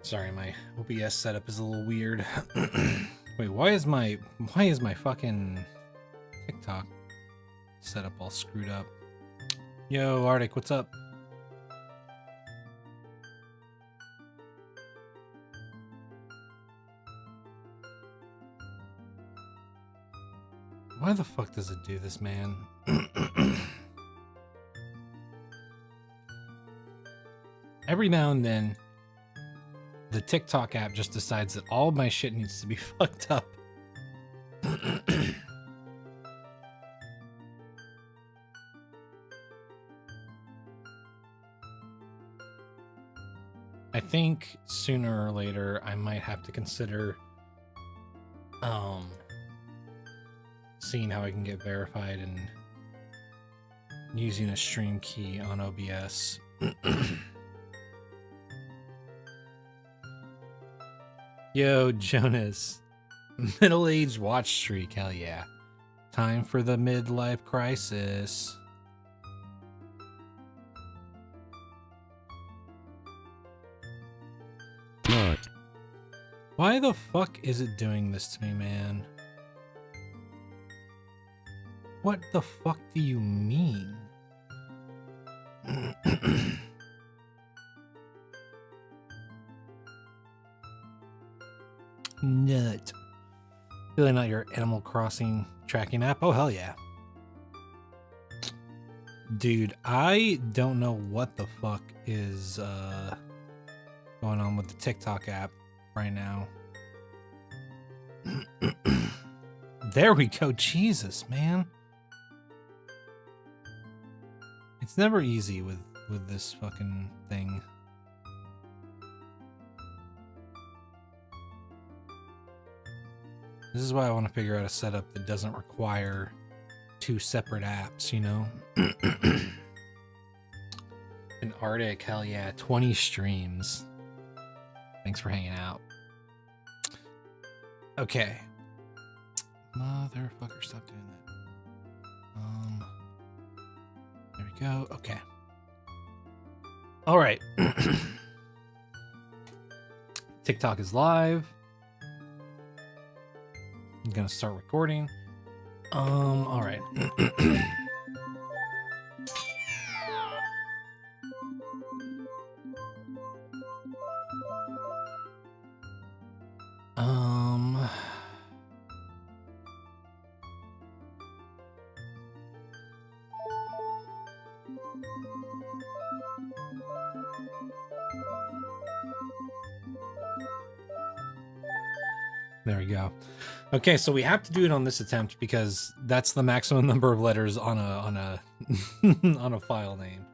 Sorry, my OBS setup is a little weird. Wait, why is my fucking TikTok setup all screwed up? Yo, Arctic, what's up? Why the fuck does it do this, man? Every now and then, the TikTok app just decides that all of my shit needs to be fucked up. I think sooner or later I might have to consider seeing how I can get verified and using a stream key on OBS. Yo, Jonas. Middle-aged watch streak, hell yeah. Time for the midlife crisis. What? Why the fuck is it doing this to me, man? What the fuck do you mean? Nut. Really not your Animal Crossing tracking app? Oh, hell yeah. Dude, I don't know what the fuck is going on with the TikTok app right now. There we go. Jesus, man. It's never easy with this fucking thing. This is why I want to figure out a setup that doesn't require two separate apps, you know? An Arctic, hell yeah, 20 streams. Thanks for hanging out. Okay. Motherfucker, stop doing that. There we go. Okay. All right. TikTok is live. I'm gonna start recording. All right. There we go. Okay, so we have to do it on this attempt because that's the maximum number of letters on a on a file name.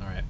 All right.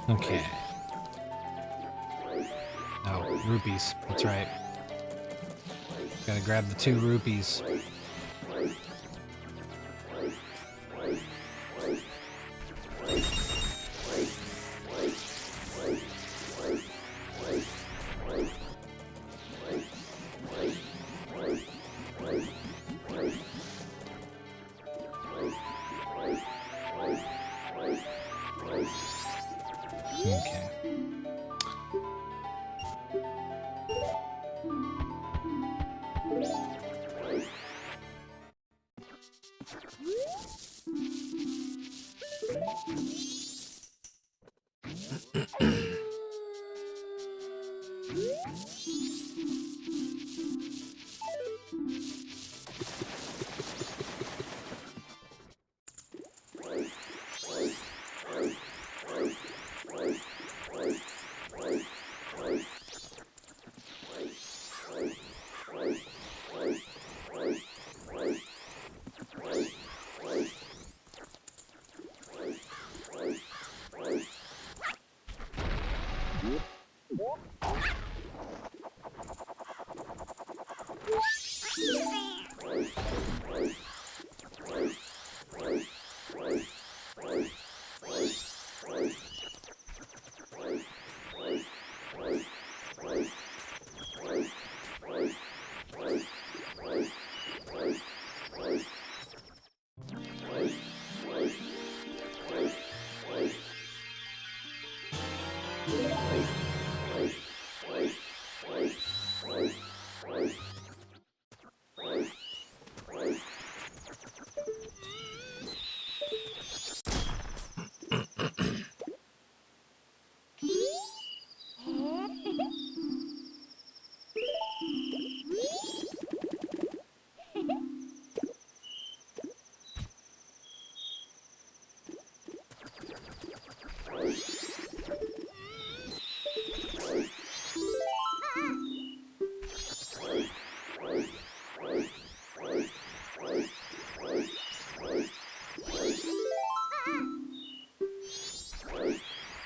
Okay. Oh, rupees. That's right. Gotta grab the 2 rupees. Okay.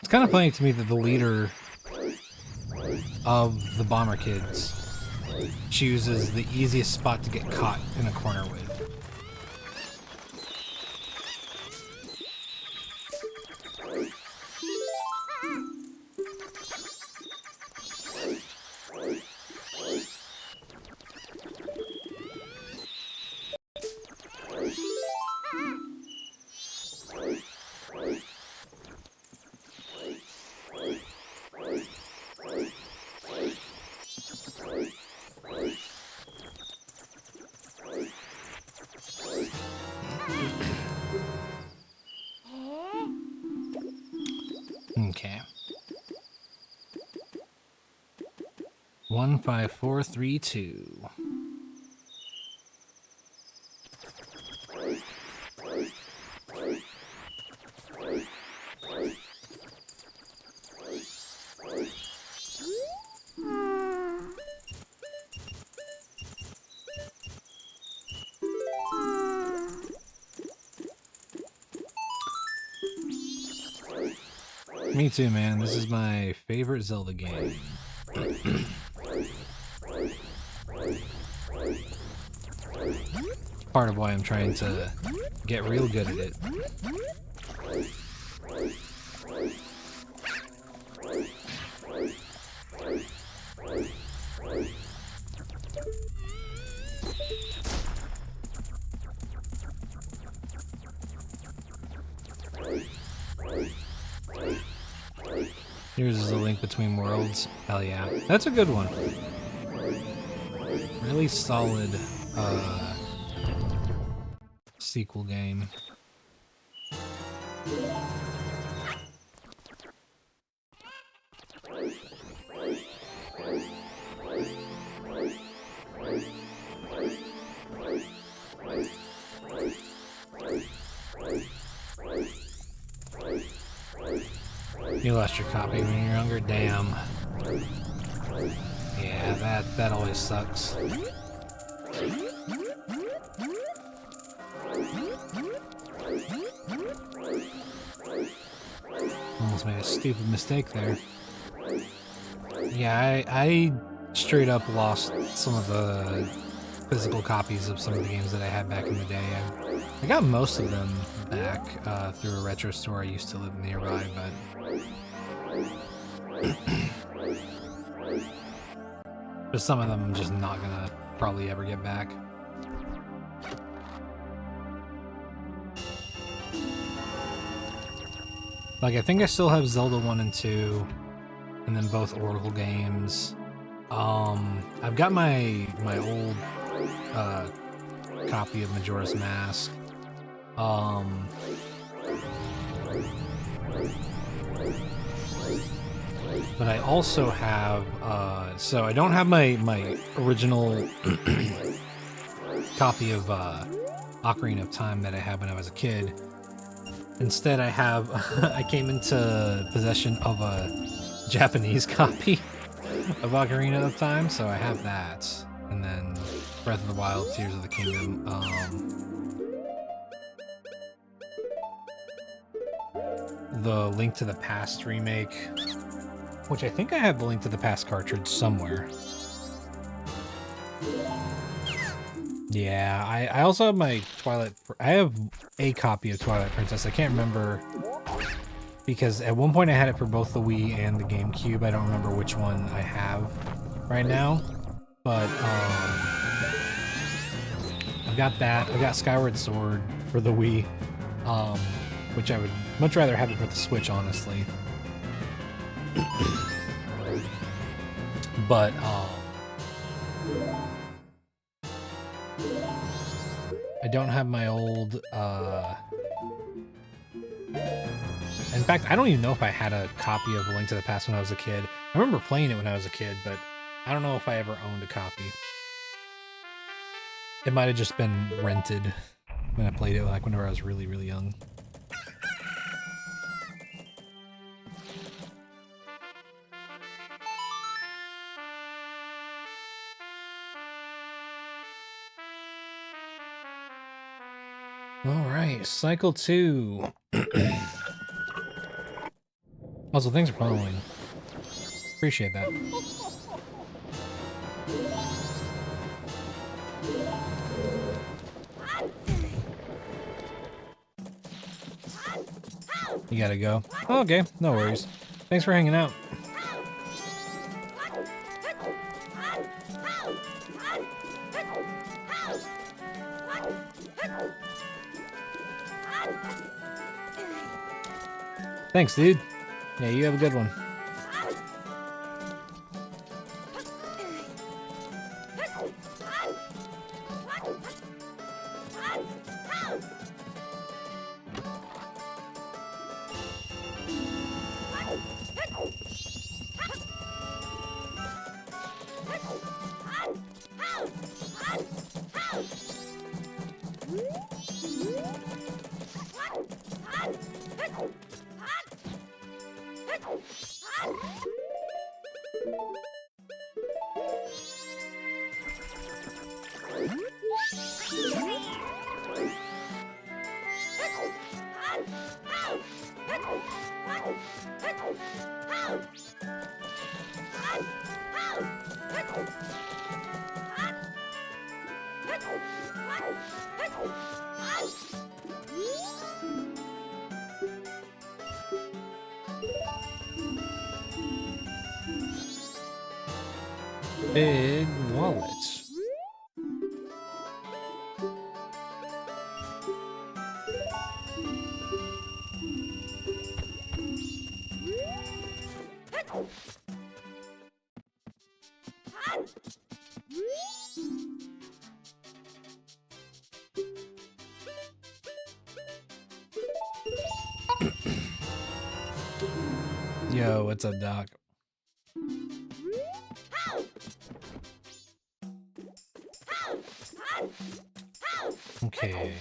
It's kind of funny to me that the leader of the Bomber Kids chooses the easiest spot to get caught in a corner with. Okay. 15432. Me too, man. This is my favorite Zelda game. Part of why I'm trying to get real good at it. Here's the Link Between Worlds. Hell yeah. That's a good one. Really solid sequel game. You lost your copy when you were younger? Damn. Yeah, that always sucks. Almost made a stupid mistake there. Yeah, I straight up lost some of the physical copies of some of the games that I had back in the day. I got most of them back through a retro store I used to live nearby, but just some of them I'm just not gonna probably ever get back. Like, I think I still have Zelda 1 and 2, and then both Oracle games. I've got my old copy of Majora's Mask. But I also have, so I don't have my original copy of Ocarina of Time that I had when I was a kid. Instead, I have, I came into possession of a Japanese copy of Ocarina of Time, so I have that. And then Breath of the Wild, Tears of the Kingdom. The Link to the Past remake, which I think I have the Link to the Past cartridge somewhere. Yeah, I also have my I have a copy of Twilight Princess. I can't remember, because at one point I had it for both the Wii and the GameCube. I don't remember which one I have right now, but I've got that. I've got Skyward Sword for the Wii, which I would much rather have it for the Switch, honestly. But I don't have my old, in fact, I don't even know if I had a copy of A Link to the Past when I was a kid. I remember playing it when I was a kid, but I don't know if I ever owned a copy. It might have just been rented when I played it, like whenever I was really, really young. Alright, cycle 2. Also, thanks for following. Appreciate that. You gotta go. Oh, okay, no worries. Thanks for hanging out. Thanks, dude. Yeah, you have a good one. Big wallets. Yo, what's up, Doc? Okay.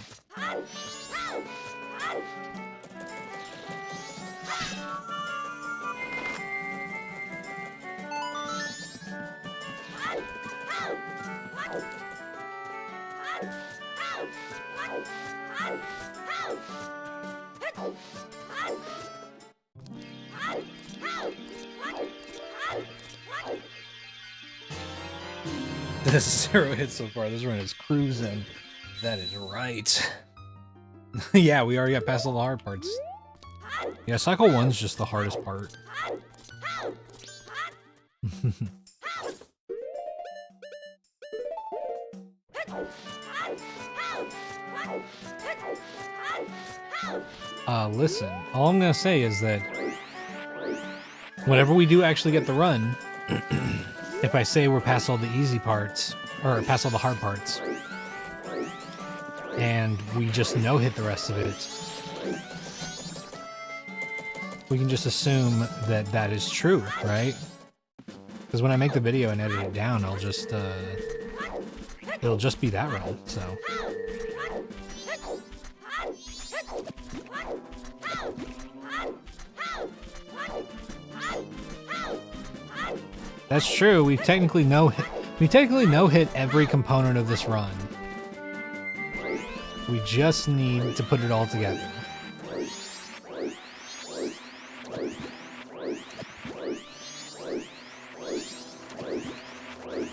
This 0 hits so far. This run is cruising. That is right. Yeah, we already got past all the hard parts. Yeah, cycle 1's just the hardest part. Listen, all I'm gonna say is that whenever we do actually get the run, if I say we're past all the easy parts, or past all the hard parts, and we just no-hit the rest of it, we can just assume that that is true, right? Because when I make the video and edit it down, I'll just, it'll just be that run, so. That's true. We've technically no-hit every component of this run. We just need to put it all together.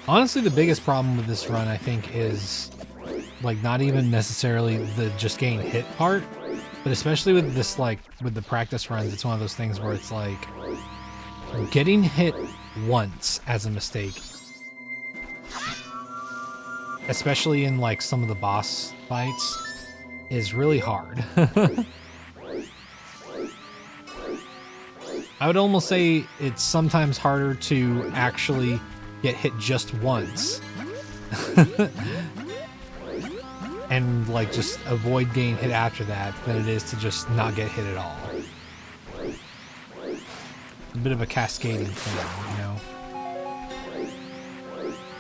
Honestly, the biggest problem with this run, I think, is like not even necessarily the just getting hit part, but especially with this, like with the practice runs, it's one of those things where it's like getting hit once as a mistake, especially in like some of the boss fights, is really hard. I would almost say it's sometimes harder to actually get hit just once and like just avoid getting hit after that than it is to just not get hit at all. A bit of a cascading thing, you know.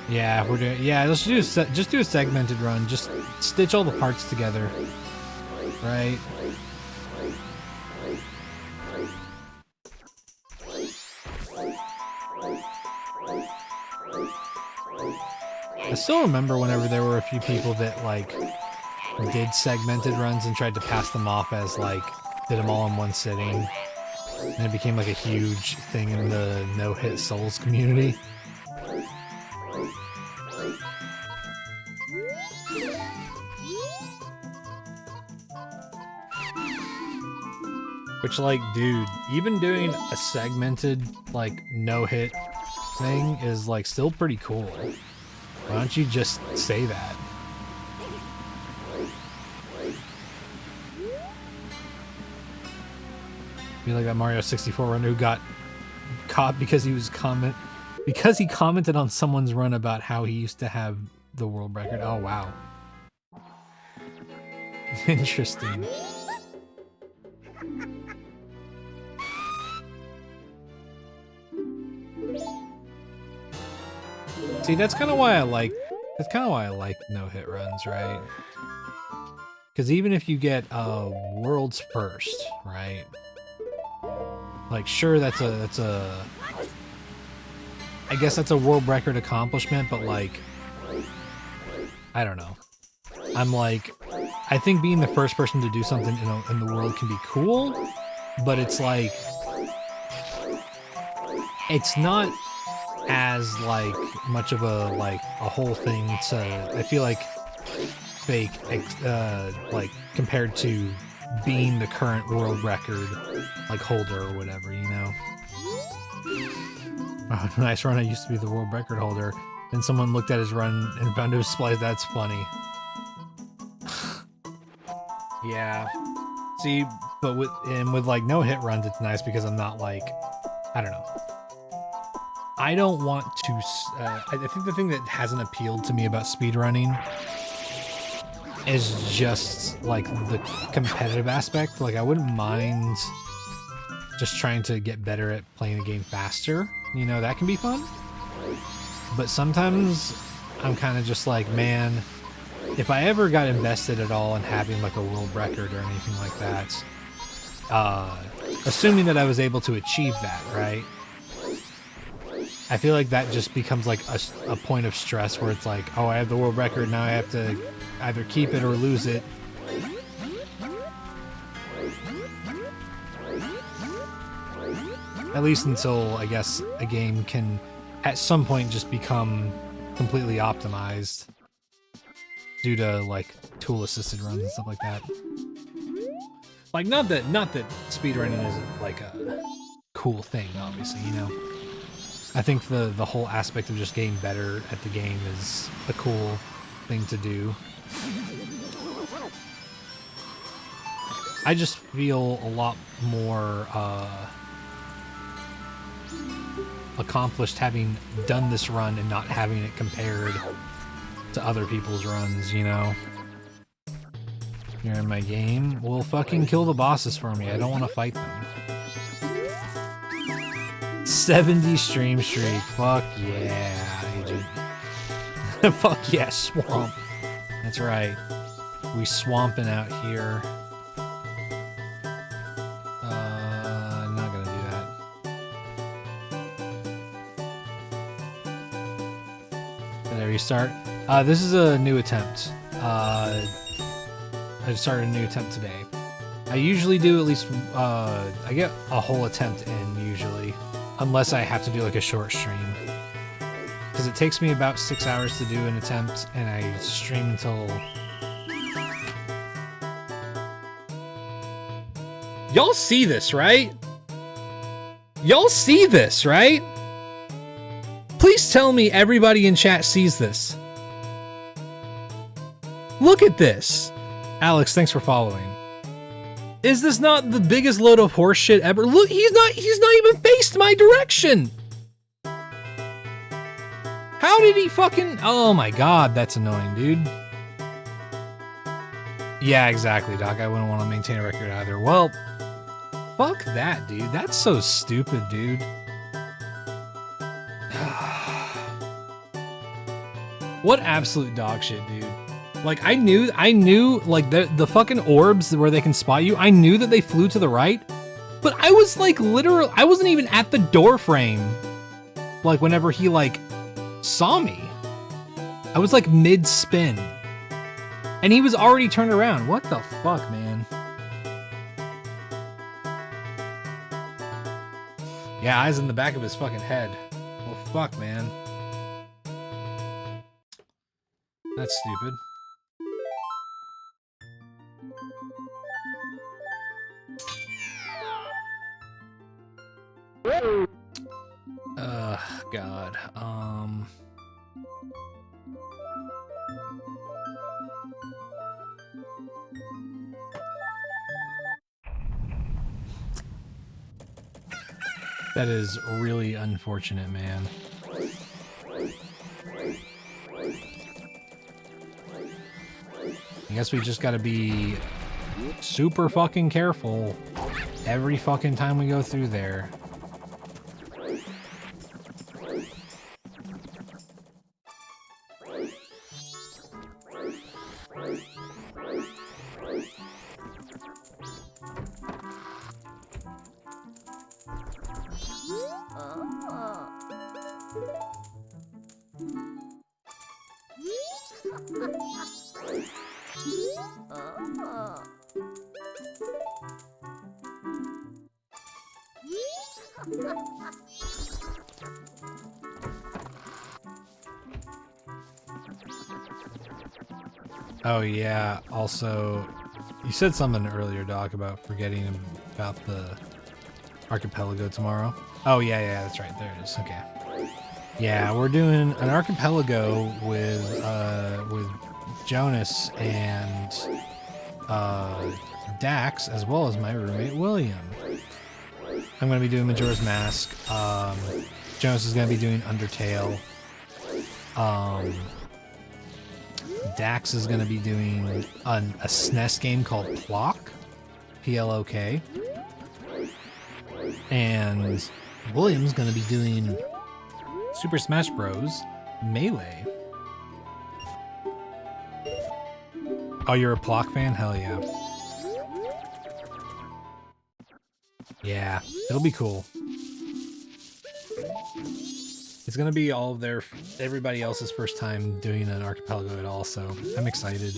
Yeah, we're doing. Yeah, let's just do a segmented run. Just stitch all the parts together, right? I still remember whenever there were a few people that like did segmented runs and tried to pass them off as like did them all in one sitting. And it became like a huge thing in the no-hit Souls community. Which, like, dude, even doing a segmented, like, no-hit thing is, like, still pretty cool. Why don't you just say that? Be like that Mario 64 runner who got caught because he commented on someone's run about how he used to have the world record. Oh wow. Interesting. See, that's kind of why I like no-hit runs, right? Because even if you get world's first, right? Like, sure, that's a I guess that's a world record accomplishment, but like, I don't know. I'm like, I think being the first person to do something in the world can be cool, but it's like, it's not as like much of a whole thing to, I feel like, fake like compared to being the current world record like holder or whatever, you know. Oh, nice run, I used to be the world record holder. Then someone looked at his run and found it was spliced. That's funny. Yeah. See, but with like no hit runs, it's nice because I'm not like, I don't know. I don't want to. I think the thing that hasn't appealed to me about speedrunning is just like the competitive aspect. Like, I wouldn't mind just trying to get better at playing the game faster. You know, that can be fun. But sometimes I'm kind of just like, man, if I ever got invested at all in having like a world record or anything like that, assuming that I was able to achieve that, right? I feel like that just becomes like a point of stress where it's like, oh, I have the world record, now I have to either keep it or lose it. At least until, I guess, a game can at some point just become completely optimized due to like tool assisted runs and stuff like that. Like, not that speedrunning isn't like a cool thing, obviously, you know. I think the whole aspect of just getting better at the game is a cool thing to do. I just feel a lot more accomplished having done this run and not having it compared to other people's runs, you know? You're in my game? Well, fucking kill the bosses for me. I don't want to fight them. 70 stream streak. Fuck yeah, agent. Fuck yeah, swamp. That's right. We swamping out here. I'm not gonna do that. Did I restart? This is a new attempt. I started a new attempt today. I usually do at least, I get a whole attempt in usually, unless I have to do like a short stream. Because it takes me about 6 hours to do an attempt, and I stream until... Y'all see this, right? Y'all see this, right? Please tell me everybody in chat sees this. Look at this. Alex, thanks for following. Is this not the biggest load of horse shit ever? Look, he's not even faced my direction. How did he fucking... Oh my god, that's annoying, dude. Yeah, exactly, Doc. I wouldn't want to maintain a record either. Well, fuck that, dude. That's so stupid, dude. What absolute dog shit, dude. Like, I knew, like, the fucking orbs where they can spot you, I knew that they flew to the right, but I was, like, literally, I wasn't even at the door frame, like, whenever he, like, saw me. I was, like, mid-spin. And he was already turned around. What the fuck, man? Yeah, eyes in the back of his fucking head. Well, fuck, man. That's stupid. God. That is really unfortunate, man. I guess we just gotta be super fucking careful every fucking time we go through there. Oh yeah, also, you said something earlier, Doc, about forgetting about the archipelago tomorrow. Oh yeah, that's right, there it is, okay. Yeah, we're doing an archipelago with Jonas and Dax, as well as my roommate William. I'm gonna be doing Majora's Mask. Jonas is gonna be doing Undertale. Dax is gonna be doing a SNES game called Plok, P-L-O-K. And William's gonna be doing Super Smash Bros. Melee. Oh, you're a Plok fan? Hell yeah. Yeah, it'll be cool. It's gonna be all of everybody else's first time doing an archipelago at all, so I'm excited.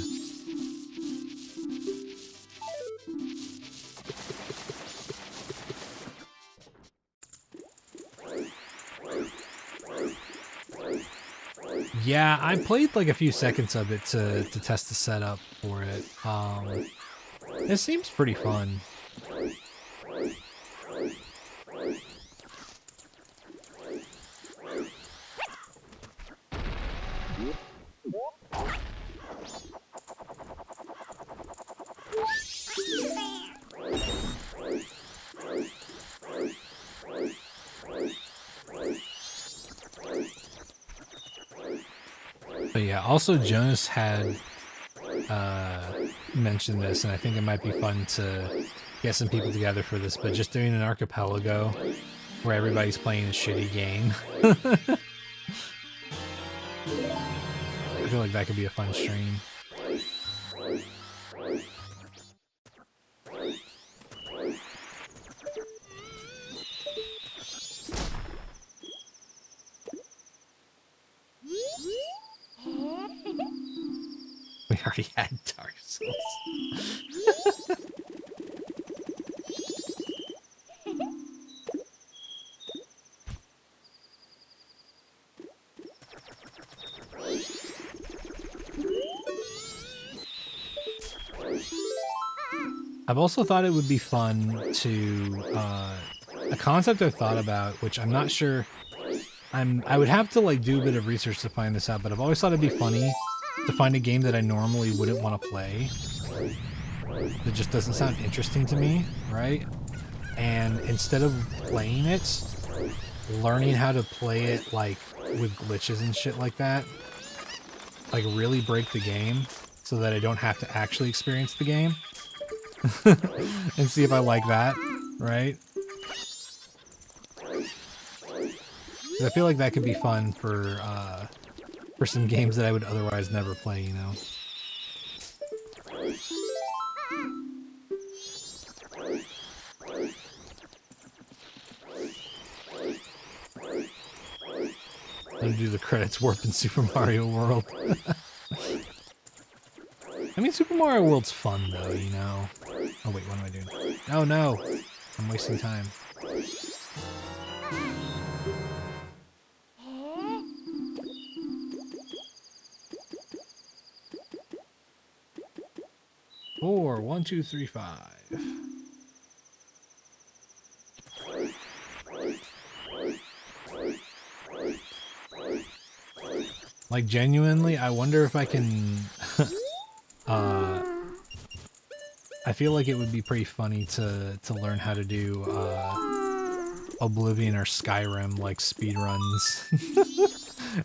Yeah, I played like a few seconds of it to test the setup for it. It seems pretty fun. But yeah, also Jonas had mentioned this, and I think it might be fun to get some people together for this, but just doing an archipelago where everybody's playing a shitty game. I feel like that could be a fun stream. We already had Dark Souls. I've also thought it would be fun to, a concept I've thought about, which I'm not sure, I would have to like do a bit of research to find this out, but I've always thought it'd be funny to find a game that I normally wouldn't want to play, that just doesn't sound interesting to me, right? And instead of playing it, learning how to play it like with glitches and shit like that, like really break the game so that I don't have to actually experience the game. And see if I like that, right? I feel like that could be fun for some games that I would otherwise never play, you know? I'm gonna do the credits warp in Super Mario World. I mean, Super Mario World's fun though, you know? Oh wait, what am I doing? Oh no! I'm wasting time. Four, 1, 2, 3, 5. Like genuinely, I wonder if I can I feel like it would be pretty funny to learn how to do Oblivion or Skyrim like speedruns.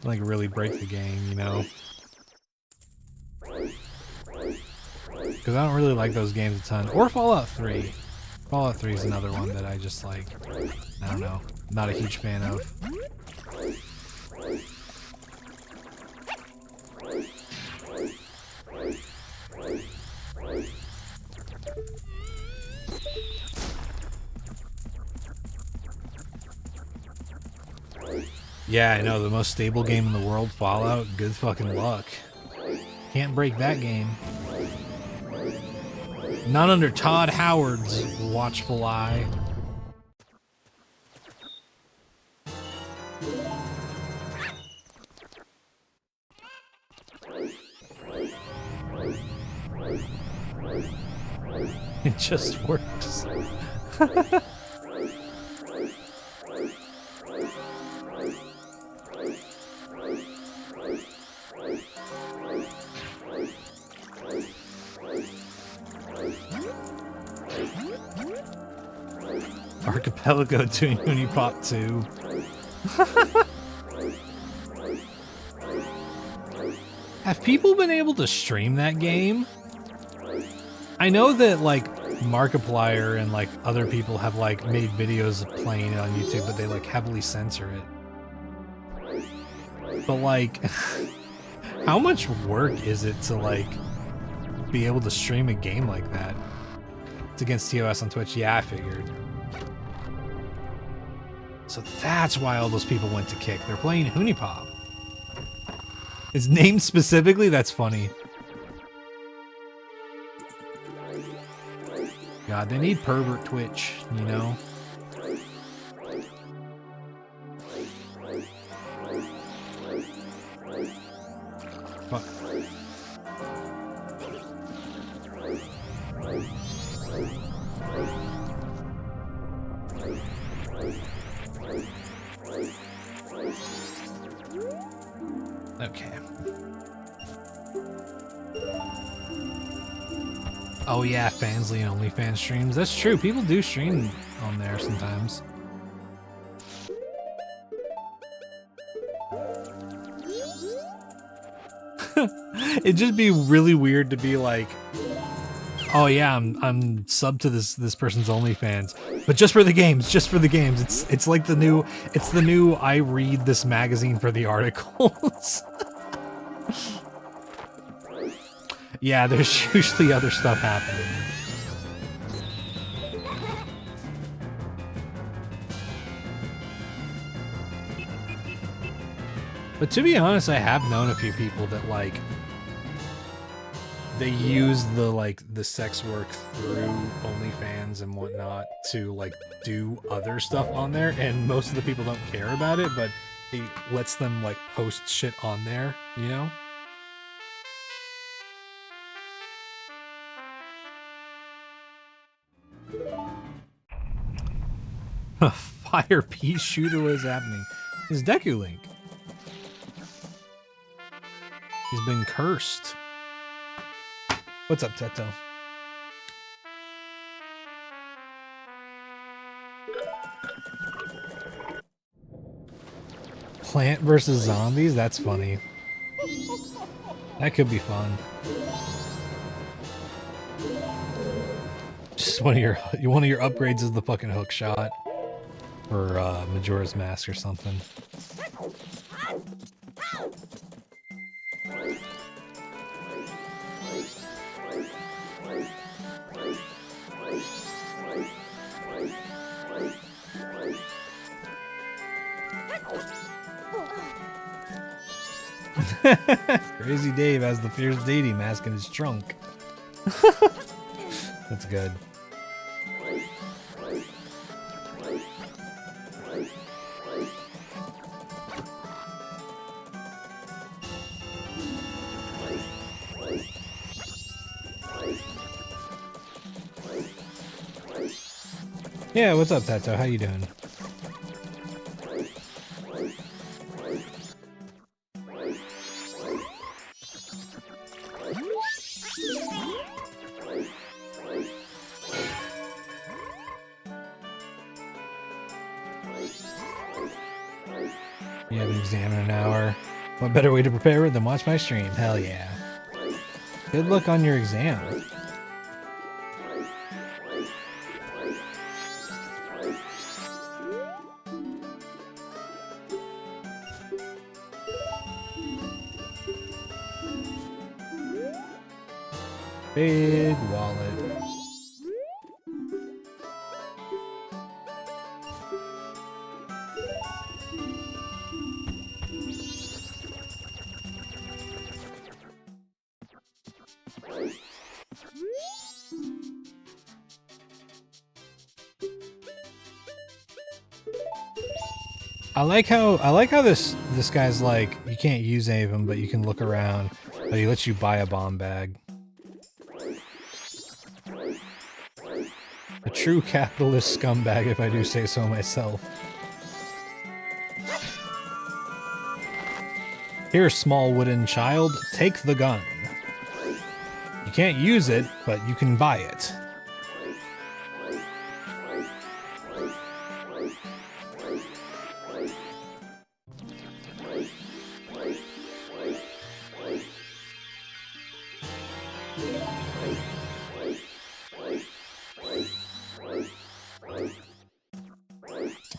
Like really break the game, you know? Because I don't really like those games a ton. Or Fallout 3. Fallout 3 is another one that I just like, I don't know, not a huge fan of. Yeah, I know, the most stable game in the world, Fallout, good fucking luck. Can't break that game. Not under Todd Howard's watchful eye. It just works. Archipelago doing Unipop 2. Have people been able to stream that game? I know that like Markiplier and like other people have like made videos of playing it on YouTube, but they like heavily censor it. But like, how much work is it to like be able to stream a game like that? It's against TOS on Twitch. Yeah, I figured. So that's why all those people went to Kick. They're playing Hunipop. It's named specifically? That's funny. God, they need pervert Twitch, you know? Fuck. Okay. Oh yeah, Fansly and OnlyFans streams. That's true. People do stream on there sometimes. It'd just be really weird to be like, Oh yeah, I'm subbed to this person's OnlyFans, but just for the games, just for the games. It's like the new I read this magazine for the articles. Yeah, there's usually other stuff happening. But to be honest, I have known a few people that like they use the sex work through OnlyFans and whatnot to like do other stuff on there, and most of the people don't care about it, but it lets them like post shit on there, you know? Fire pea shooter, what is happening? It's Deku Link. He's been cursed. What's up, Teto? Plant versus zombies? That's funny. That could be fun. Just one of your upgrades is the fucking hook shot. Or Majora's Mask or something. Crazy Dave has the fierce deity mask in his trunk. That's good. Yeah, what's up, Tato? How you doing? You have an exam in an hour. What better way to prepare it than watch my stream? Hell yeah. Good luck on your exam. Big wallet. I like how this guy's like, you can't use any of them, but you can look around, but he lets you buy a bomb bag. A true capitalist scumbag, if I do say so myself. Here, small wooden child, take the gun. You can't use it, but you can buy it.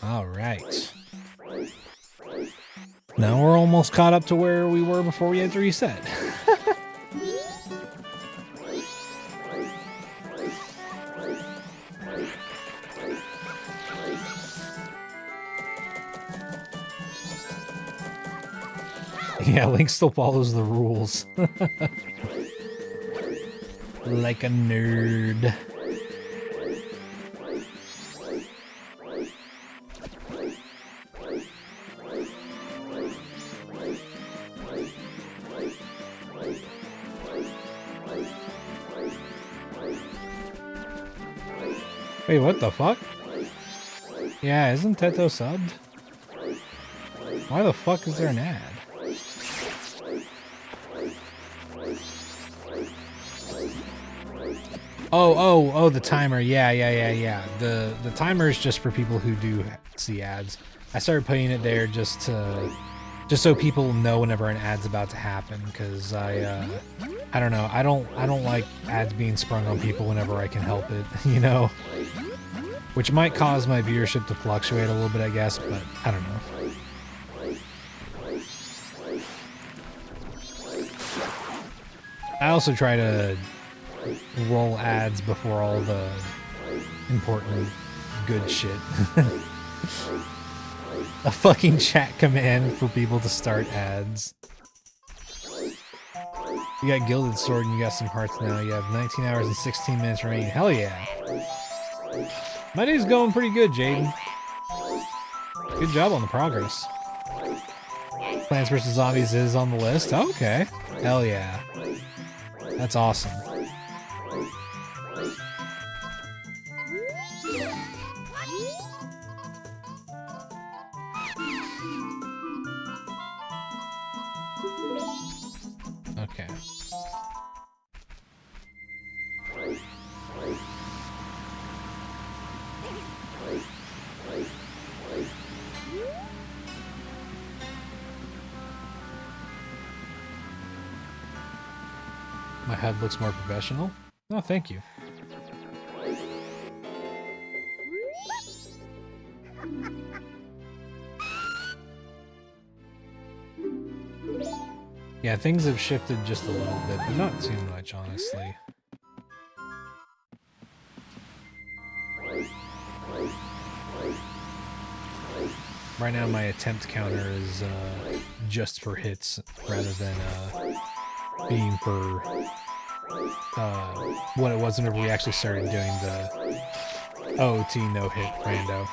Alright. Now we're almost caught up to where we were before we had to reset. Yeah, Link still follows the rules. Like a nerd. Wait, what the fuck? Yeah, isn't Teto subbed? Why the fuck is there an ad? Oh, the timer. Yeah. The timer is just for people who do see ads. I started putting it there just to Just so people know whenever an ad's about to happen, because I don't know, I don't like ads being sprung on people whenever I can help it, you know? Which might cause my viewership to fluctuate a little bit, I guess, but I don't know. I also try to roll ads before all the important good shit. A fucking chat command for people to start ads. You got Gilded Sword and you got some hearts now. You have 19 hours and 16 minutes remaining. Hell yeah. My day's going pretty good, Jaden. Good job on the progress. Plants vs. Zombies is on the list. Okay. Hell yeah. That's awesome. Okay. My head looks more professional. Oh, thank you. Yeah, things have shifted just a little bit, but not too much, honestly. Right now, my attempt counter is just for hits rather than being for what it was whenever we actually started doing the OOT no-hit rando.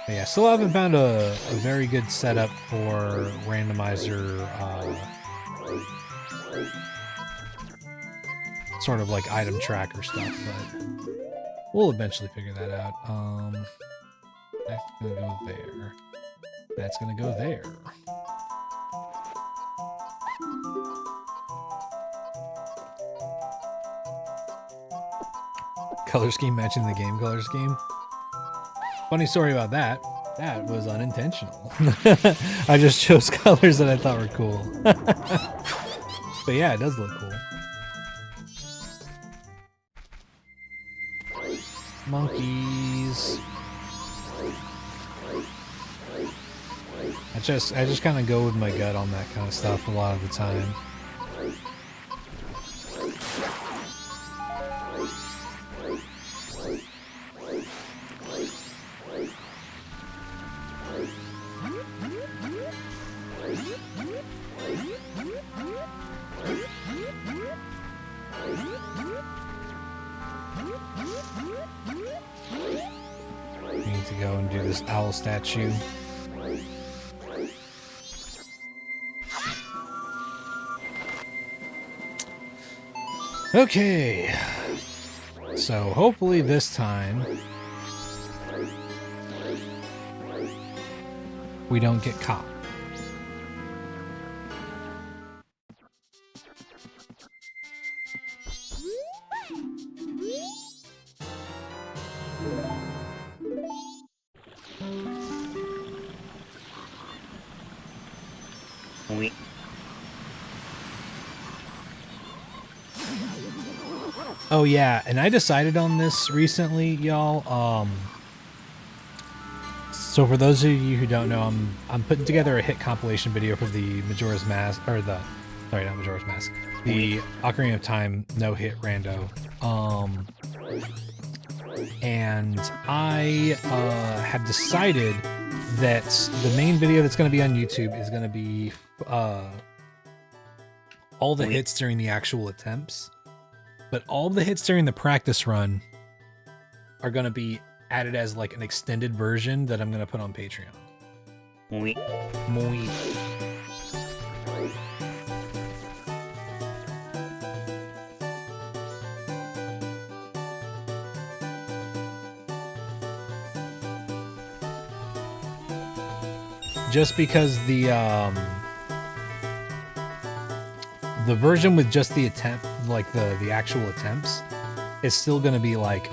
But yeah, still haven't found a very good setup for randomizer sort of like item tracker stuff, but we'll eventually figure that out. That's gonna go there. That's gonna go there. Color scheme matching the game color scheme. Funny story about that. That was unintentional. I just chose colors that I thought were cool. But yeah, it does look cool. Monkeys. I just kind of go with my gut on that kind of stuff a lot of the time. We need to go and do this owl statue. Okay, so hopefully this time we don't get caught. Oh yeah, and I decided on this recently, y'all. So for those of you who don't know, I'm putting together a hit compilation video for the Majora's Mask, or the, sorry, not Majora's Mask, the Ocarina of Time no-hit rando. And I have decided that the main video that's going to be on YouTube is going to be all the hits during the actual attempts. But all the hits during the practice run are going to be added as like an extended version that I'm going to put on Patreon. Just because the version with just the attempt, like the actual attempts, is still going to be like,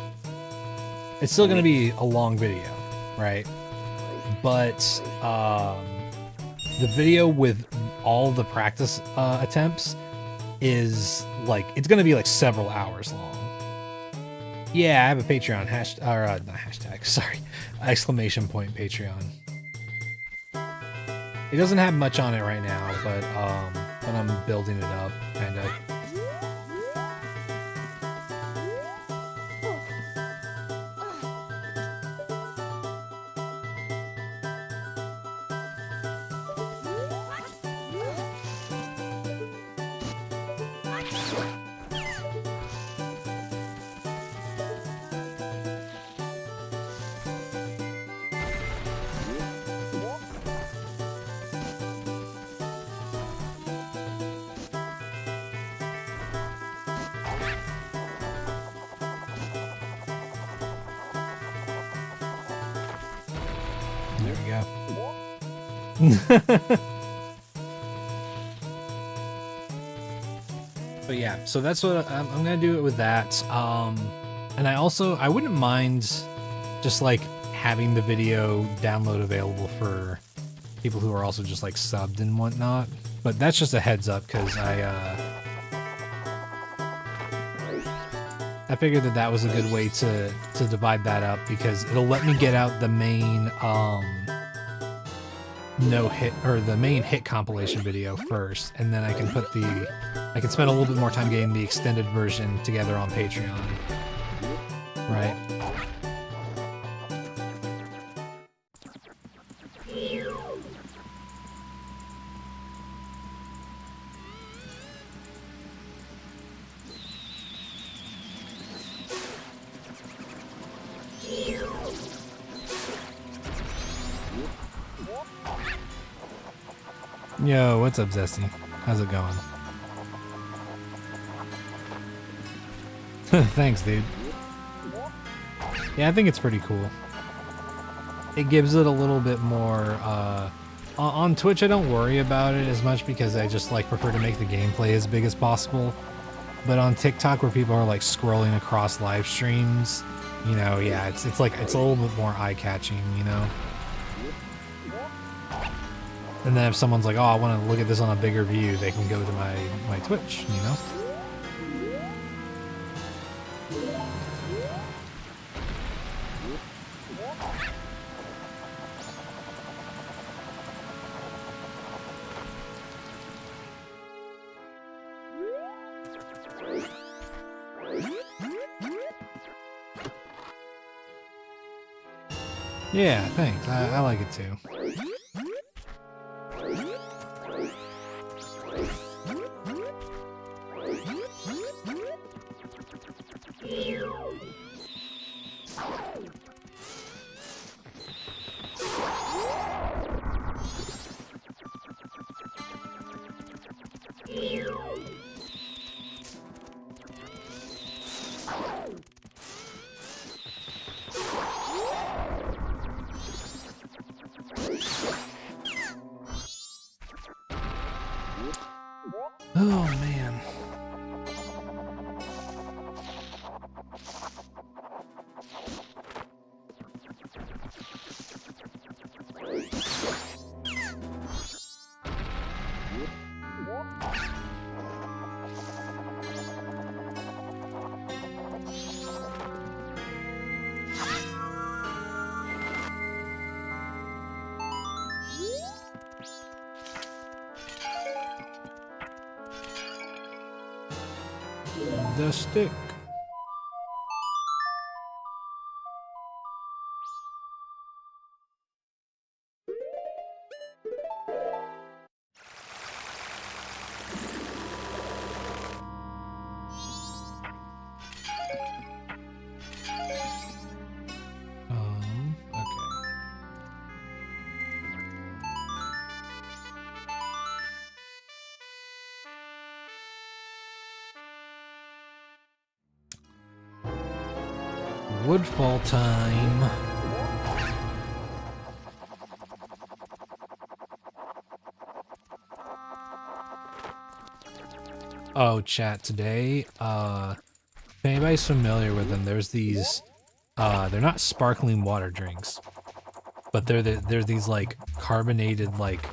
it's still going to be a long video, right? but the video with all the practice attempts is like, it's gonna be like several hours long. Yeah, I have a Patreon, not hashtag, sorry, exclamation point Patreon. It doesn't have much on it right now, but I'm building it up, kinda. But yeah, so that's what I'm gonna do it with that. And I wouldn't mind just like having the video download available for people who are also just like subbed and whatnot. But that's just a heads up because I figured that was a good way to divide that up, because it'll let me get out the main the main hit compilation video first, and then I can spend a little bit more time getting the extended version together on Patreon. Right. Yo, what's up, Zesty? How's it going? Thanks, dude. Yeah, I think it's pretty cool. It gives it a little bit more, on Twitch I don't worry about it as much because I just like prefer to make the gameplay as big as possible. But on TikTok, where people are like scrolling across live streams, you know, yeah, it's a little bit more eye-catching, you know? And then if someone's like, oh, I want to look at this on a bigger view, they can go to my Twitch, you know? Yeah, thanks. I like it too. Oh, man. The stick. Okay. Woodfall time. Oh, chat today. If anybody's familiar with them, there's these, they're not sparkling water drinks. but they're these like carbonated like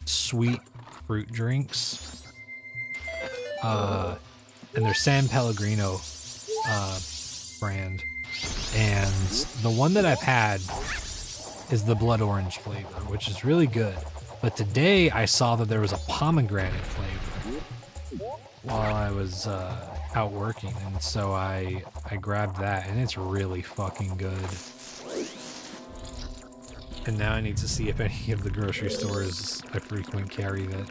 sweet fruit drinks. And they're San Pellegrino brand. And the one that I've had is the blood orange flavor, which is really good. But today I saw that there was a pomegranate flavor while I was out working, and so I grabbed that, and it's really fucking good. And now I need to see if any of the grocery stores I frequent carry that.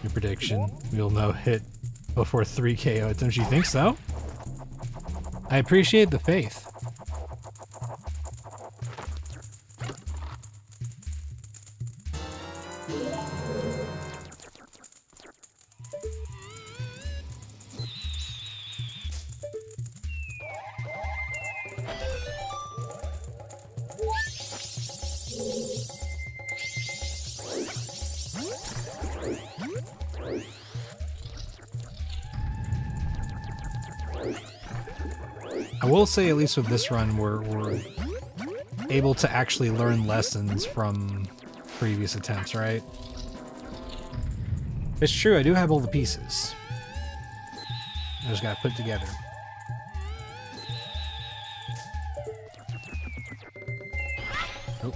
Your prediction, you'll know hit before 3 KO attempts. You think so? I appreciate the faith. I will say, at least with this run, we're able to actually learn lessons from previous attempts, right? It's true, I do have all the pieces. I just gotta put it together. Nope.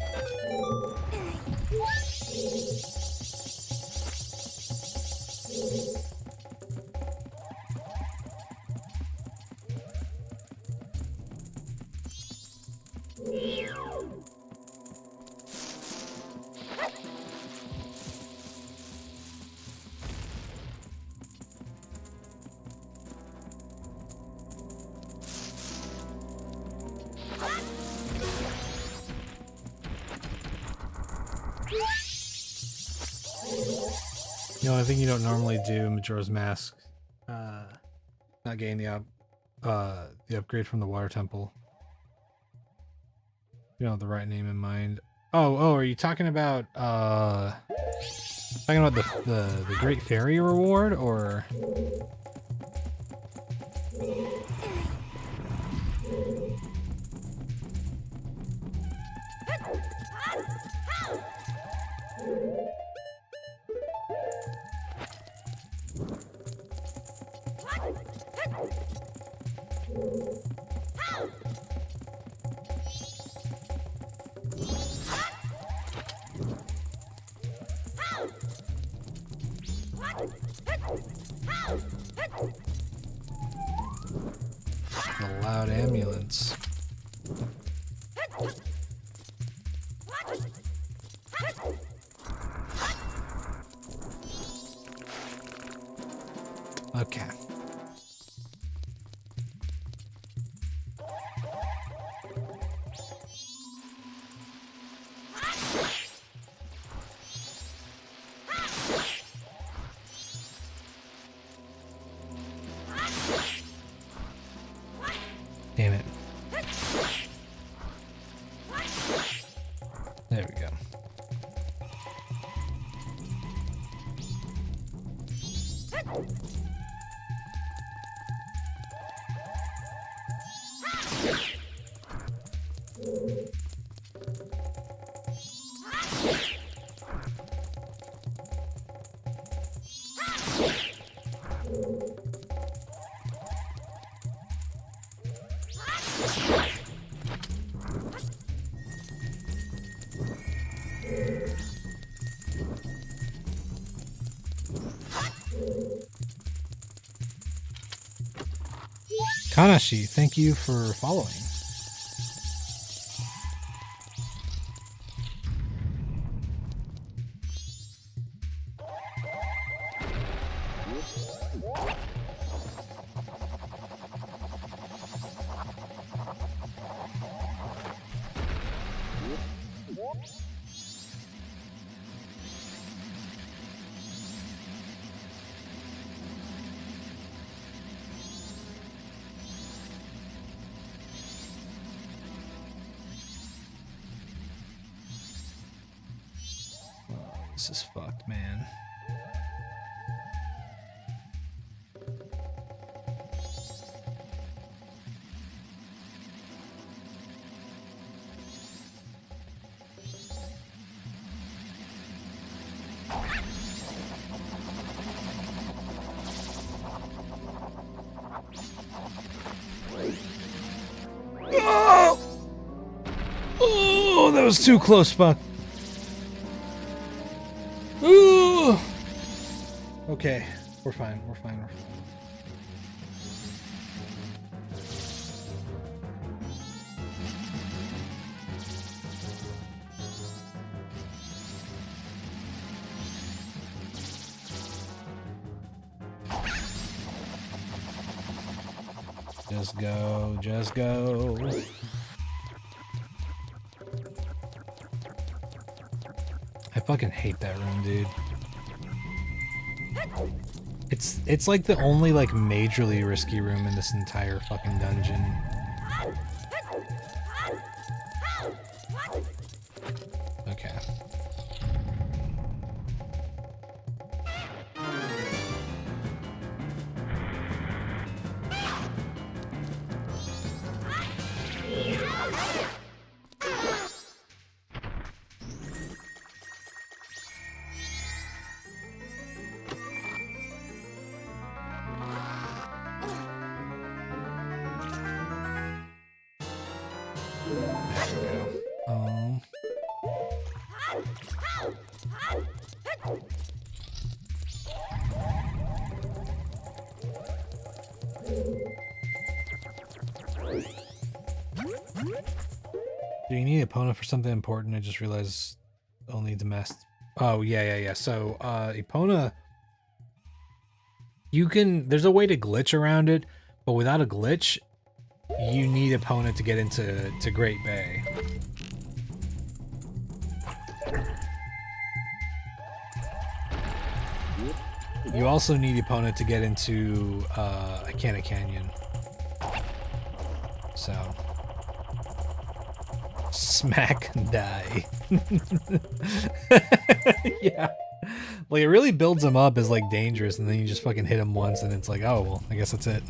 You know, I think you don't normally do Majora's Mask. Not getting the upgrade from the Water Temple. You don't have the right name in mind. Oh, are you talking about the Great Fairy reward, or? The loud ambulance. Okay. Damn it. There we go. Kanashi, thank you for following. This is fucked, man. Oh! Oh, that was too close, fuck. Ooh. Okay, we're fine, we're fine, we're fine. Just go, just go. I fucking hate that room, dude. It's like the only like majorly risky room in this entire fucking dungeon. Okay. Do you need an opponent for something important? I just realized I'll need the mask. Oh, yeah. So, Epona, you can, there's a way to glitch around it, but without a glitch, you need Epona to get into Great Bay. You also need Epona to get into Ikana Canyon. So, smack and die. Yeah. Like, it really builds him up as, like, dangerous, and then you just fucking hit him once, and it's like, oh, well, I guess that's it.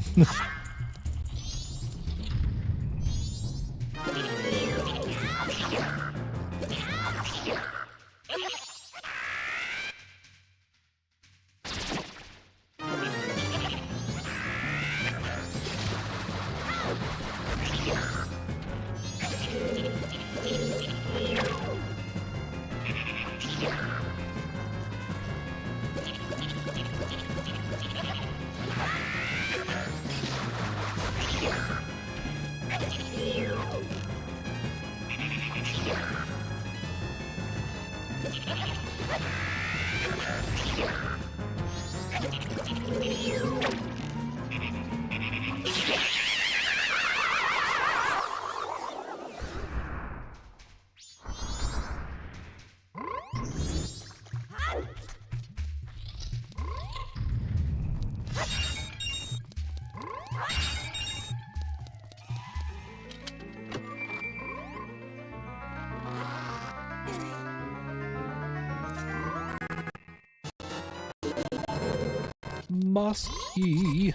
Musky.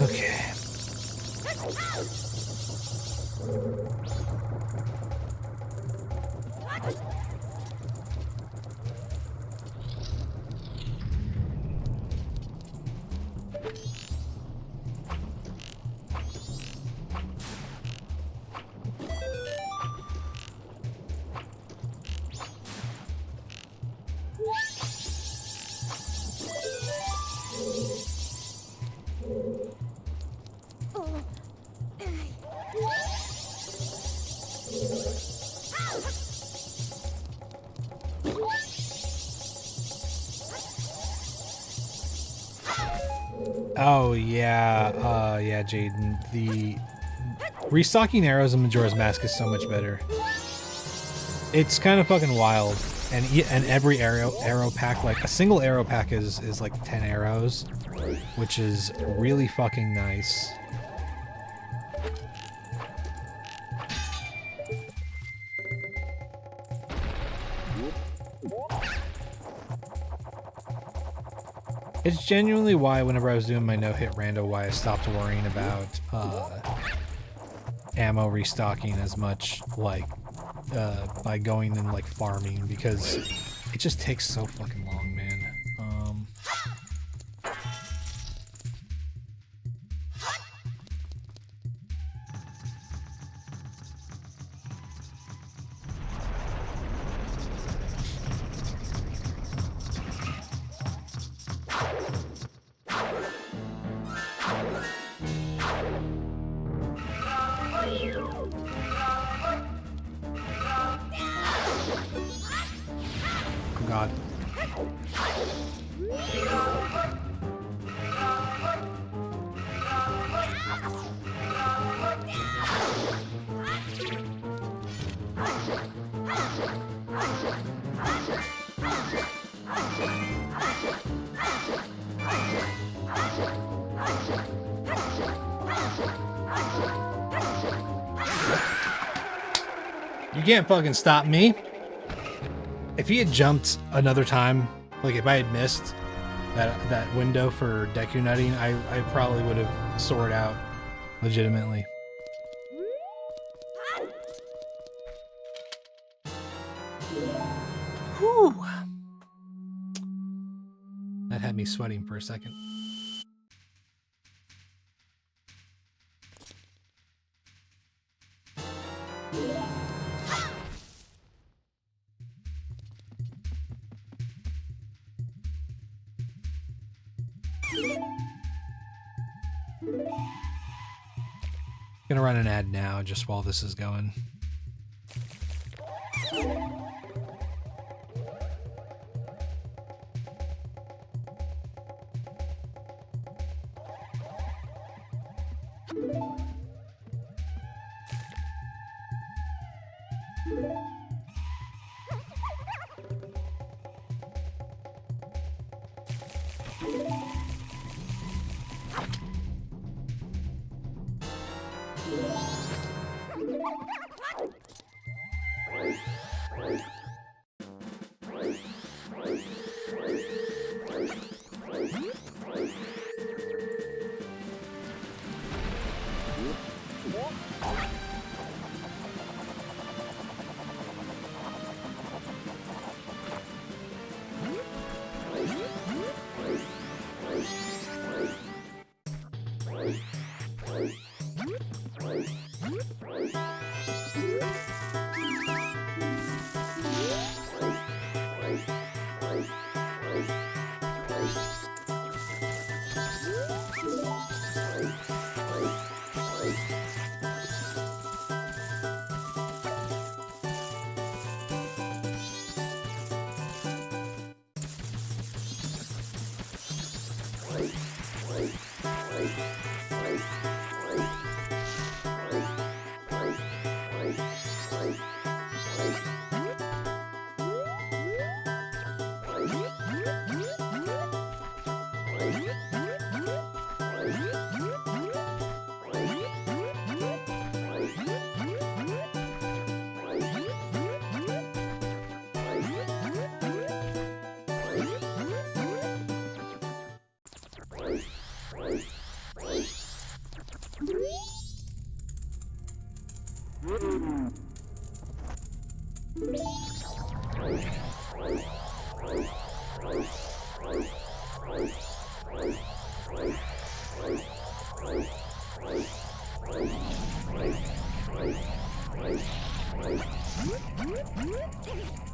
Okay. Oh yeah, yeah, Jaden. The restocking arrows in Majora's Mask is so much better. It's kind of fucking wild, and every arrow pack, like a single arrow pack, is like 10 arrows, which is really fucking nice. It's genuinely why whenever I was doing my no-hit rando, why I stopped worrying about ammo restocking as much, like by going and like farming, because it just takes so fucking long, man. God. You can't fucking stop me. If he had jumped another time, like if I had missed that window for Deku nutting, I probably would have soared out legitimately. Whew. That had me sweating for a second. Gonna run an ad now just while this is going.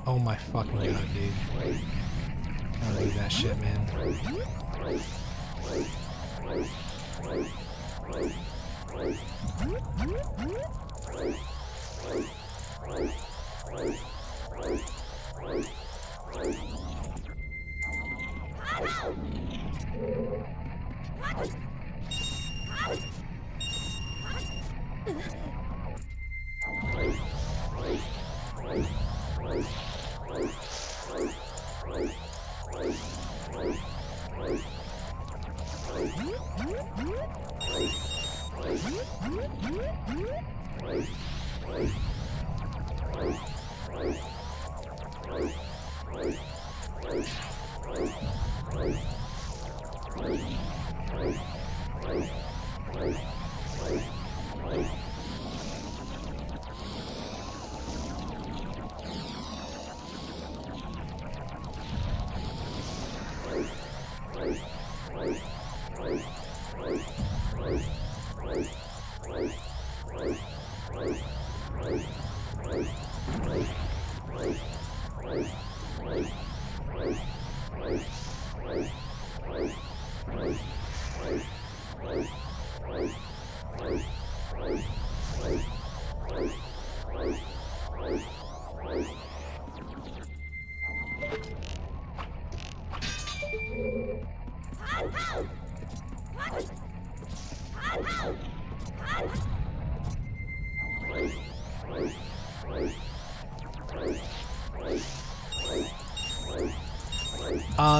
Oh my fucking god, dude. I don't need that shit, man.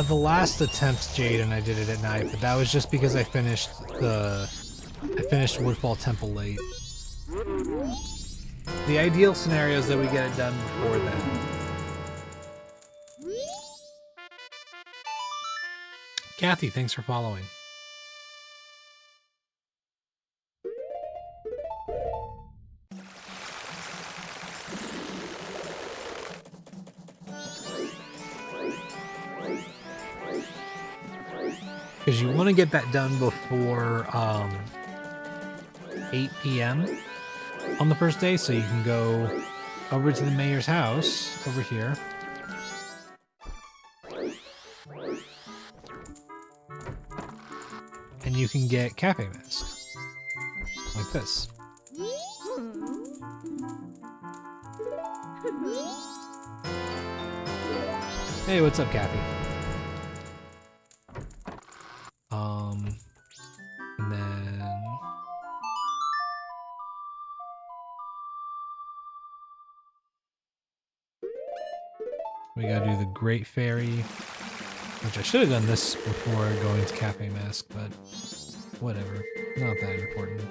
The last attempt, Jaden, I did it at night, but that was just because I finished Woodfall Temple late. The ideal scenario is that we get it done before then. Kathy, thanks for following. Because you want to get that done before 8 p.m. on the first day, so you can go over to the mayor's house over here. And you can get Cafe Mask. Like this. Hey, what's up, Kathy? And then... we gotta do the Great Fairy, which I should have done this before going to Cafe Mask, but whatever, not that important.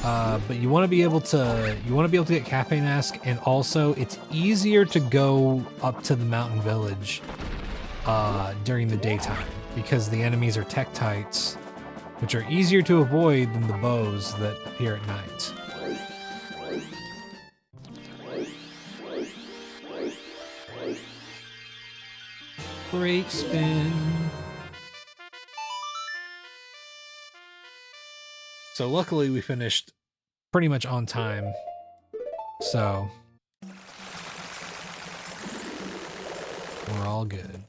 But you want to be able to get Cafe Mask, and also it's easier to go up to the mountain village during the daytime because the enemies are Tektites, which are easier to avoid than the bows that appear at night. Great spin. So luckily we finished pretty much on time. So we're all good.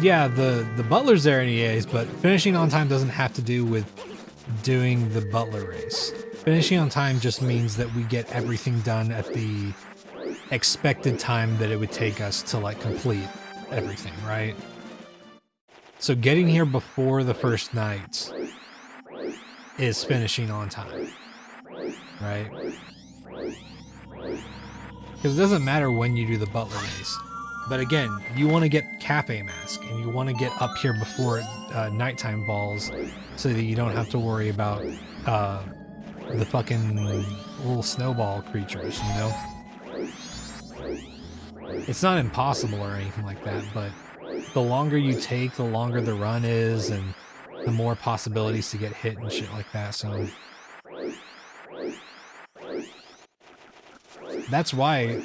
Yeah, the butler's there in EAs, but finishing on time doesn't have to do with doing the butler race. Finishing on time just means that we get everything done at the expected time that it would take us to like complete everything, right? So getting here before the first night is finishing on time, right? Because it doesn't matter when you do the butler race. But again, you want to get Cafe Mask, and you want to get up here before nighttime falls so that you don't have to worry about the fucking little snowball creatures, you know? It's not impossible or anything like that, but the longer you take, the longer the run is, and the more possibilities to get hit and shit like that, so... That's why,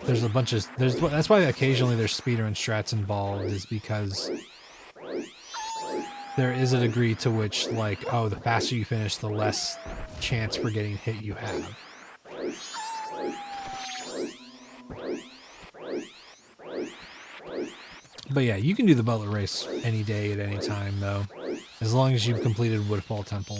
there's a bunch of... that's why occasionally there's speedrun strats involved, is because there is a degree to which, like, oh, the faster you finish, the less chance for getting hit you have. But yeah, you can do the butler race any day at any time, though, as long as you've completed Woodfall Temple.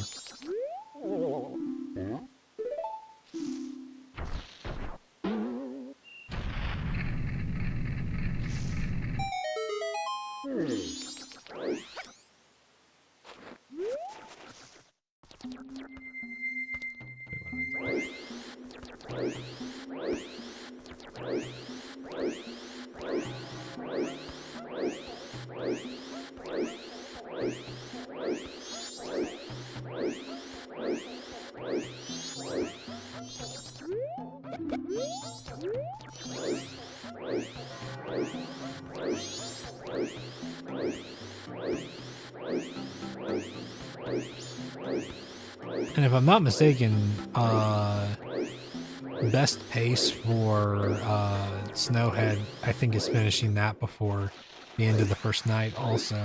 And if I'm not mistaken, best pace for Snowhead, I think, is finishing that before the end of the first night also.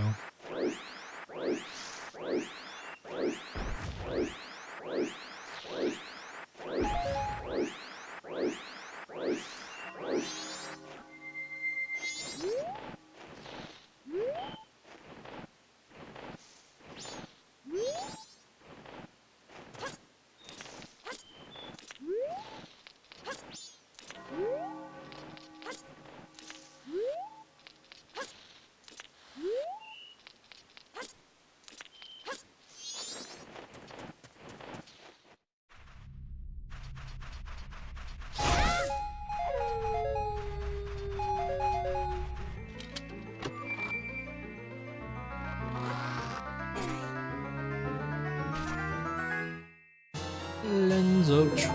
Lens of Truth.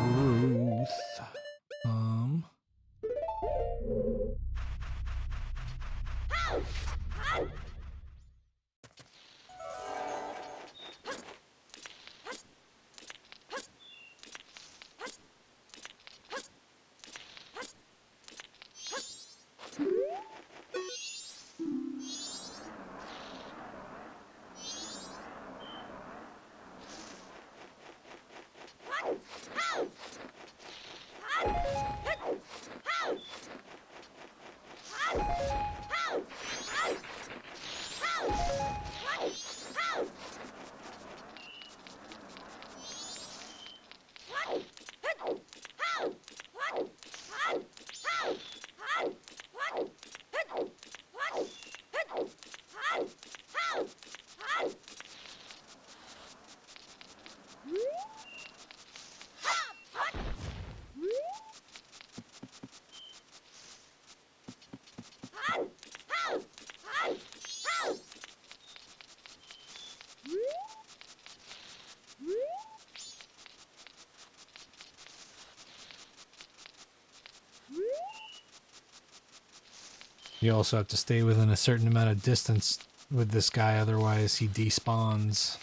You also have to stay within a certain amount of distance with this guy, otherwise he despawns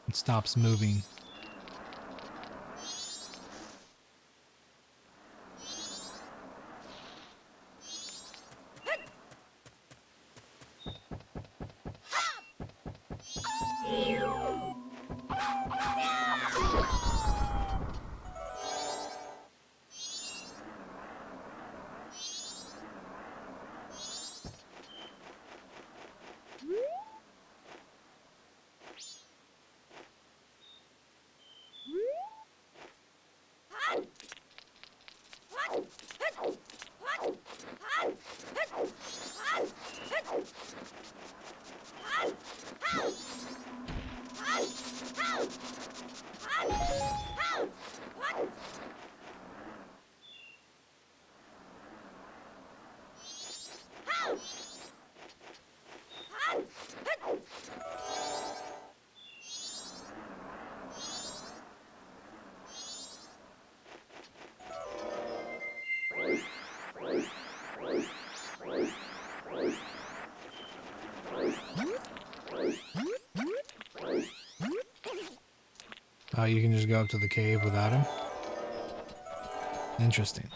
and stops moving. Oh, you can just go up to the cave without him? Interesting.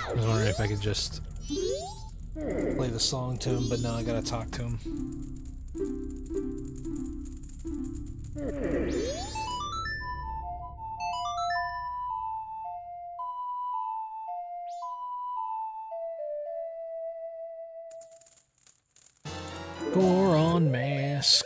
I was wondering if I could just play the song to him, but no, I gotta talk to him. Goron mask.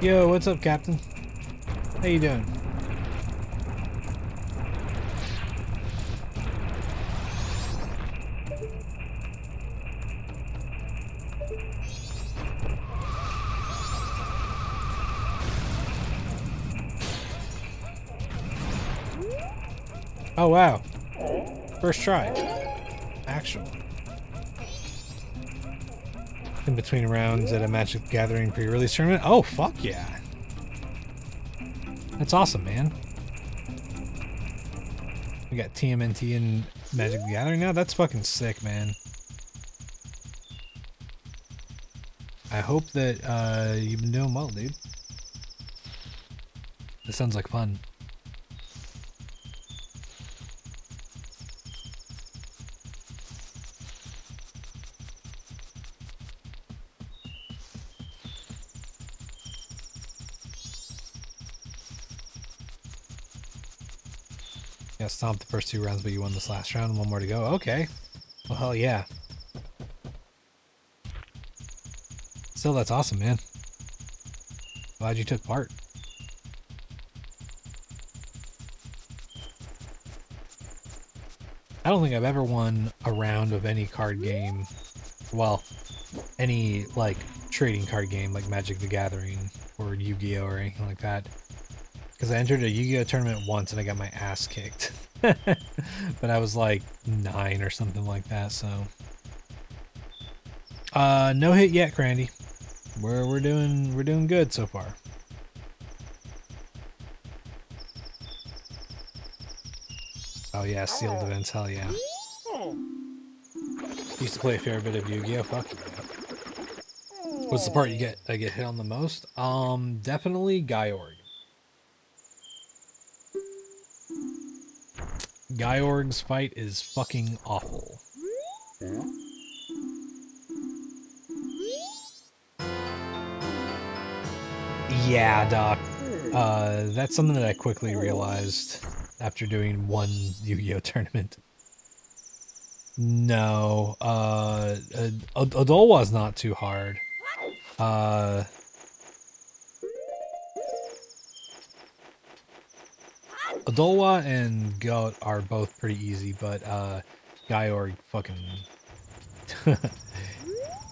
Yo, what's up, Captain? How you doing? Oh, wow. First try. Actual. In between rounds at a Magic the Gathering pre-release tournament. Oh, fuck yeah. That's awesome, man. We got TMNT and Magic the Gathering now? That's fucking sick, man. I hope that you've been doing well, dude. This sounds like fun. Yeah, stomped the first 2 rounds, but you won this last round. 1 more to go. Okay. Well, hell yeah. Still, that's awesome, man. Glad you took part. I don't think I've ever won a round of any card game. Well, any, like, trading card game like Magic the Gathering or Yu-Gi-Oh! Or anything like that. Because I entered a Yu-Gi-Oh! Tournament once and I got my ass kicked. But I was like 9 or something like that, so. No hit yet, Crandy. We're doing good so far. Oh yeah, sealed events, hell yeah. Used to play a fair bit of Yu-Gi-Oh! Fuck yeah. What's the part I get hit on the most? Definitely Gyorg. Gyorg's fight is fucking awful. Yeah, Doc. That's something that I quickly realized after doing one Yu-Gi-Oh! Tournament. No, Odolwa's not too hard. Odolwa and Goat are both pretty easy, but Gyorg fucking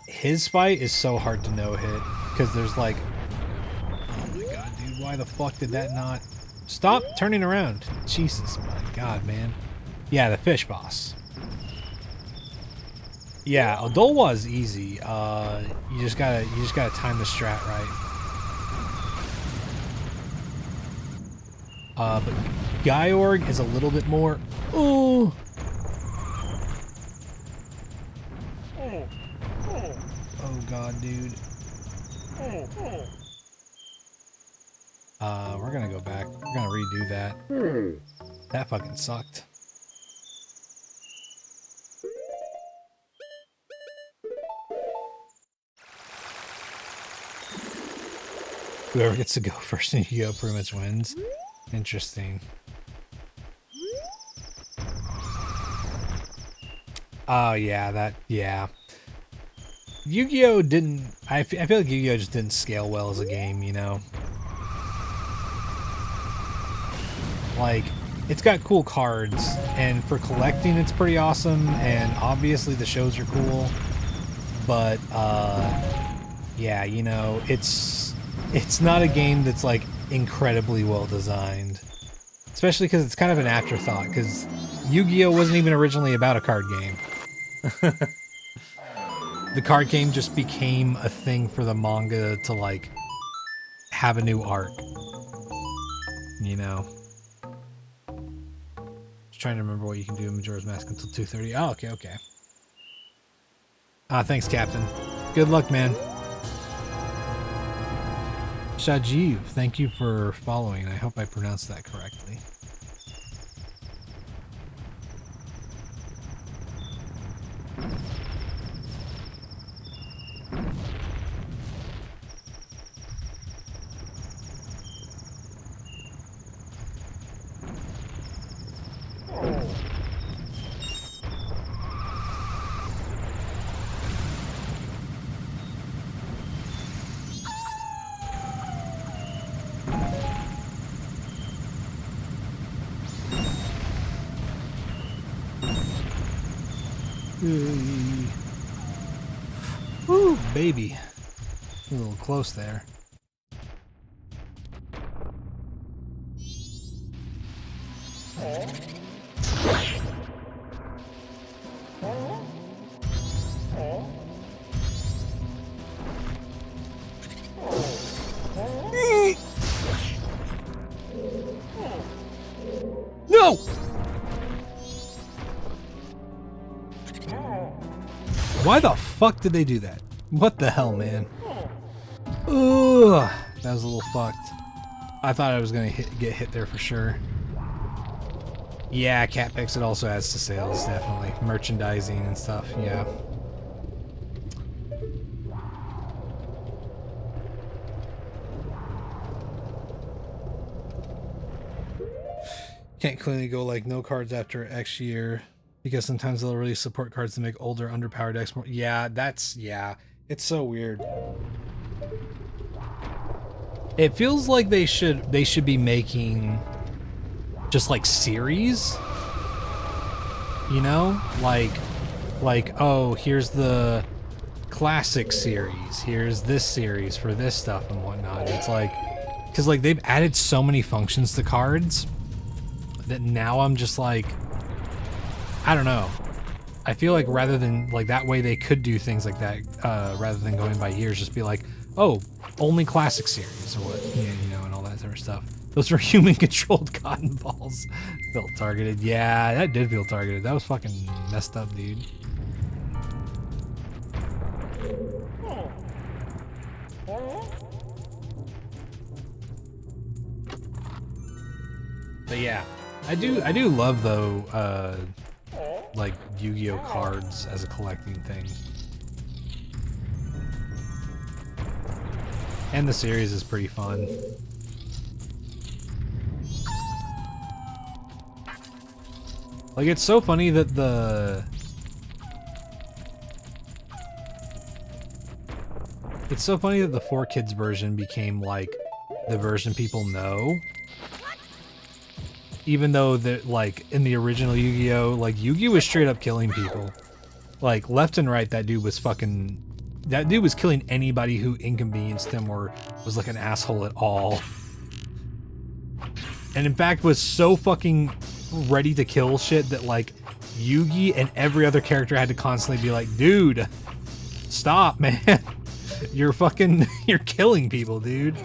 his fight is so hard to no hit because there's like, oh my god, dude, why the fuck did that not stop turning around? Jesus, my god, man. Yeah, the fish boss. Yeah, Odolwa is easy. You just gotta time the strat right. But Gyorg is a little bit more. Ooh. Oh god, dude. We're gonna go back. We're gonna redo that. That fucking sucked. Whoever gets to go first in Yu-Gi-Oh! Pretty much wins. Interesting. Oh yeah, yeah. Yu-Gi-Oh! Didn't... I feel like Yu-Gi-Oh! Just didn't scale well as a game, you know? Like, it's got cool cards, and for collecting it's pretty awesome, and obviously the shows are cool, but, yeah, you know, it's not a game that's, like, incredibly well designed. Especially because it's kind of an afterthought, because Yu-Gi-Oh! Wasn't even originally about a card game. The card game just became a thing for the manga to, like, have a new arc. You know? Just trying to remember what you can do in Majora's Mask until 2:30. Oh, okay. Thanks, Captain. Good luck, man. Shajiv, thank you for following. I hope I pronounced that correctly. Ooh, baby. A little close there. No! Why the fuck did they do that? What the hell, man? Ugh, that was a little fucked. I thought I was gonna get hit there for sure. Yeah, Catpix, it also adds to sales, definitely. Merchandising and stuff, yeah. Can't clearly go like no cards after X year. Because sometimes they'll release support cards to make older, underpowered decks more. Yeah, yeah. It's so weird. It feels like they should be making just like series. You know? Like, oh, here's the classic series. Here's this series for this stuff and whatnot. It's like, because like they've added so many functions to cards that now I'm just like, I don't know. I feel like rather than like that way they could do things like that rather than going by years, just be like, oh, only classic series or what, you know, and all that sort of stuff. Those were human-controlled cotton balls. Felt targeted. Yeah, that did feel targeted. That was fucking messed up, dude. But yeah, I do love though, like Yu-Gi-Oh cards as a collecting thing. And the series is pretty fun. Like, it's so funny that it's so funny that the 4Kids version became like the version people know. Even though that, like, in the original Yu-Gi-Oh, like, Yu-Gi-Oh was straight up killing people. Like, left and right, that dude was killing anybody who inconvenienced him or was like an asshole at all. And in fact was so fucking ready to kill shit that like Yugi and every other character had to constantly be like, dude, stop, man. You're killing people, dude.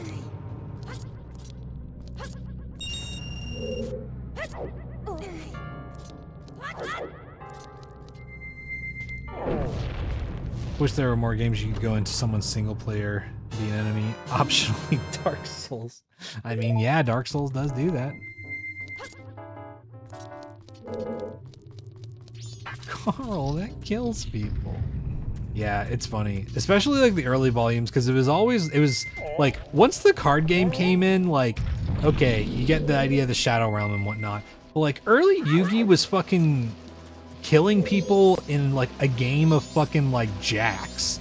Wish there were more games you could go into someone's single player, be an enemy. Optionally Dark Souls. I mean, yeah, Dark Souls does do that. Carl, that kills people. Yeah, it's funny. Especially like the early volumes, because it was like, once the card game came in, like, okay, you get the idea of the Shadow Realm and whatnot. But like, early Yugi was fucking killing people in like a game of fucking like jacks.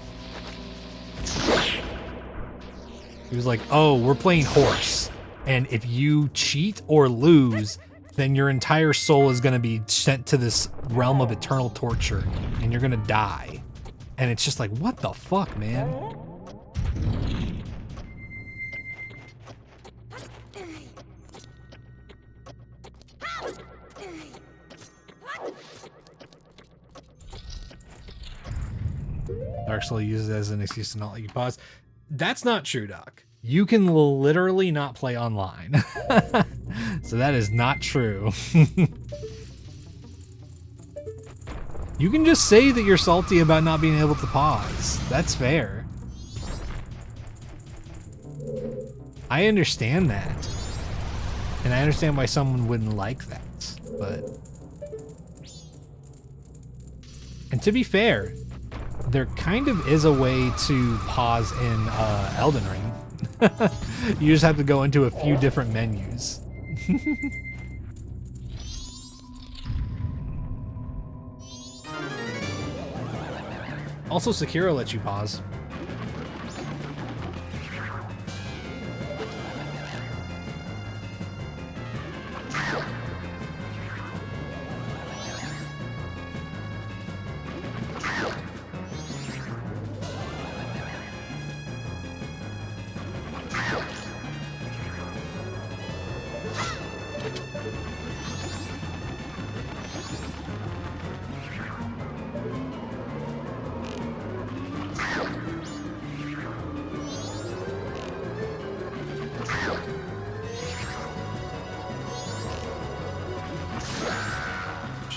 He was like, oh, we're playing horse, and if you cheat or lose, then your entire soul is gonna be sent to this realm of eternal torture, and you're gonna die. And it's just like, what the fuck, man? Dark Soul uses it as an excuse to not let you pause. That's not true, Doc. You can literally not play online. So that is not true. You can just say that you're salty about not being able to pause. That's fair. I understand that. And I understand why someone wouldn't like that, but... And to be fair, there kind of is a way to pause in Elden Ring. You just have to go into a few different menus. Also, Sekiro lets you pause.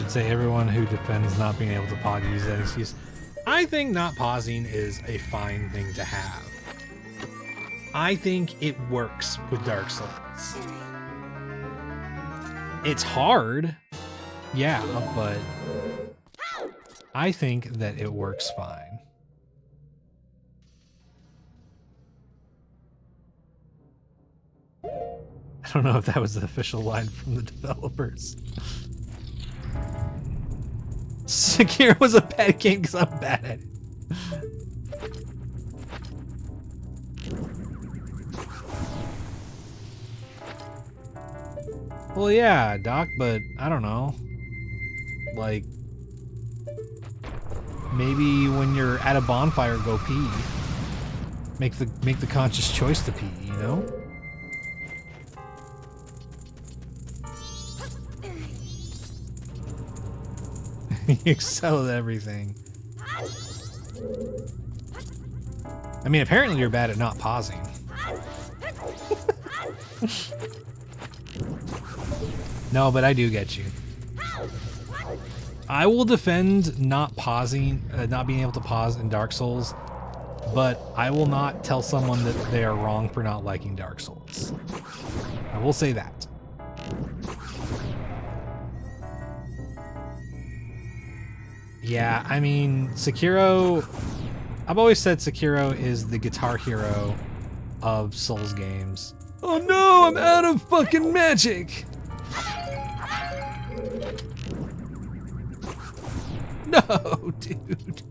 Say everyone who defends not being able to pause use that excuse. I think not pausing is a fine thing to have. I think it works with Dark Souls. It's hard, yeah, but I think that it works fine. I don't know if that was the official line from the developers. Sekiro was a bad game because I'm bad at it. Well, yeah, Doc, but I don't know. Like, maybe when you're at a bonfire, go pee. Make the conscious choice to pee, you know? You excel at everything. I mean, apparently you're bad at not pausing. No, but I do get you. I will defend not pausing, not being able to pause in Dark Souls, but I will not tell someone that they are wrong for not liking Dark Souls. I will say that. Yeah, I mean, Sekiro, I've always said Sekiro is the Guitar Hero of Souls games. Oh no, I'm out of fucking magic! No, dude.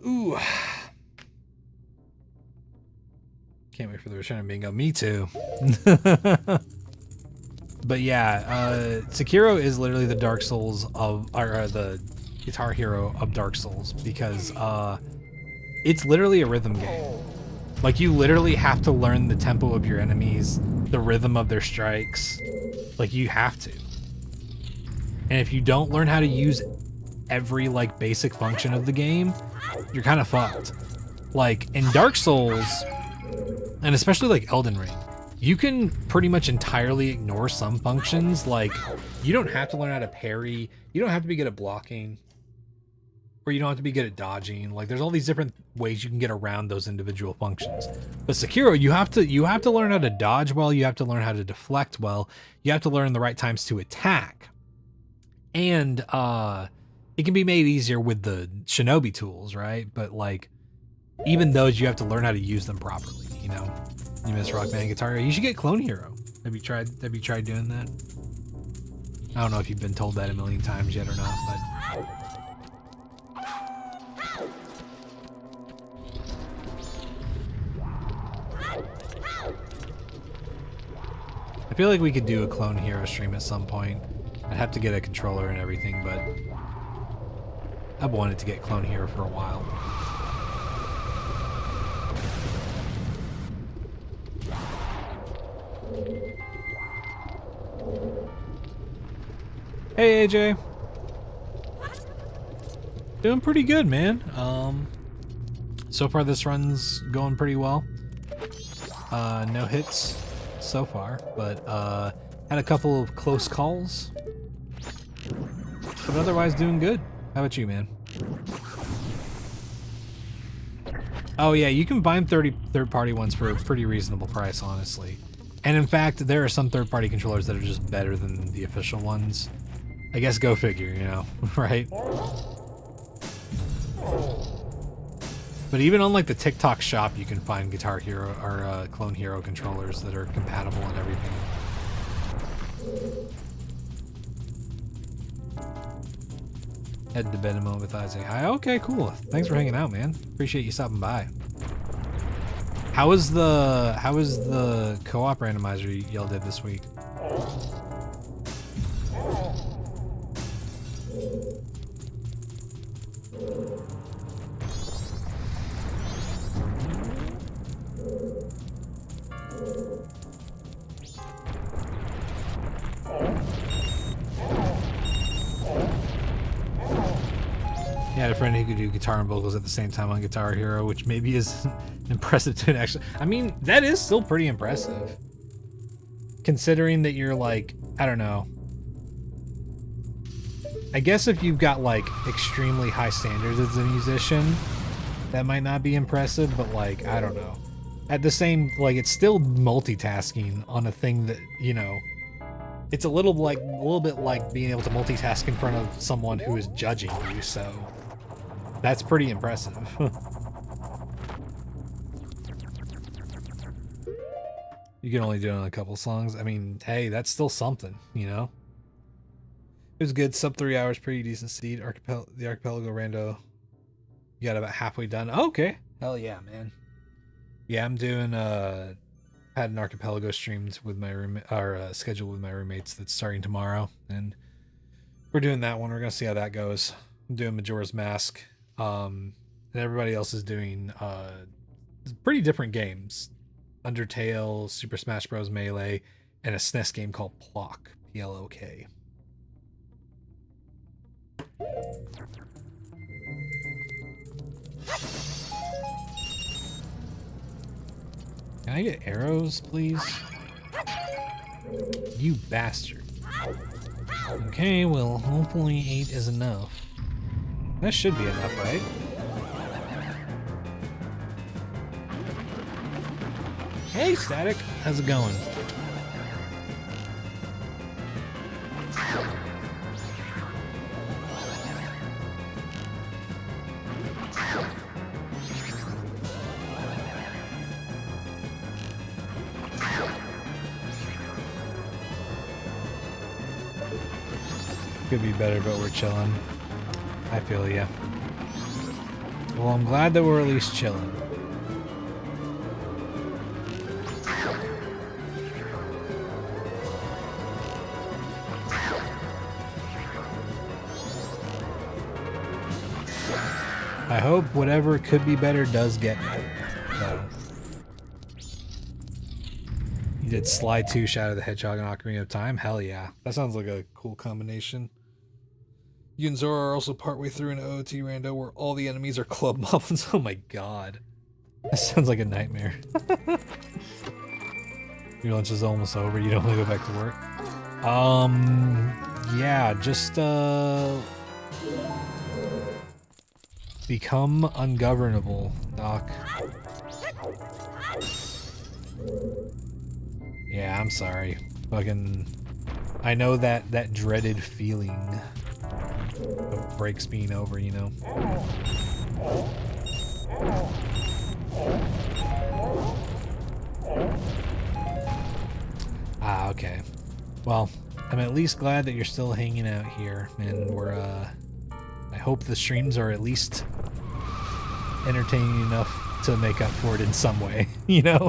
Ooh. Can't wait for the return of Bingo. Me too. But yeah, Sekiro is literally the Dark Souls of, or the Guitar Hero of Dark Souls, because it's literally a rhythm game. Like, you literally have to learn the tempo of your enemies, the rhythm of their strikes. Like, you have to. And if you don't learn how to use every, like, basic function of the game, you're kind of fucked. Like, in Dark Souls, and especially like Elden Ring, you can pretty much entirely ignore some functions. Like, you don't have to learn how to parry, you don't have to be good at blocking, or you don't have to be good at dodging. Like, there's all these different ways you can get around those individual functions. But Sekiro, you have to learn how to dodge well, you have to learn how to deflect well, you have to learn the right times to attack. And it can be made easier with the shinobi tools, right? But like, even those, you have to learn how to use them properly, you know? You miss Rock Band Guitar Hero. You should get Clone Hero. Have you tried doing that? I don't know if you've been told that a million times yet or not, but I feel like we could do a Clone Hero stream at some point. I'd have to get a controller and everything, but I've wanted to get Clone Hero for a while. Hey AJ. Doing pretty good, man. So far this run's going pretty well. No hits so far, but had a couple of close calls. But otherwise doing good. How about you, man? Oh yeah, you can buy third-party ones for a pretty reasonable price, honestly. And in fact, there are some third-party controllers that are just better than the official ones. I guess go figure, you know, right? But even on like the TikTok shop, you can find Guitar Hero or Clone Hero controllers that are compatible and everything. Head to bed in a moment with Isaac. Hi, okay, cool. Thanks for hanging out, man. Appreciate you stopping by. How was the co-op randomizer y'all did this week? I had a friend who could do guitar and vocals at the same time on Guitar Hero, which maybe is impressive to an actual. I mean, that is still pretty impressive. Considering that you're like, I don't know. I guess if you've got like extremely high standards as a musician, that might not be impressive, but like, I don't know. At the same, like, it's still multitasking on a thing that, you know, It's a little bit like being able to multitask in front of someone who is judging you, so that's pretty impressive. You can only do it on a couple songs. I mean, hey, that's still something, you know? It was good. Sub 3 hours, pretty decent seed. The Archipelago Rando. You got about halfway done. Oh, okay. Hell yeah, man. Yeah, I'm doing had an Archipelago streamed with my scheduled with my roommates that's starting tomorrow, and we're doing that one. We're gonna see how that goes. I'm doing Majora's Mask, and everybody else is doing pretty different games: Undertale, Super Smash Bros. Melee, and a SNES game called Plok, P-L-O-K. Can I get arrows, please? You bastard. Okay, well, hopefully 8 is enough. That should be enough, right? Hey, Static! How's it going? Could be better, but we're chilling. I feel ya. Well, I'm glad that we're at least chilling. I hope whatever could be better does get better. So. You did Sly 2, Shadow the Hedgehog, and Ocarina of Time? Hell yeah. That sounds like a cool combination. You and Zora are also partway through an OOT rando where all the enemies are club moblins. Oh my god. That sounds like a nightmare. Your lunch is almost over. You don't want to go back to work? Yeah, just, become ungovernable, Doc. Yeah, I'm sorry. Fucking... I know that dreaded feeling of breaks being over, you know? Ah, okay. Well, I'm at least glad that you're still hanging out here, and we're, I hope the streams are at least entertaining enough to make up for it in some way, you know?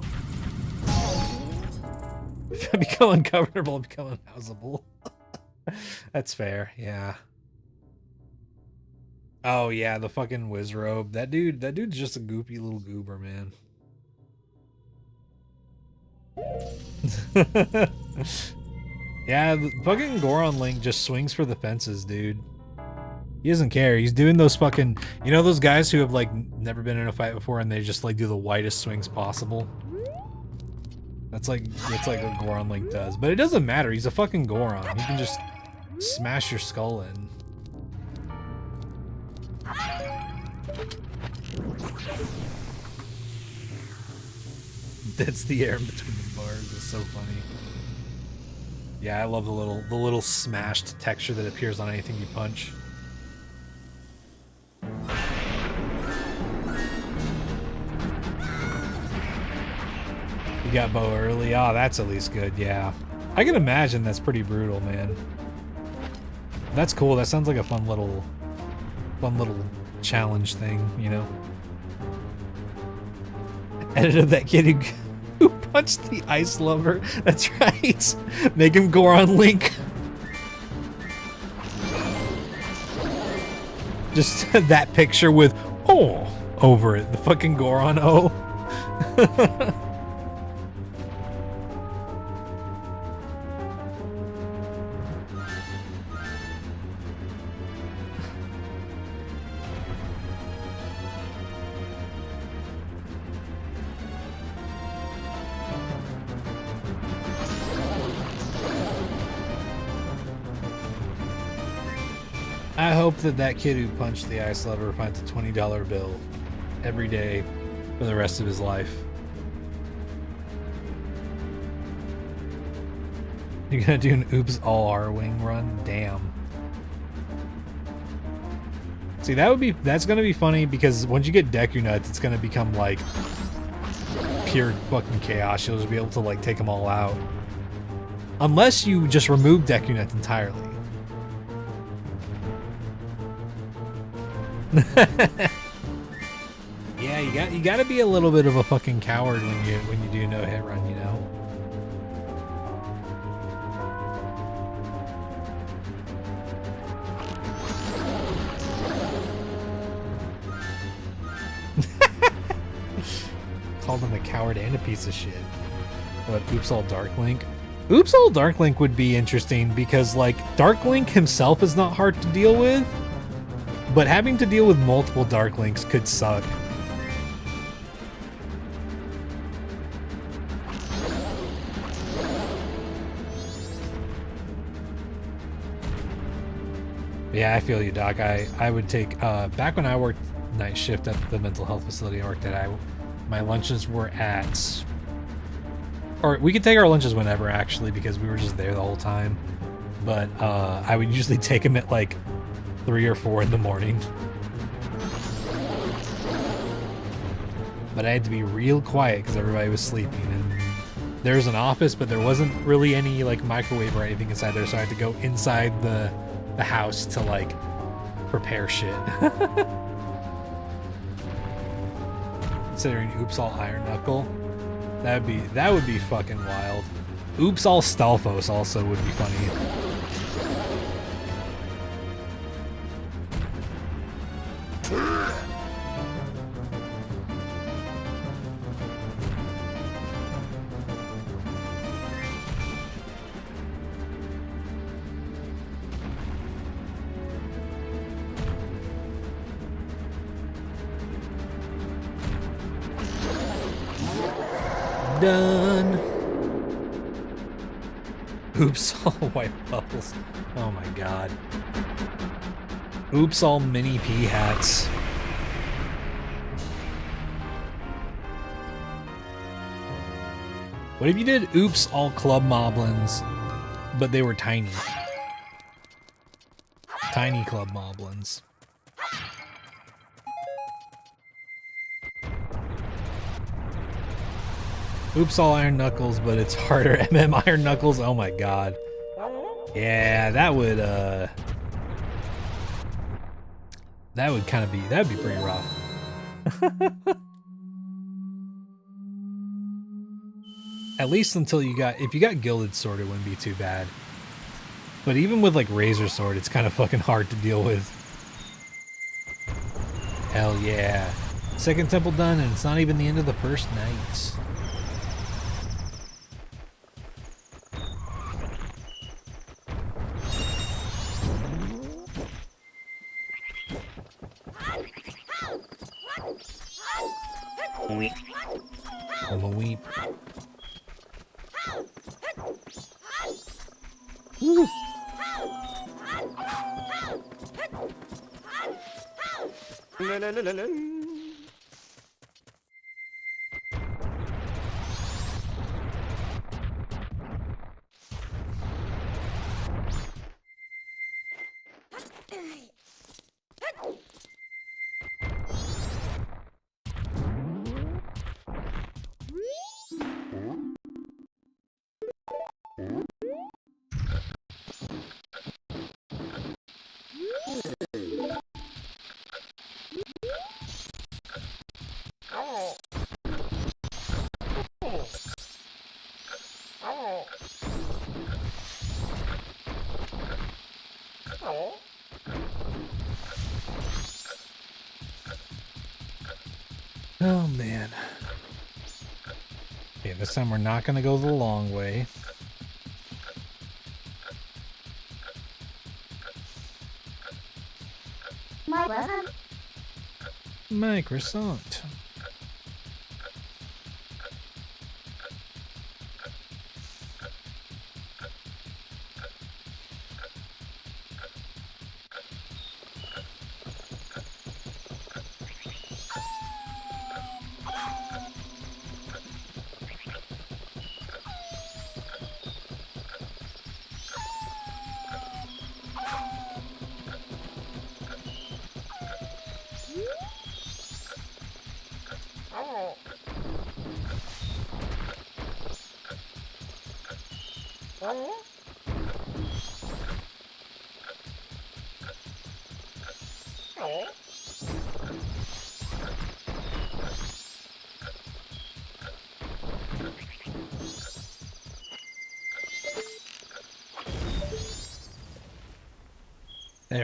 If I become ungovernable, I become unhousable. That's fair, yeah. Oh yeah, the fucking Wizrobe. That dude's just a goopy little goober, man. Yeah, the fucking Goron Link just swings for the fences, dude. He doesn't care. He's doing those fucking, you know those guys who have like never been in a fight before and they just like do the widest swings possible? That's like what Goron Link does. But it doesn't matter. He's a fucking Goron. He can just smash your skull in. That's the air in between the bars. It's so funny. Yeah, I love the little smashed texture that appears on anything you punch. You got Bo early. Oh, that's at least good. Yeah, I can imagine that's pretty brutal, man. That's cool. That sounds like a fun little challenge thing, you know. Edited that kid who punched the ice lover. That's right. Make him Goron Link. Just that picture with "oh" over it. The fucking Goron O. I hope that kid who punched the ice lover finds a $20 bill every day for the rest of his life. You're gonna do an oops all R-wing run? Damn. See, that's gonna be funny because once you get Deku Nuts, it's gonna become like pure fucking chaos. You'll just be able to like take them all out. Unless you just remove Deku Nuts entirely. Yeah, you gotta be a little bit of a fucking coward when you do no hit run, you know? Called him a coward and a piece of shit. What, Oops All Dark Link? Oops All Dark Link would be interesting because, like, Dark Link himself is not hard to deal with, but having to deal with multiple Dark Links could suck. Yeah, I feel you, Doc. I would take, back when I worked night shift at the mental health facility I worked at, my lunches were at, or we could take our lunches whenever actually because we were just there the whole time. But I would usually take them at like 3 or 4 in the morning. But I had to be real quiet because everybody was sleeping. And there was an office, but there wasn't really any like microwave or anything inside there, so I had to go inside the house to like prepare shit. Considering Oops All Iron Knuckle, that would be fucking wild. Oops All Stalfos also would be funny. Done. Oops All White Bubbles. Oh my god. Oops All Mini P hats. What if you did Oops All Club Moblins, but they were tiny? Tiny Club Moblins. Oops All Iron Knuckles, but it's harder. MM Iron Knuckles. Oh my god. Yeah, that would kind of be, that'd be pretty rough. At least until if you got Gilded Sword, it wouldn't be too bad. But even with like Razor Sword, it's kind of fucking hard to deal with. Hell yeah. Second temple done, and it's not even the end of the first night. I'm a weep. Woo. Oh man. Okay, this time we're not gonna go the long way. My croissant. There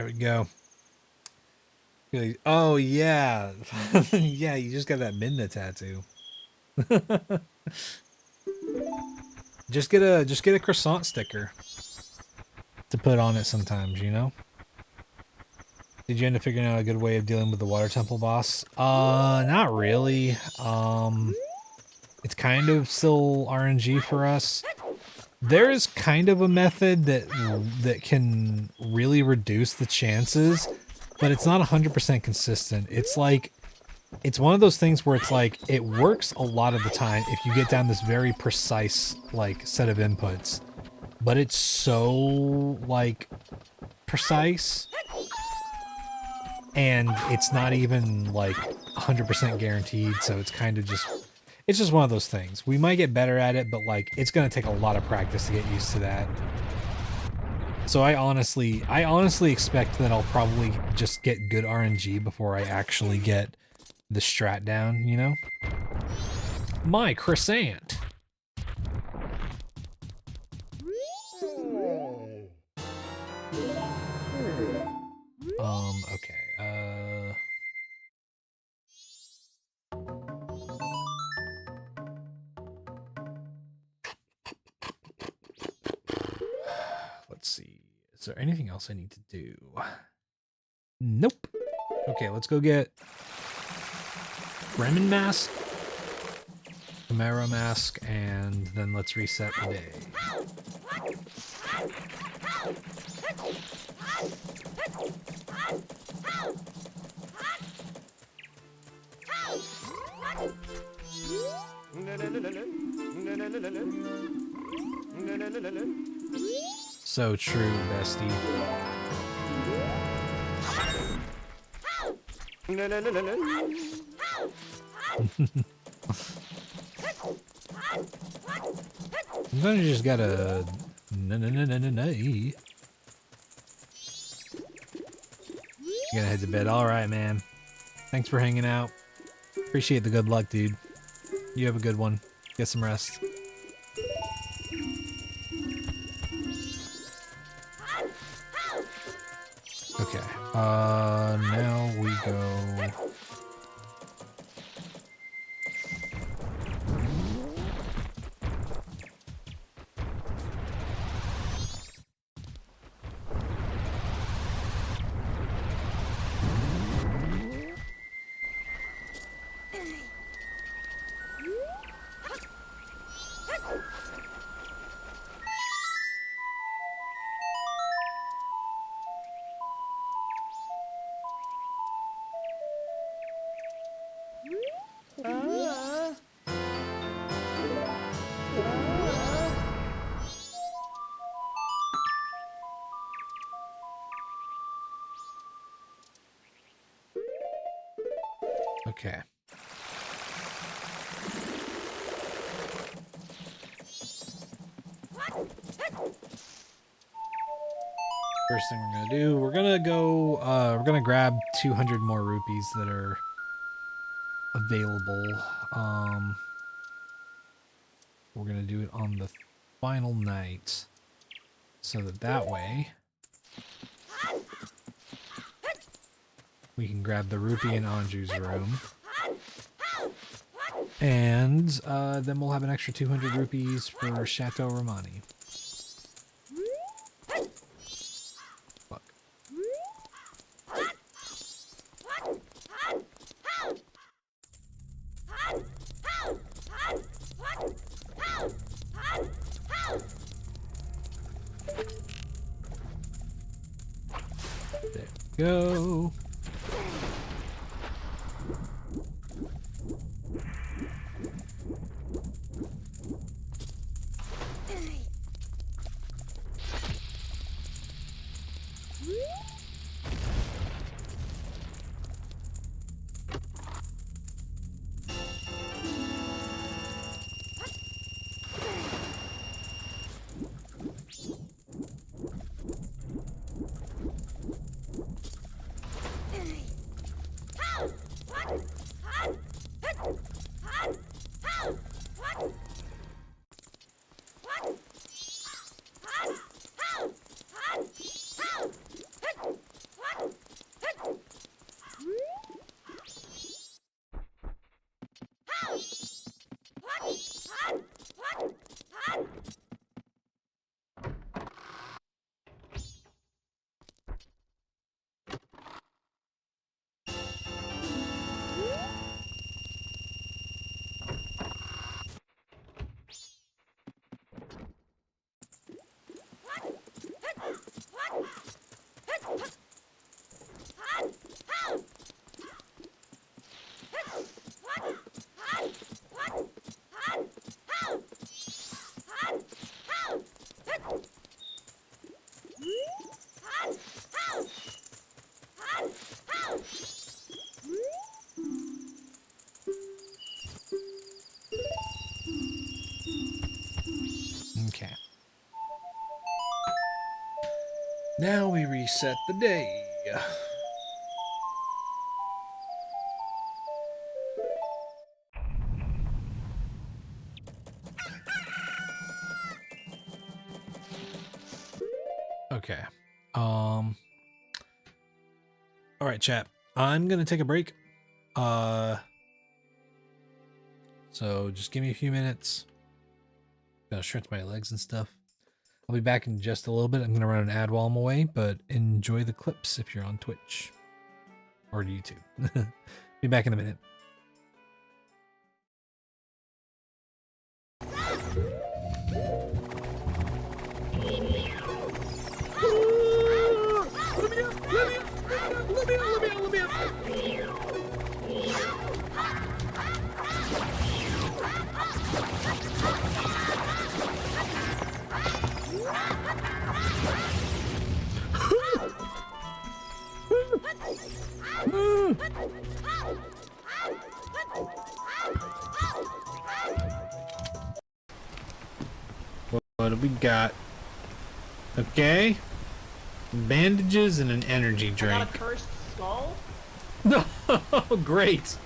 we go. Oh yeah. Yeah, you just got that Midna tattoo. Just get a croissant sticker to put on it sometimes, you know? Did you end up figuring out a good way of dealing with the water temple boss? Not really. It's kind of still RNG for us. There is kind of a method that can really reduce the chances, but it's not 100% consistent. It's like, it's one of those things where it's like, it works a lot of the time if you get down this very precise, like, set of inputs. But it's so, like, precise, and it's not even, like, 100% guaranteed, so it's kind of just... It's just one of those things. We might get better at it, but, like, it's gonna take a lot of practice to get used to that. So I honestly expect that I'll probably just get good RNG before I actually get the strat down, you know? My croissant! Okay, let's see. Is there anything else I need to do? Nope. Okay, let's go get Bremen Mask, Chimera Mask, and then let's reset the day. So true, bestie. Sometimes you just gotta... You gotta head to bed. Alright, man. Thanks for hanging out. Appreciate the good luck, dude. You have a good one. Get some rest. Okay. Now we go... Okay. First thing we're gonna do, we're gonna go, we're gonna grab 200 more rupees that are available. We're gonna do it on the final night, so that way we can grab the rupee in Anju's room, and then we'll have an extra 200 rupees for Chateau Romani. Fuck. There we go. Okay. Now we reset the day. Okay. All right, chat. I'm gonna take a break. So just give me a few minutes. Gotta stretch my legs and stuff. I'll be back in just a little bit. I'm gonna run an ad while I'm away, but enjoy the clips if you're on Twitch or YouTube. Be back in a minute. What do we got? Okay. Bandages and an energy drink. I got a cursed skull? No, great.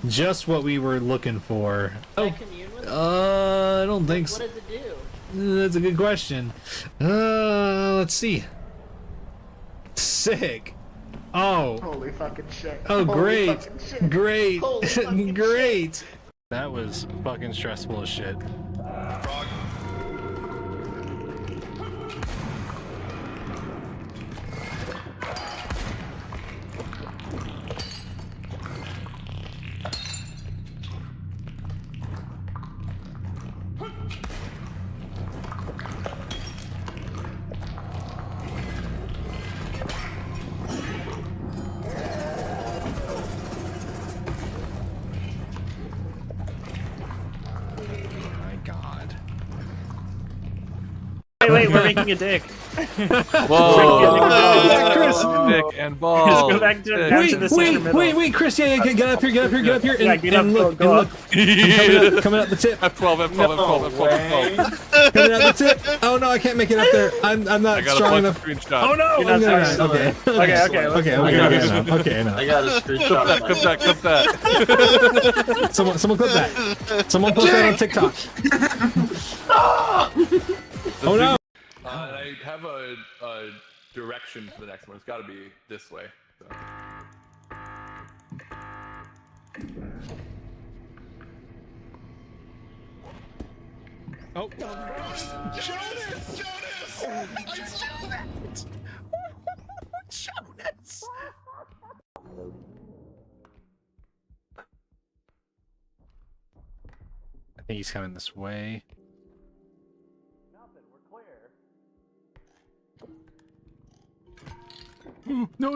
Just what we were looking for. Can I commune with it? I don't think so. What does it do? That's a good question. Let's see. Sick. Oh. Holy fucking shit. Oh, Holy great. fucking shit. Great. Holy fucking Great. That was fucking stressful as shit. Wait, we're making a dick. Whoa! Chris! Dick and balls. Just go back to, down to the center middle. Wait, Chris, yeah, get up here, and, Yeah, get and up, look, go and up. look. Coming up the tip. F12, F12, F12, F12. Coming up the tip. Oh no, I can't make it up there. I'm not I got strong a enough. screenshot. Oh no! You're not strong Okay. Okay. I got a screenshot. Clip that. Someone clip that. Someone post that on TikTok. Oh no! I have a direction for the next one. It's got to be this way. So. Oh. Jonas! I saw that! Jonas! I think he's coming this way. No,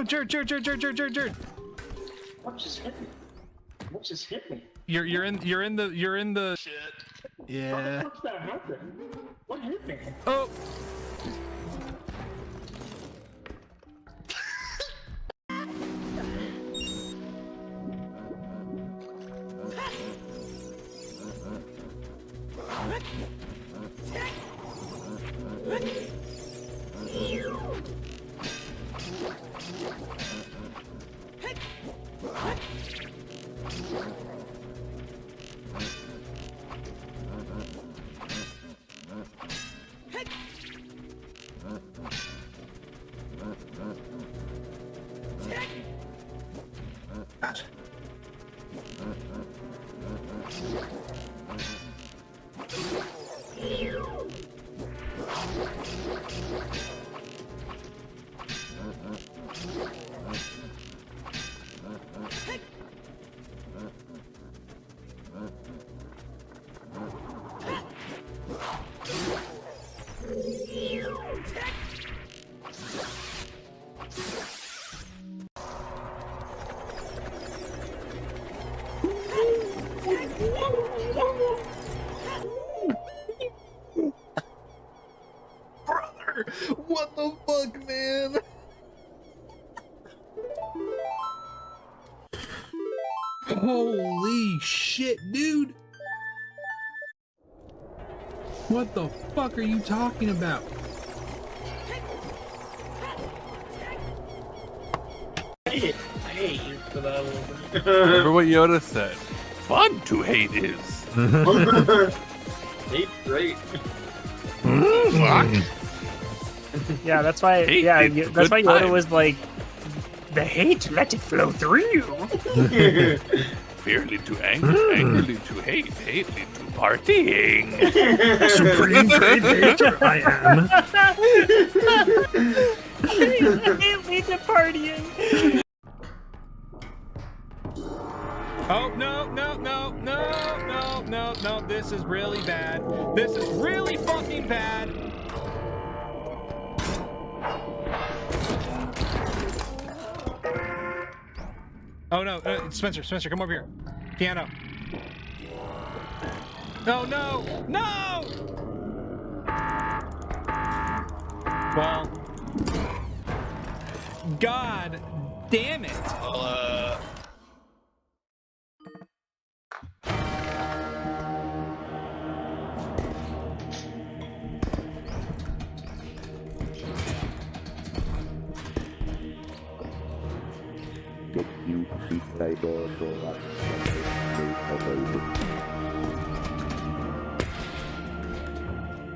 Jared. What just hit me? What just hit me? You're in the Shit. Yeah. What's that happen? What hit me? Oh. What the fuck, man? Holy shit, dude. What the fuck are you talking about? I hate you for that one. Remember what Yoda said? Fun to hate is. Hate, great. Yeah, that's why. Hate Yeah, is a that's good why Yoda time. was like, the hate, let it flow through you. Fearly to anger, angerly to hate, hately to partying. Supreme great hater I am. Hately to partying. Oh, no, no, no, no, no, no, no. This is really bad. This is really fucking bad. Oh, no. Spencer, come over here. Piano. No, no, no! Well, God damn it.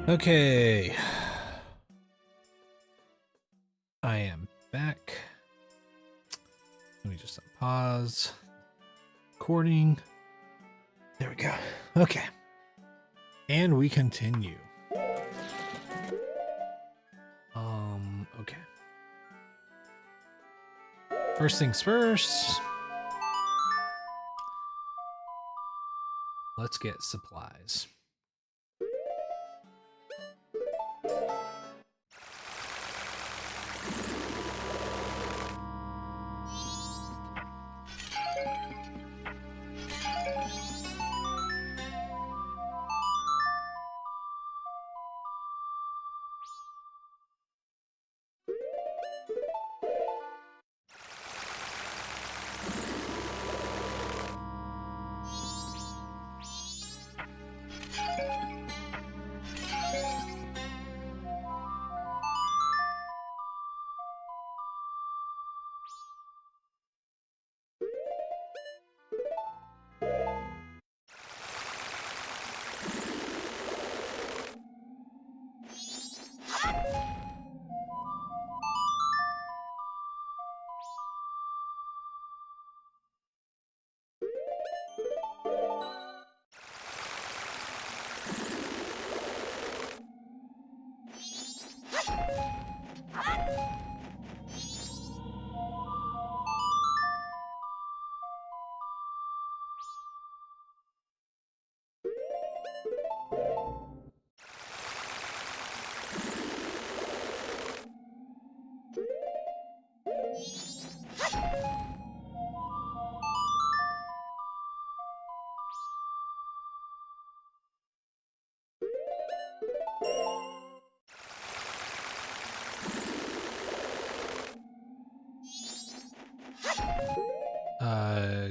Okay. I am back. Let me just pause. Recording. There we go. Okay. And we continue. Okay. First things first. Let's get supplies.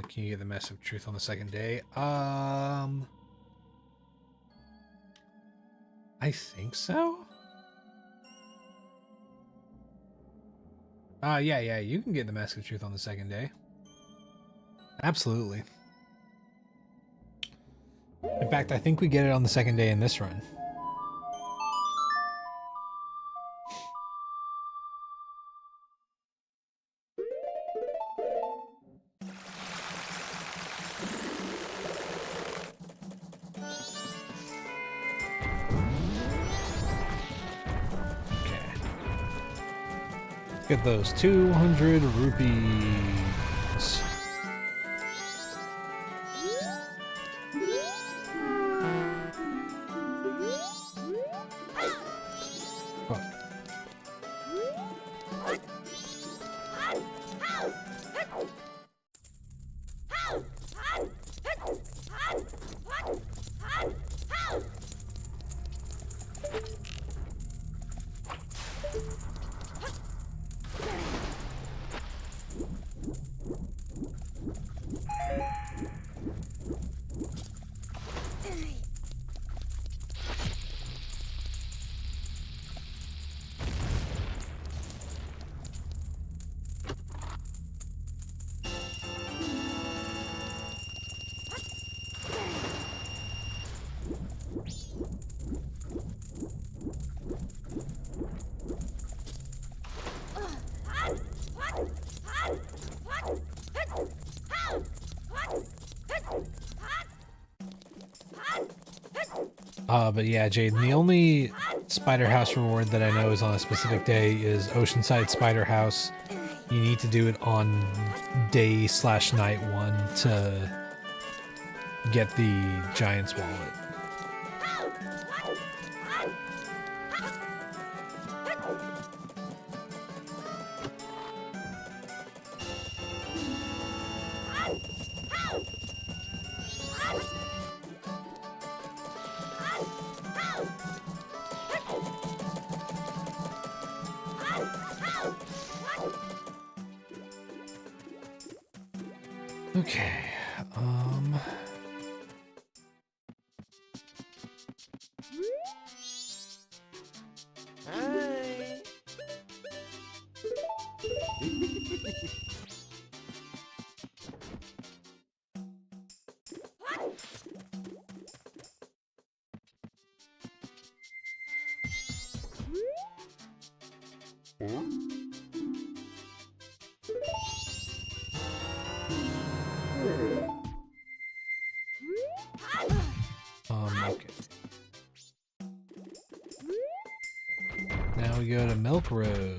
Can you get the mess of truth on the second day? I think so. Yeah, you can get the mask of truth on the second day. Absolutely. In fact, I think we get it on the second day in this run. Get those 200 rupees. What? But yeah, Jaden, the only Spider House reward that I know is on a specific day is Oceanside Spider House. You need to do it on day/night 1 to get the Giant's Wallet. Okay, okay. Now we go to Milk Road.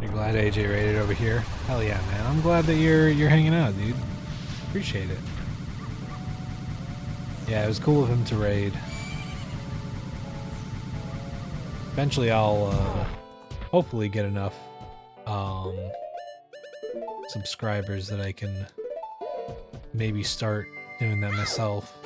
You're glad AJ raided over here? Hell yeah, man. I'm glad that you're hanging out, dude. Appreciate it. Yeah, it was cool of him to raid. Eventually I'll hopefully get enough subscribers that I can maybe start doing that myself.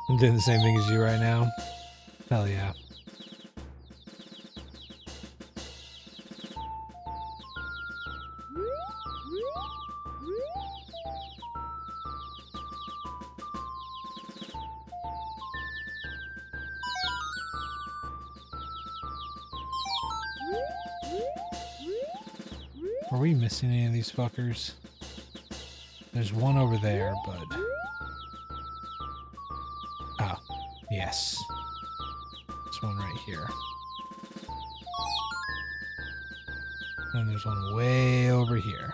I'm doing the same thing as you right now. Hell yeah. Are we missing any of these fuckers? There's one over there, but... Ah, yes. This one right here. And there's one way over here.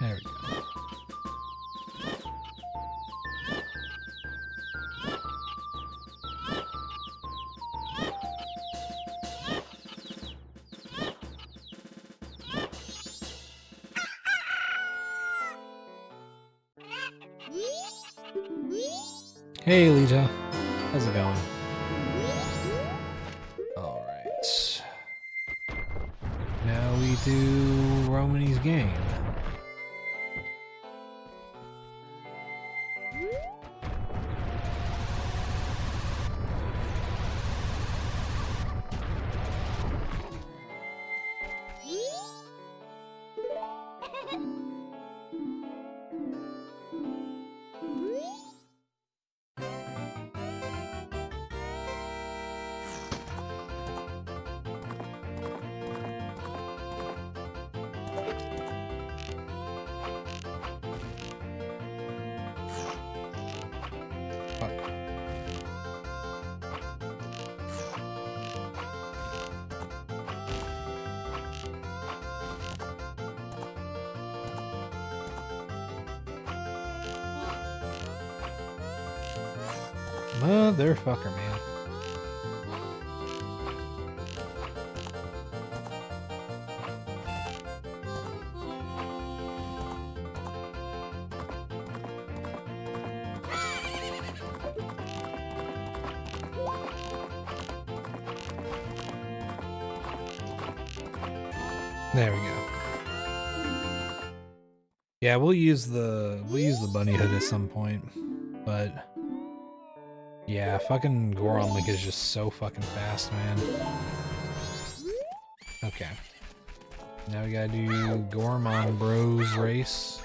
There we go. Hey, Lita. How's it going? Alright. Now we do Romany's game. Motherfucker, man. There we go. Yeah, we'll use the bunny hood at some point, but yeah, fucking Goron Link is just so fucking fast, man. Okay. Now we gotta do Gormon Bros race.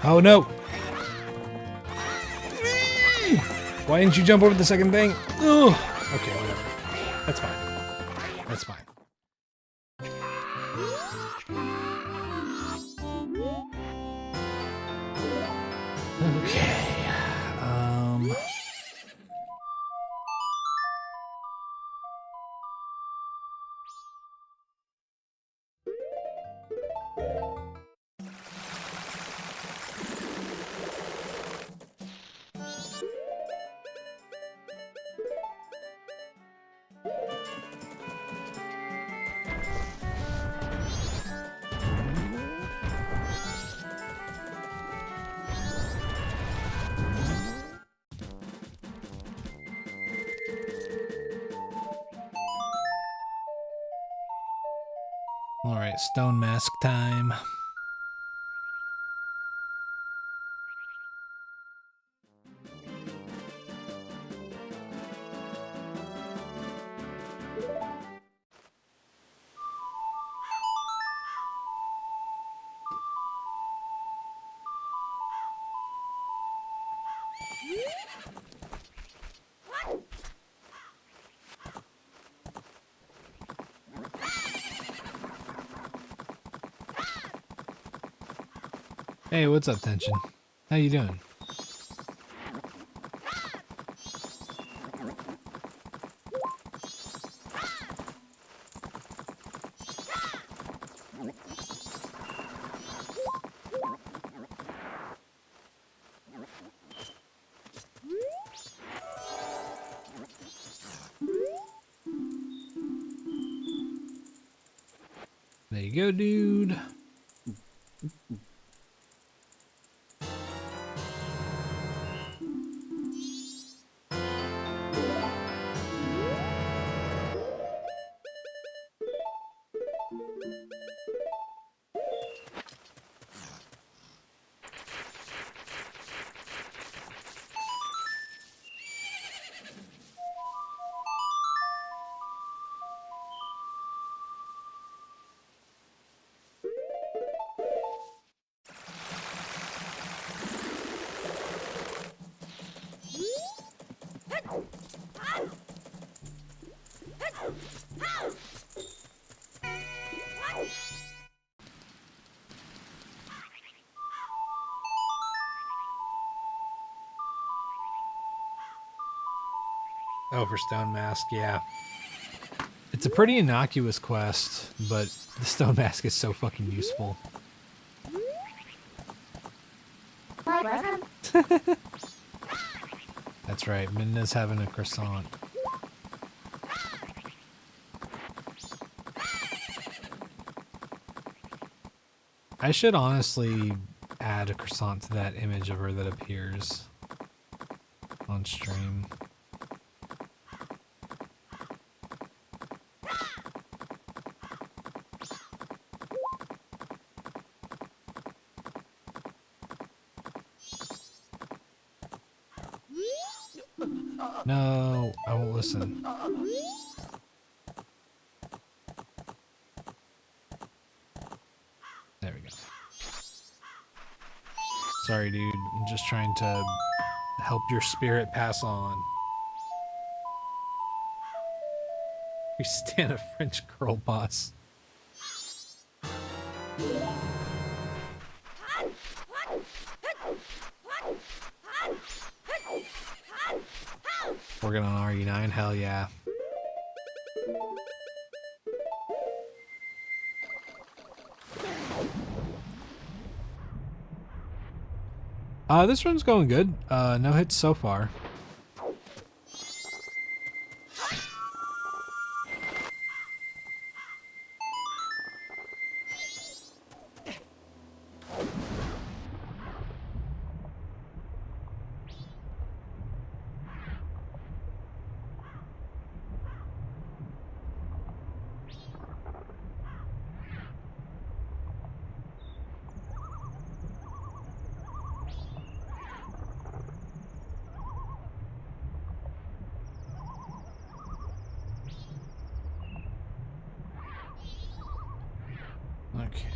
Oh no! Why didn't you jump over the second thing? Ugh. Okay, whatever. That's fine. That's fine. Okay. Alright, stone mask time. Hey, what's up, Tension? How you doing? There you go, dude. Oh, for Stone Mask, yeah. It's a pretty innocuous quest, but The stone mask is so fucking useful. That's right, Midna's having a croissant. I should honestly add a croissant to that image of her that appears on stream. No, I won't listen. There we go. Sorry, dude. I'm just trying to help your spirit pass on. We stand a French girl boss. Working on RE9? Hell yeah. This run's going good. No hits so far. Okay.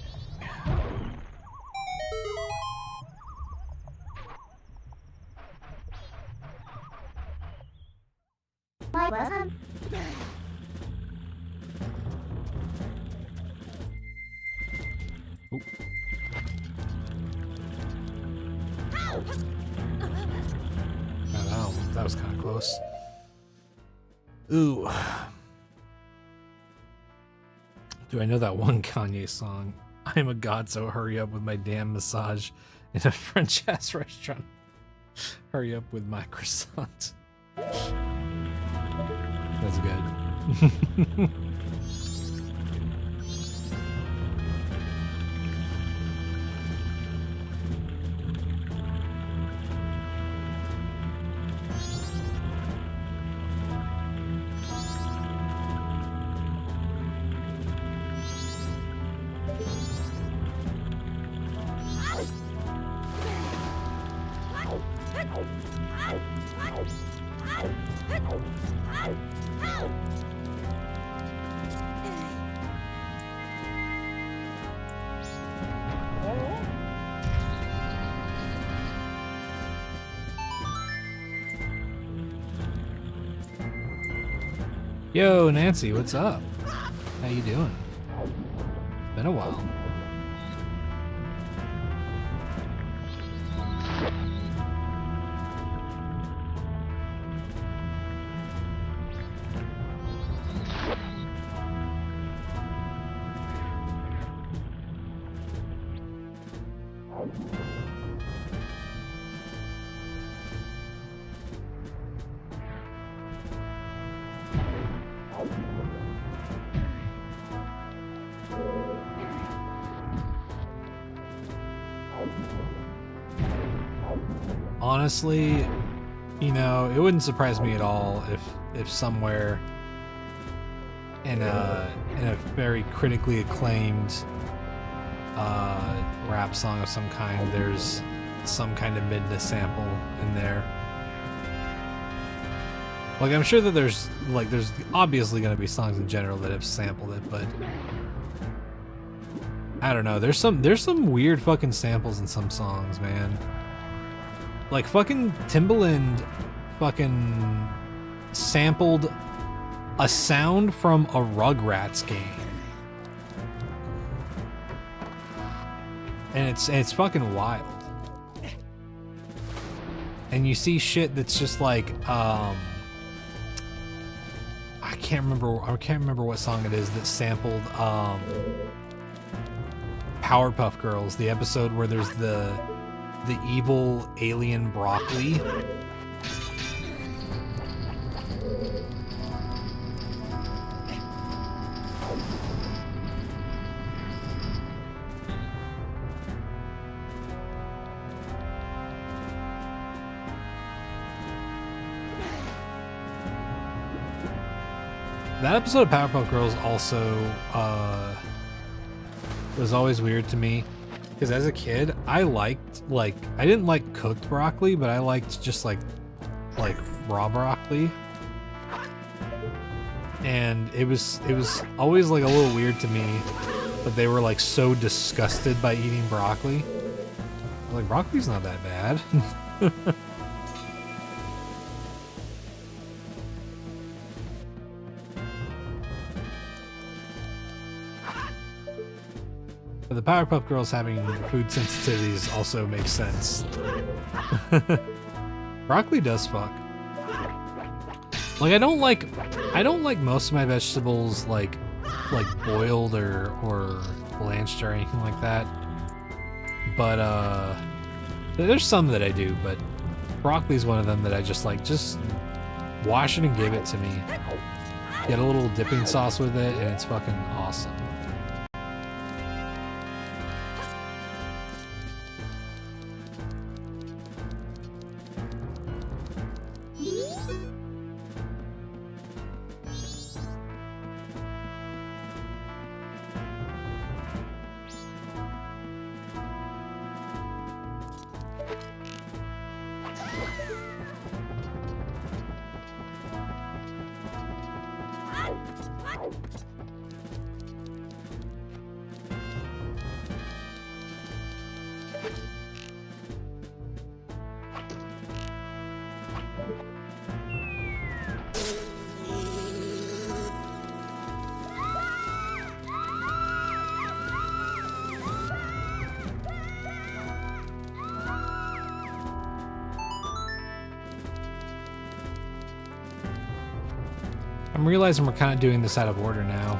Oop. Oh, that was kind of close. Ooh. Do I know that one Kanye song? I am a god, so hurry up with my damn massage in a French ass restaurant. Hurry up with my croissant. That's good. Yo, Nancy, what's up? How you doing? Been a while. Honestly, you know, it wouldn't surprise me at all if somewhere in a very critically acclaimed rap song of some kind, there's some kind of Midna sample in there. Like, I'm sure that there's obviously gonna be songs in general that have sampled it, but I don't know. There's some weird fucking samples in some songs, man. Like, fucking Timbaland fucking sampled a sound from a Rugrats game. And it's fucking wild. And you see shit that's just like, I I can't remember what song it is that sampled Powerpuff Girls, the episode where there's the evil alien broccoli. That episode of Powerpuff Girls also was always weird to me, because as a kid, I didn't like cooked broccoli, but I liked just like raw broccoli, and it was always like a little weird to me that they were like so disgusted by eating broccoli. I was like, broccoli's not that bad. But the Powerpuff Girls having food sensitivities also makes sense. Broccoli does fuck. Like I don't like most of my vegetables like boiled or blanched or anything like that. But there's some that I do, but broccoli's one of them that I just wash it and give it to me. Get a little dipping sauce with it and it's fucking awesome. I'm realizing we're kind of doing this out of order now.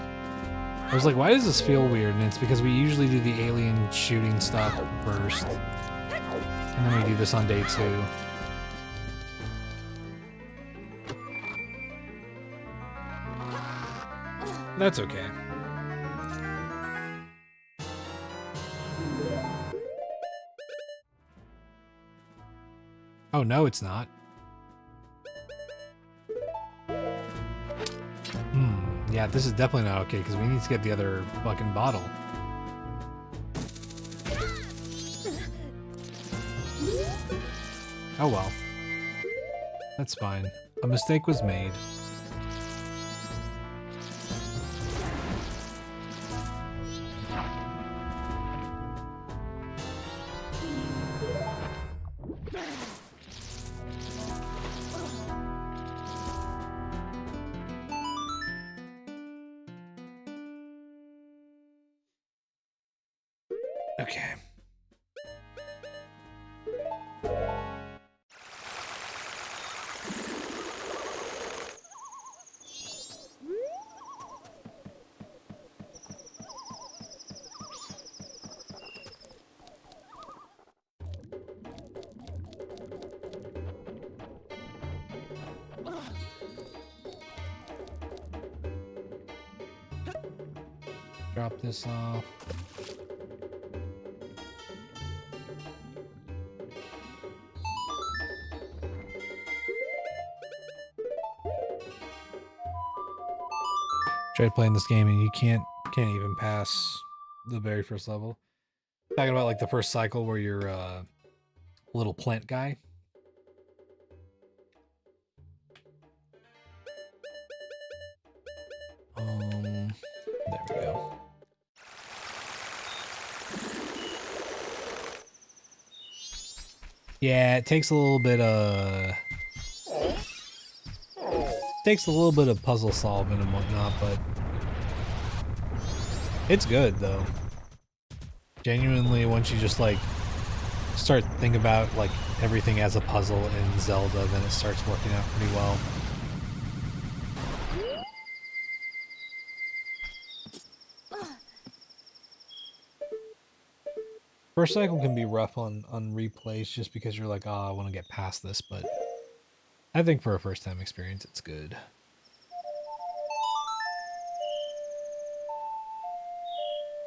I was like, why does this feel weird? And it's because we usually do the alien shooting stuff first. And then we do this on day 2. That's okay. Oh, no, it's not. Yeah, this is definitely not okay, because we need to get the other fucking bottle. Oh well. That's fine. A mistake was made. Okay. Drop this off. Tried playing this game and you can't even pass the very first level. Talking about like the first cycle where you're a little plant guy. There we go. Yeah, it takes a little bit of puzzle solving and whatnot, but it's good though. Genuinely, once you just like start thinking about like everything as a puzzle in Zelda, then it starts working out pretty well. First cycle can be rough on replays just because you're like, oh, I want to get past this, but I think for a first time experience, it's good.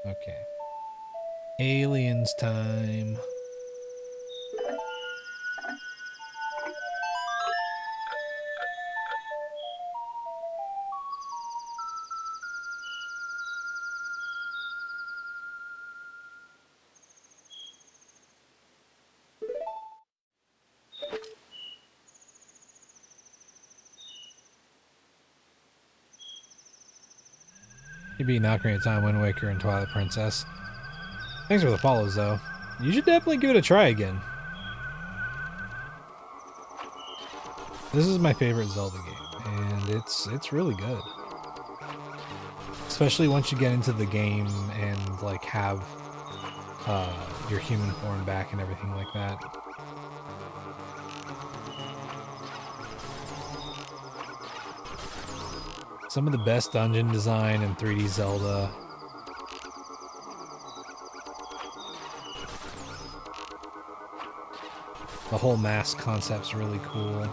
Okay. Aliens time. You beat Ocarina of Time, Wind Waker, and Twilight Princess. Thanks for the follows, though. You should definitely give it a try again. This is my favorite Zelda game, and it's really good. Especially once you get into the game and like have your human form back and everything like that. Some of the best dungeon design in 3D Zelda. The whole mask concept's really cool.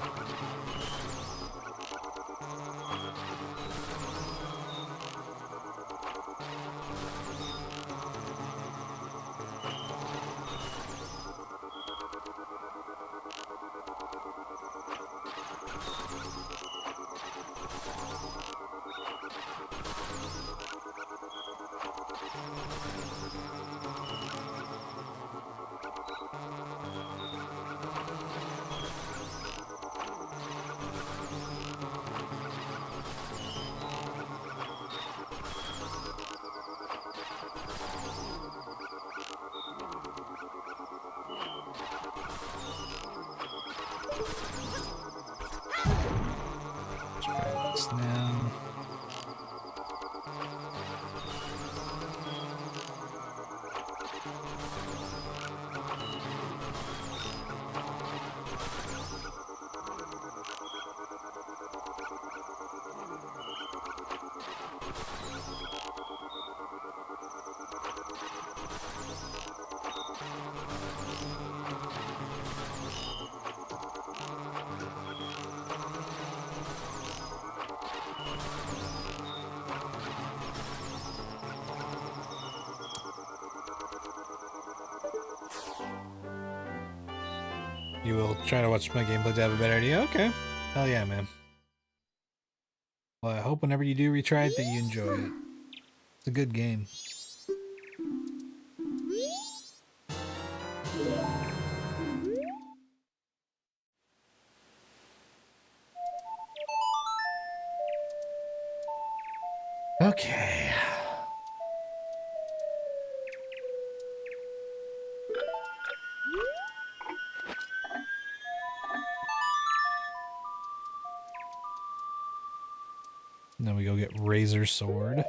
Now. You will try to watch my gameplay to have a better idea? Okay. Hell yeah, man. Well, I hope whenever you do retry it that you enjoy it. It's a good game. Okay. Then we go get Razor Sword.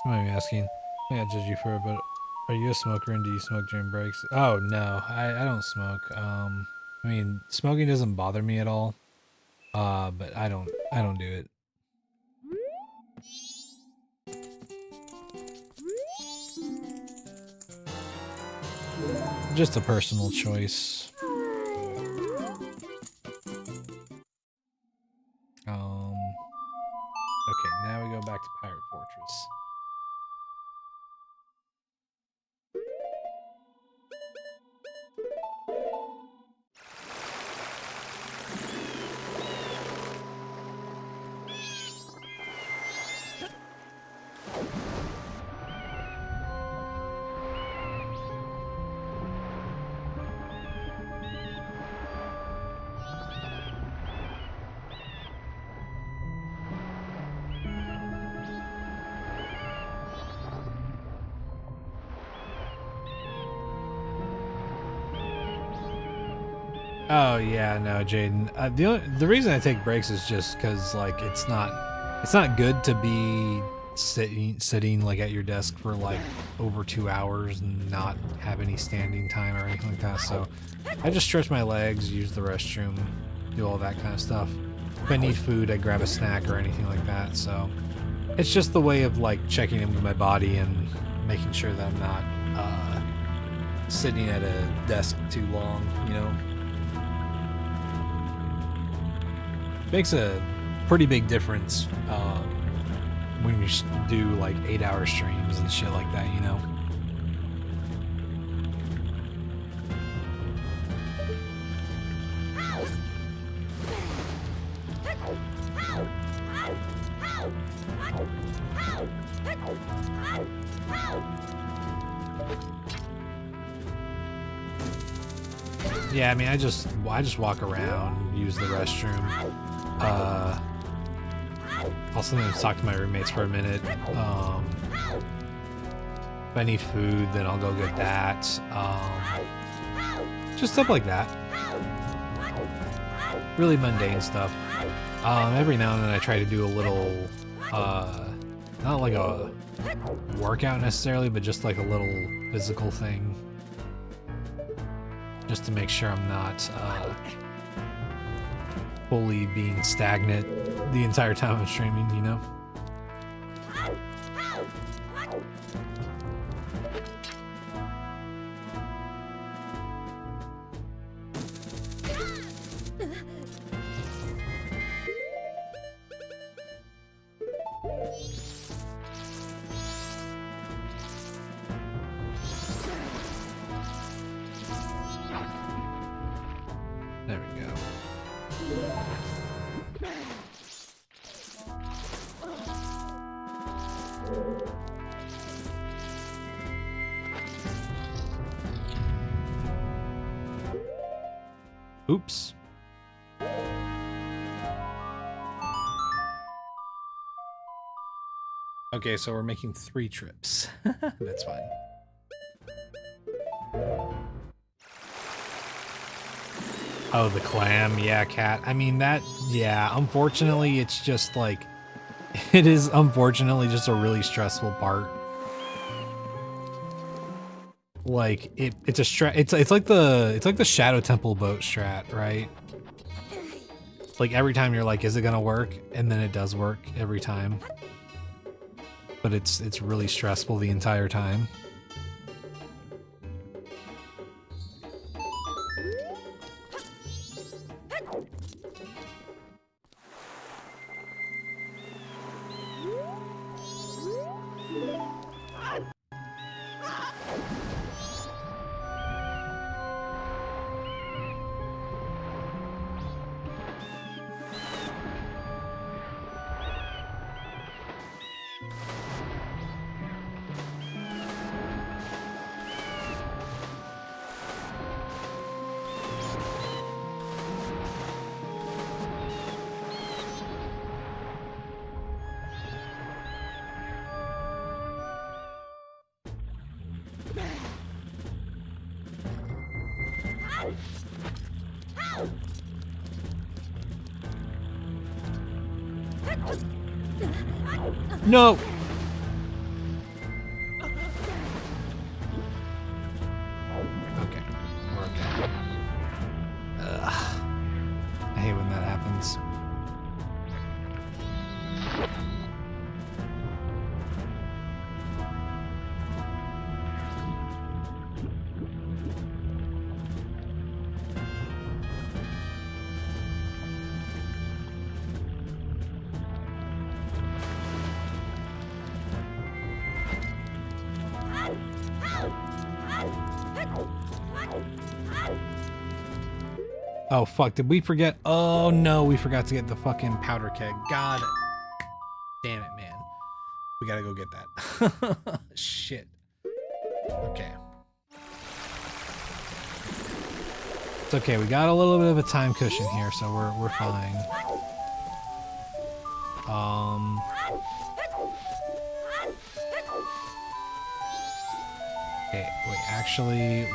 You might be asking, I judge you for it, but are you a smoker and do you smoke during breaks? Oh, no, I don't smoke. I mean, smoking doesn't bother me at all. But I don't do it. Just a personal choice. Okay, now we go back to Pirate Fortress. Oh yeah, no, Jaden. The reason I take breaks is just because like it's not good to be sitting like at your desk for like over 2 hours and not have any standing time or anything like that. So I just stretch my legs, use the restroom, do all that kind of stuff. If I need food, I grab a snack or anything like that. So it's just the way of like checking in with my body and making sure that I'm not sitting at a desk too long, you know. Makes a pretty big difference when you do like 8-hour streams and shit like that, you know. Yeah, I mean, I just walk around, use the restroom. I'll sometimes talk to my roommates for a minute. If I need food, then I'll go get that. Just stuff like that. Really mundane stuff. Every now and then I try to do a little, not like a workout necessarily, but just like a little physical thing. Just to make sure I'm not fully being stagnant the entire time I'm streaming, you know? There we go. Oops. Okay, so we're making 3 trips. That's fine. Oh, the clam. Yeah, cat. I mean, that, yeah, unfortunately, it's just like, it is unfortunately just a really stressful part. Like, it's a strat, it's like the Shadow Temple boat strat, right? Like, every time you're like, is it gonna work? And then it does work every time. But it's really stressful the entire time. No! Okay. We're okay. Ugh. I hate when that happens. Oh fuck, did we forget? Oh no, we forgot to get the fucking powder keg. God damn it, man. We gotta go get that. Shit. Okay. It's okay, we got a little bit of a time cushion here, so we're fine. Okay, wait, actually...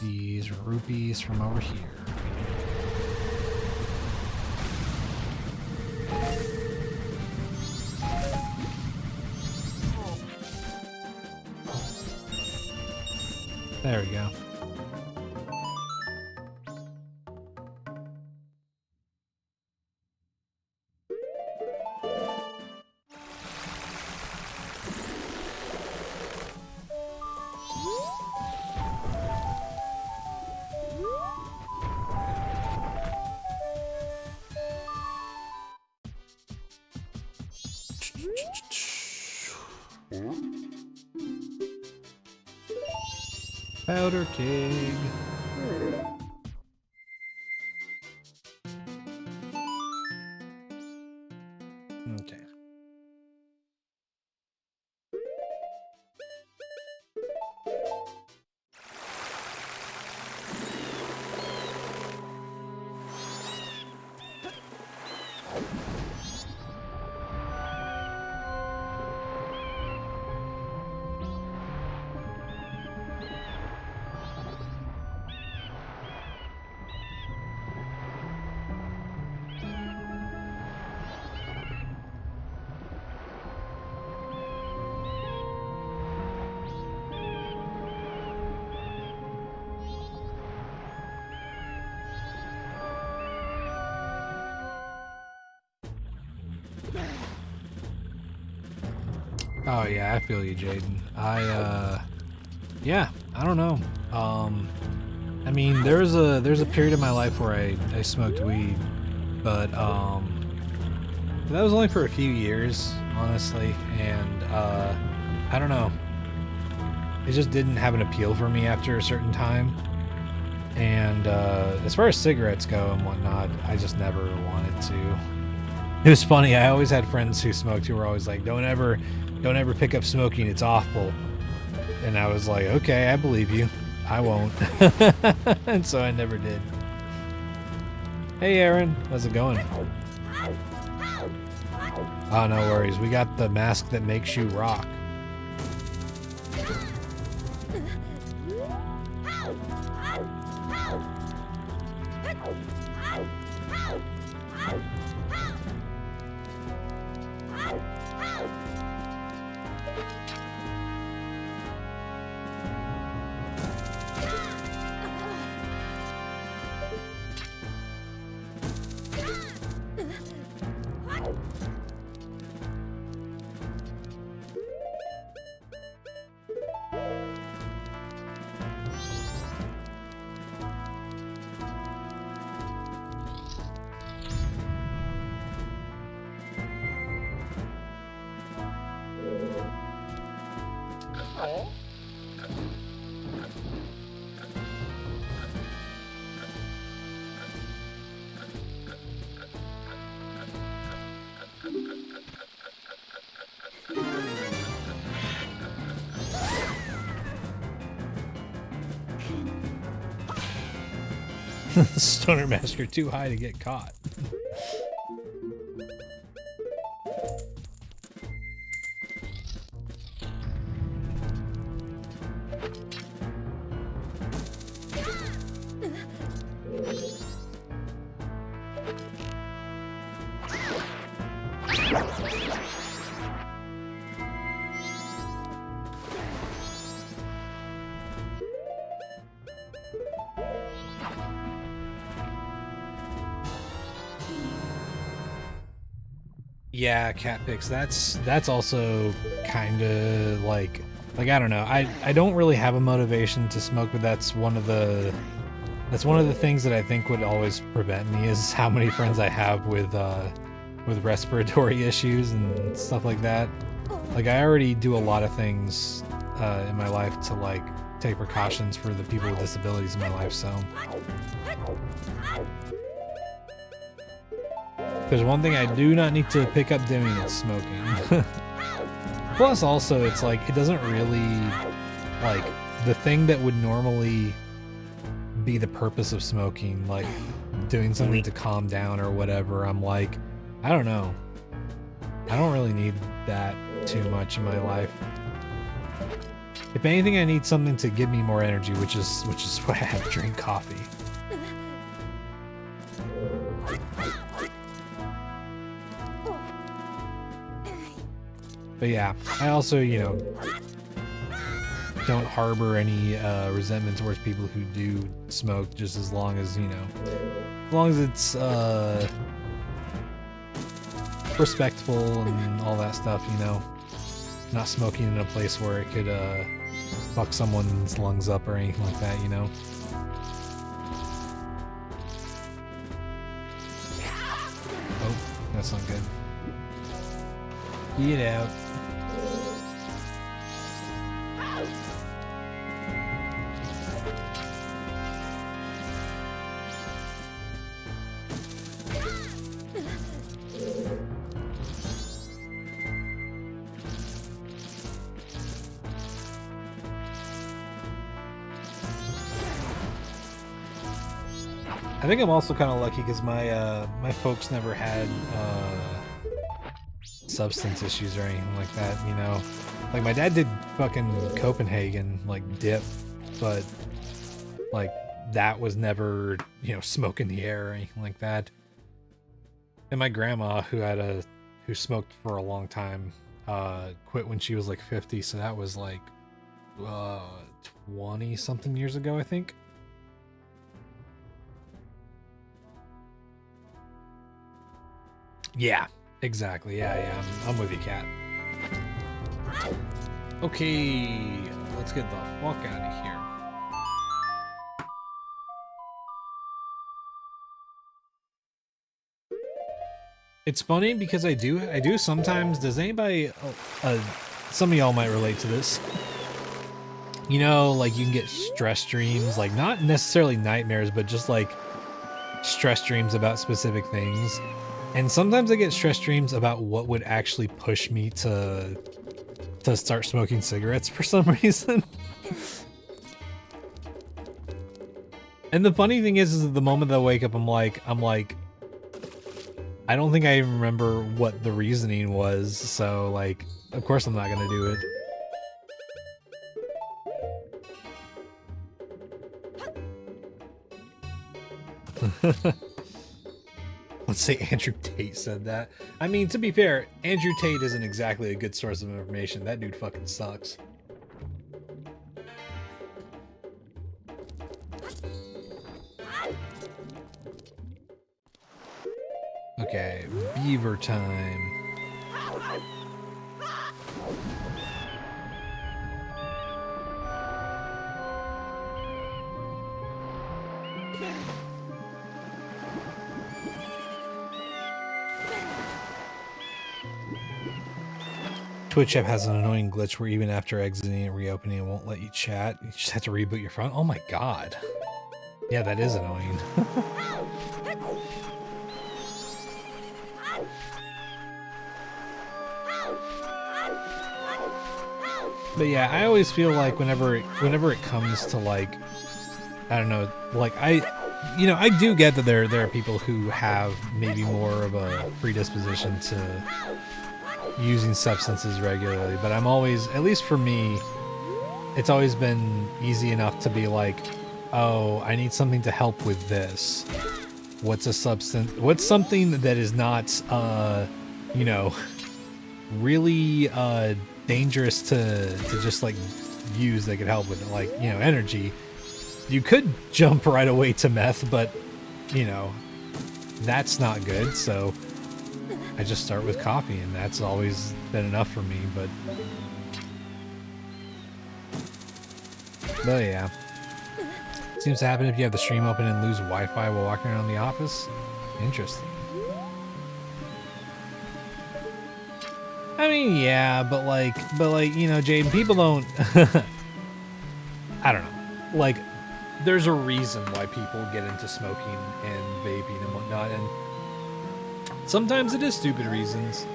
these rupees from over here. There we go. Powder keg. Okay. Oh yeah, I feel you, Jaden. Yeah, I don't know. I mean, there's a period in my life where I smoked weed, but that was only for a few years, honestly, and I don't know. It just didn't have an appeal for me after a certain time. And as far as cigarettes go and whatnot, I just never wanted to. It was funny. I always had friends who smoked who were always like, "Don't ever pick up smoking. It's awful." And I was like, "Okay, I believe you. I won't." And so I never did. Hey, Aaron, how's it going? Oh, no worries. We got the mask that makes you rock. Stoner Master too high to get caught. Yeah, cat pics. That's also kind of like I don't know. I don't really have a motivation to smoke, but that's one of the things that I think would always prevent me is how many friends I have with respiratory issues and stuff like that. Like I already do a lot of things in my life to like take precautions for the people with disabilities in my life, so there's one thing I do not need to pick up doing is smoking. Plus also it's like it doesn't really like the thing that would normally be the purpose of smoking, like doing something to calm down or whatever. I'm like, I don't know. I don't really need that too much in my life. If anything, I need something to give me more energy, which is why I have to drink coffee. But yeah, I also, you know, don't harbor any resentment towards people who do smoke, just as long as, you know, as long as it's respectful and all that stuff, you know. Not smoking in a place where it could fuck someone's lungs up or anything like that, you know. Oh, that's not good. Get out. I think I'm also kind of lucky because my my folks never had substance issues or anything like that, you know. Like my dad did fucking Copenhagen like dip, but like that was never, you know, smoke in the air or anything like that. And my grandma, who smoked for a long time, quit when she was like 50, so that was like 20 something years ago, I think. Yeah, exactly. Yeah, I'm with you, Cat. Okay, let's get the fuck out of here. It's funny because I do sometimes. Does anybody, some of y'all might relate to this. You know, like you can get stress dreams, like not necessarily nightmares, but just like stress dreams about specific things. And sometimes I get stress dreams about what would actually push me to start smoking cigarettes for some reason. And the funny thing is the moment that I wake up, I'm like, I don't think I even remember what the reasoning was. So like, of course I'm not gonna do it. Let's say Andrew Tate said that. I mean, to be fair, Andrew Tate isn't exactly a good source of information. That dude fucking sucks. Okay, beaver time. Twitch app has an annoying glitch where even after exiting and reopening, it won't let you chat. You just have to reboot your phone. Oh my god. Yeah, that is annoying. But yeah, I always feel like whenever it comes to like, I don't know, like I do get that there are people who have maybe more of a predisposition to using substances regularly, but I'm always, at least for me, it's always been easy enough to be like, oh, I need something to help with this. What's a substance? What's something that is not, you know, really dangerous to just like use that could help with it, like, you know, energy. You could jump right away to meth, but you know, that's not good, so I just start with coffee, and that's always been enough for me. But yeah, seems to happen if you have the stream open and lose Wi-Fi while walking around the office. Interesting. I mean, yeah, but like, you know, Jaden, people don't. I don't know. Like, there's a reason why people get into smoking and vaping and whatnot, and sometimes it is stupid reasons,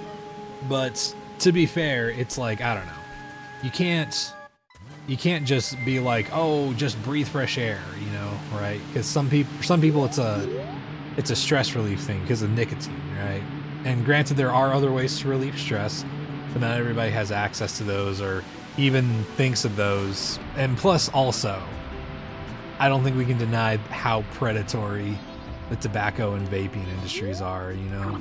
but to be fair, it's like, I don't know. You can't just be like, oh, just breathe fresh air, you know, right? Because some people it's a stress relief thing because of nicotine, right? And granted, there are other ways to relieve stress, but not everybody has access to those, or even thinks of those. And plus, also, I don't think we can deny how predatory the tobacco and vaping industries are, you know?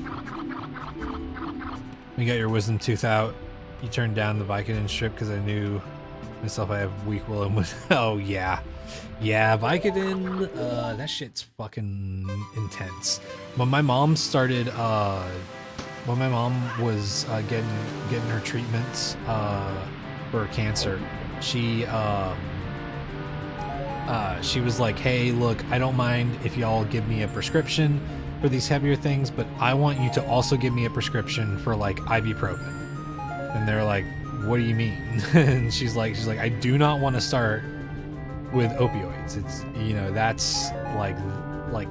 You got your wisdom tooth out. You turned down the Vicodin strip because I knew myself I have weak will and oh yeah. Yeah, Vicodin, that shit's fucking intense. When my mom started, when my mom was getting her treatments for cancer, she was like, hey, look, I don't mind if y'all give me a prescription for these heavier things, but I want you to also give me a prescription for like ibuprofen. And they're like, what do you mean? And she's like, I do not want to start with opioids. It's, you know, that's like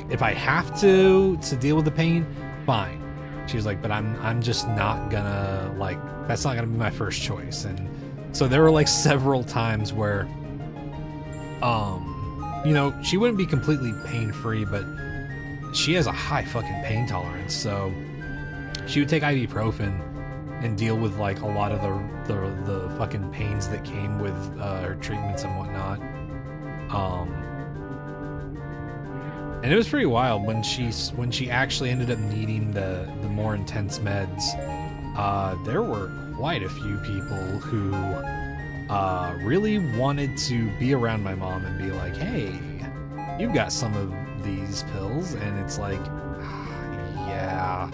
if I have to deal with the pain, fine. She was like, but I'm just not gonna, like, that's not gonna be my first choice. And so there were like several times where, you know, she wouldn't be completely pain-free, but she has a high fucking pain tolerance. So she would take ibuprofen and deal with like a lot of the fucking pains that came with her treatments and whatnot. And it was pretty wild when she actually ended up needing the more intense meds. There were quite a few people who really wanted to be around my mom and be like, hey, you've got some of these pills, and it's like, yeah.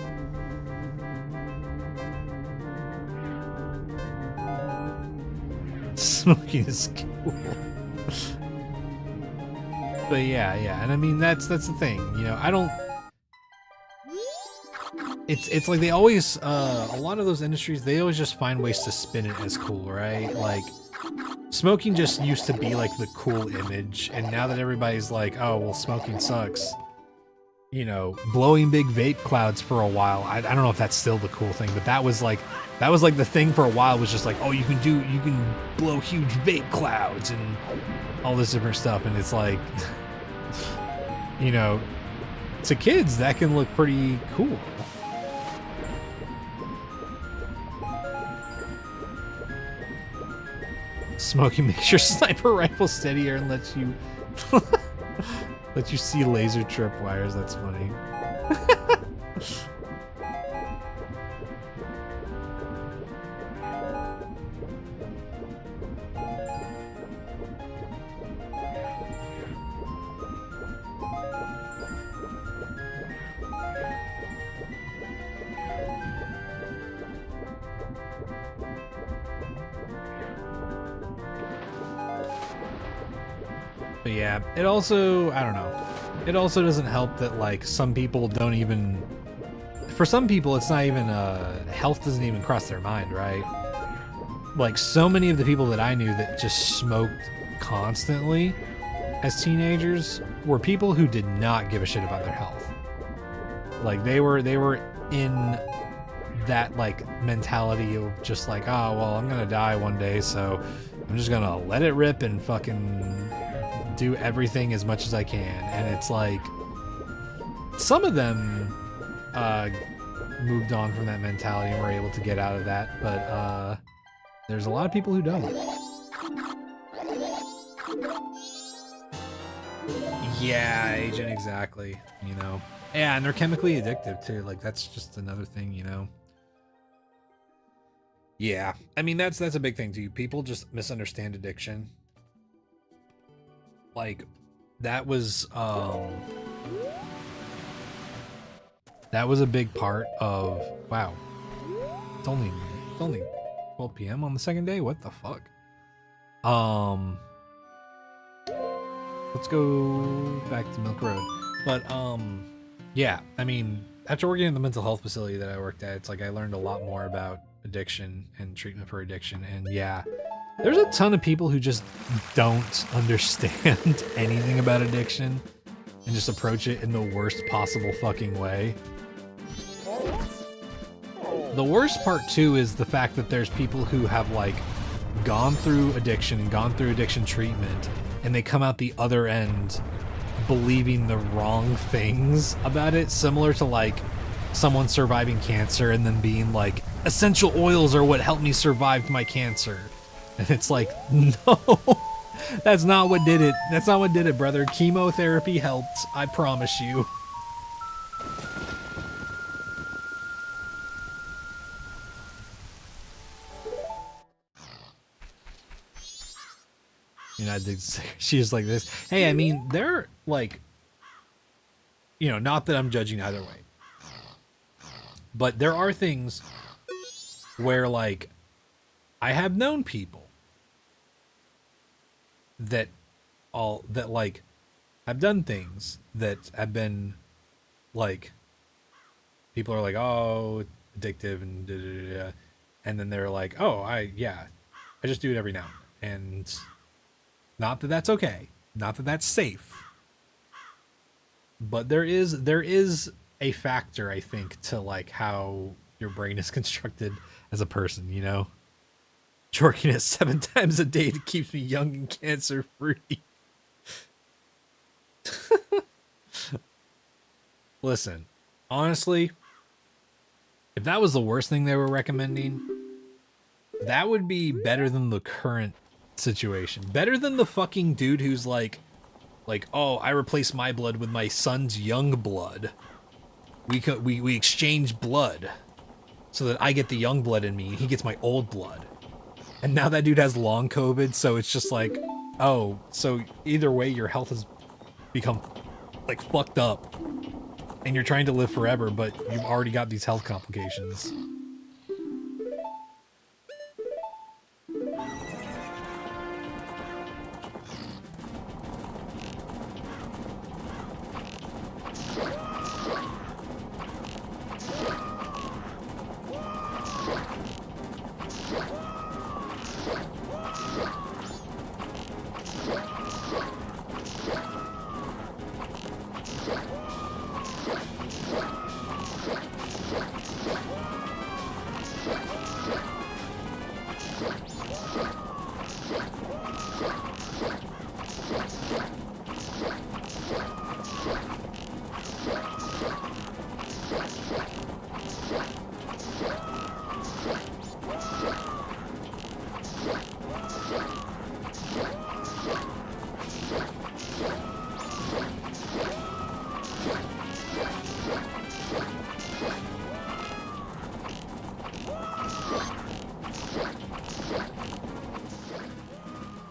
Smoking is cool. But yeah, and I mean that's the thing, you know, I don't. It's like they always a lot of those industries, they always just find ways to spin it as cool, right? Like smoking just used to be like the cool image, and now that everybody's like, oh well, smoking sucks, you know, blowing big vape clouds for a while. I don't know if that's still the cool thing, but that was like the thing for a while, was just like, oh, you can blow huge vape clouds and all this different stuff, and it's like, you know, to kids that can look pretty cool. Smoking makes your sniper rifle steadier and lets you let you see laser tripwires. That's funny. But yeah, it also, I don't know, it also doesn't help that like some people don't even, for some people it's not even, health doesn't even cross their mind, right? Like so many of the people that I knew that just smoked constantly as teenagers were people who did not give a shit about their health. Like they were in that like mentality of just like, oh well, I'm gonna die one day, so I'm just gonna let it rip and fucking do everything as much as I can. And it's like some of them moved on from that mentality and were able to get out of that, but there's a lot of people who don't. Yeah, Agent, exactly, you know. Yeah, and they're chemically addictive too. Like that's just another thing, you know. Yeah, I mean that's a big thing too. People just misunderstand addiction. Like that was a big part of, wow, it's only 12 p.m. on the second day. What the fuck? Let's go back to Milk Road. But yeah, I mean, after working in the mental health facility that I worked at, it's like I learned a lot more about addiction and treatment for addiction. And yeah, there's a ton of people who just don't understand anything about addiction and just approach it in the worst possible fucking way. The worst part too is the fact that there's people who have like gone through addiction and gone through addiction treatment, and they come out the other end believing the wrong things about it, similar to like someone surviving cancer and then being like, essential oils are what helped me survive my cancer. And it's like, no, that's not what did it. That's not what did it, brother. Chemotherapy helped. I promise you. You know, she's like this. Hey, I mean, they're like, you know, not that I'm judging either way, but there are things where, like, I have known people that like have done things that have been like, people are like, oh, addictive and da, da, da, da. And then they're like, oh, I just do it every now and then. And not that that's okay, not that that's safe, but there is a factor, I think, to like how your brain is constructed as a person, you know? Jorking it 7 times a day to keep me young and cancer free. Listen, honestly, if that was the worst thing they were recommending, that would be better than the current situation. Better than the fucking dude who's like, oh, I replace my blood with my son's young blood. We exchange blood so that I get the young blood in me and he gets my old blood. And now that dude has long COVID, so it's just like, oh, so either way your health has become like fucked up and you're trying to live forever, but you've already got these health complications.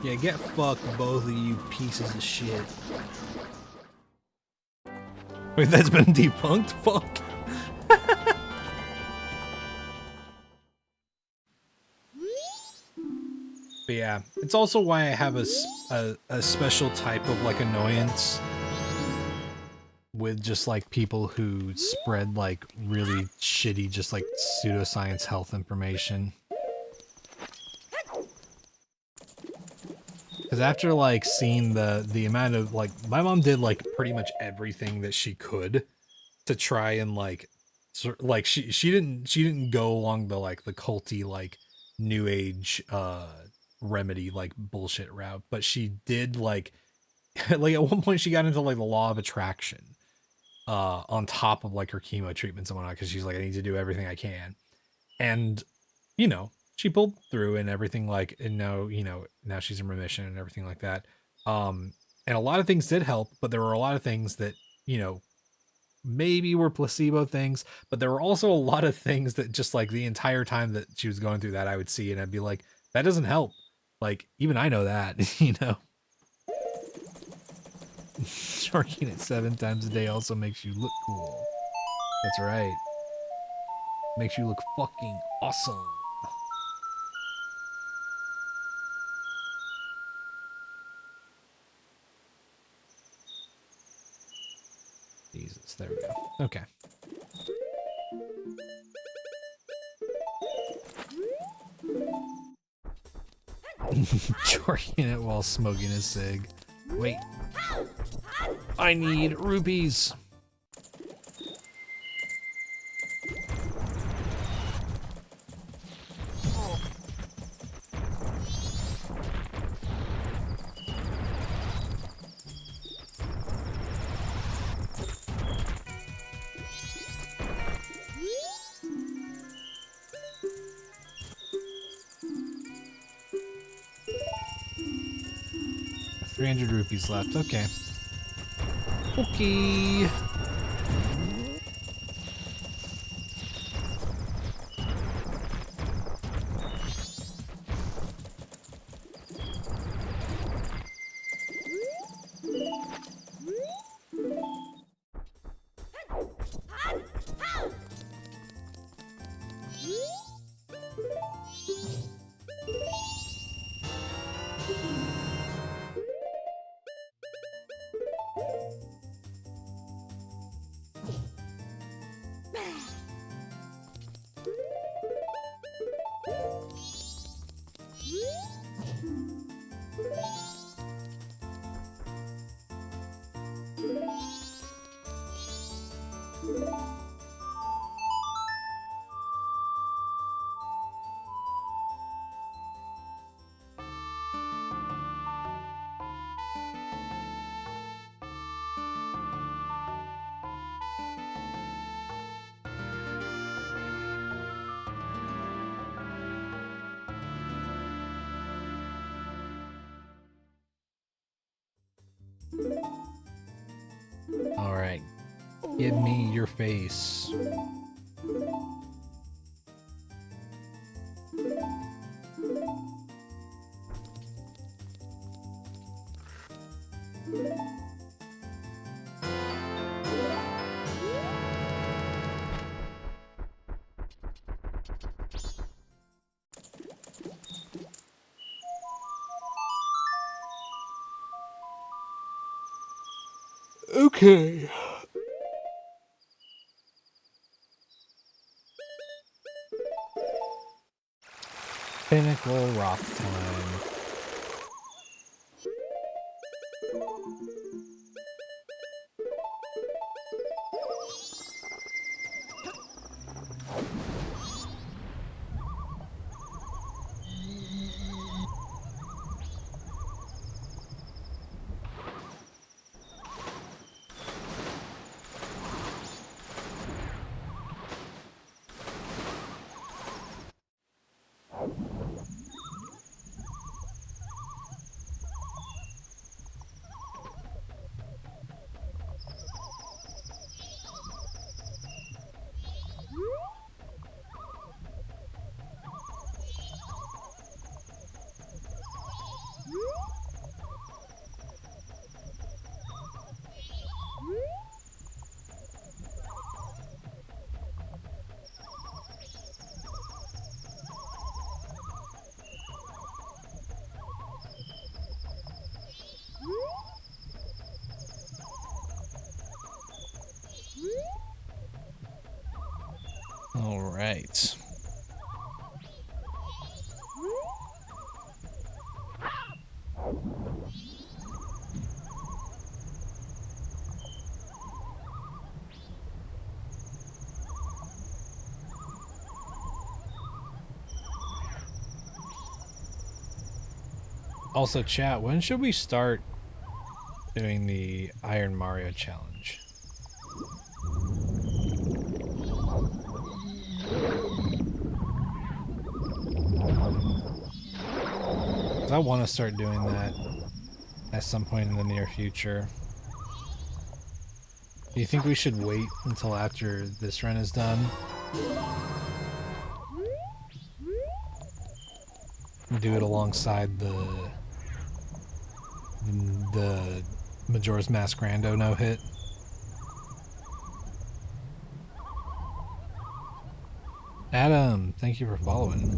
Yeah, get fucked, both of you pieces of shit. Wait, that's been debunked? Fuck. But yeah, it's also why I have a special type of like annoyance with just like people who spread like really shitty, just like pseudoscience health information. Because after like seeing the amount of like, my mom did like pretty much everything that she could to try and like she didn't go along the like the culty like new age remedy like bullshit route, but she did like like at one point she got into like the law of attraction on top of like her chemo treatments and whatnot, because she's like, I need to do everything I can, and you know, she pulled through and everything, like, and now, you know, now she's in remission and everything like that. And a lot of things did help, but there were a lot of things that, you know, maybe were placebo things, but there were also a lot of things that just like the entire time that she was going through that, I would see and I'd be like, that doesn't help. Like, even I know that, you know. Sharking it 7 times a day also makes you look cool. That's right. Makes you look fucking awesome. Jesus, there we go. Okay. Jorking it while smoking a cig. Wait. I need rupees. 300 rupees left. Okay. Okay. All right. Give me your face. Okay. Pinnacle rock time. All right. Also, chat, when should we start doing the Iron Mario challenge? I want to start doing that at some point in the near future. Do you think we should wait until after this run is done? Do it alongside the Majora's Mask Rando no-hit? Adam, thank you for following.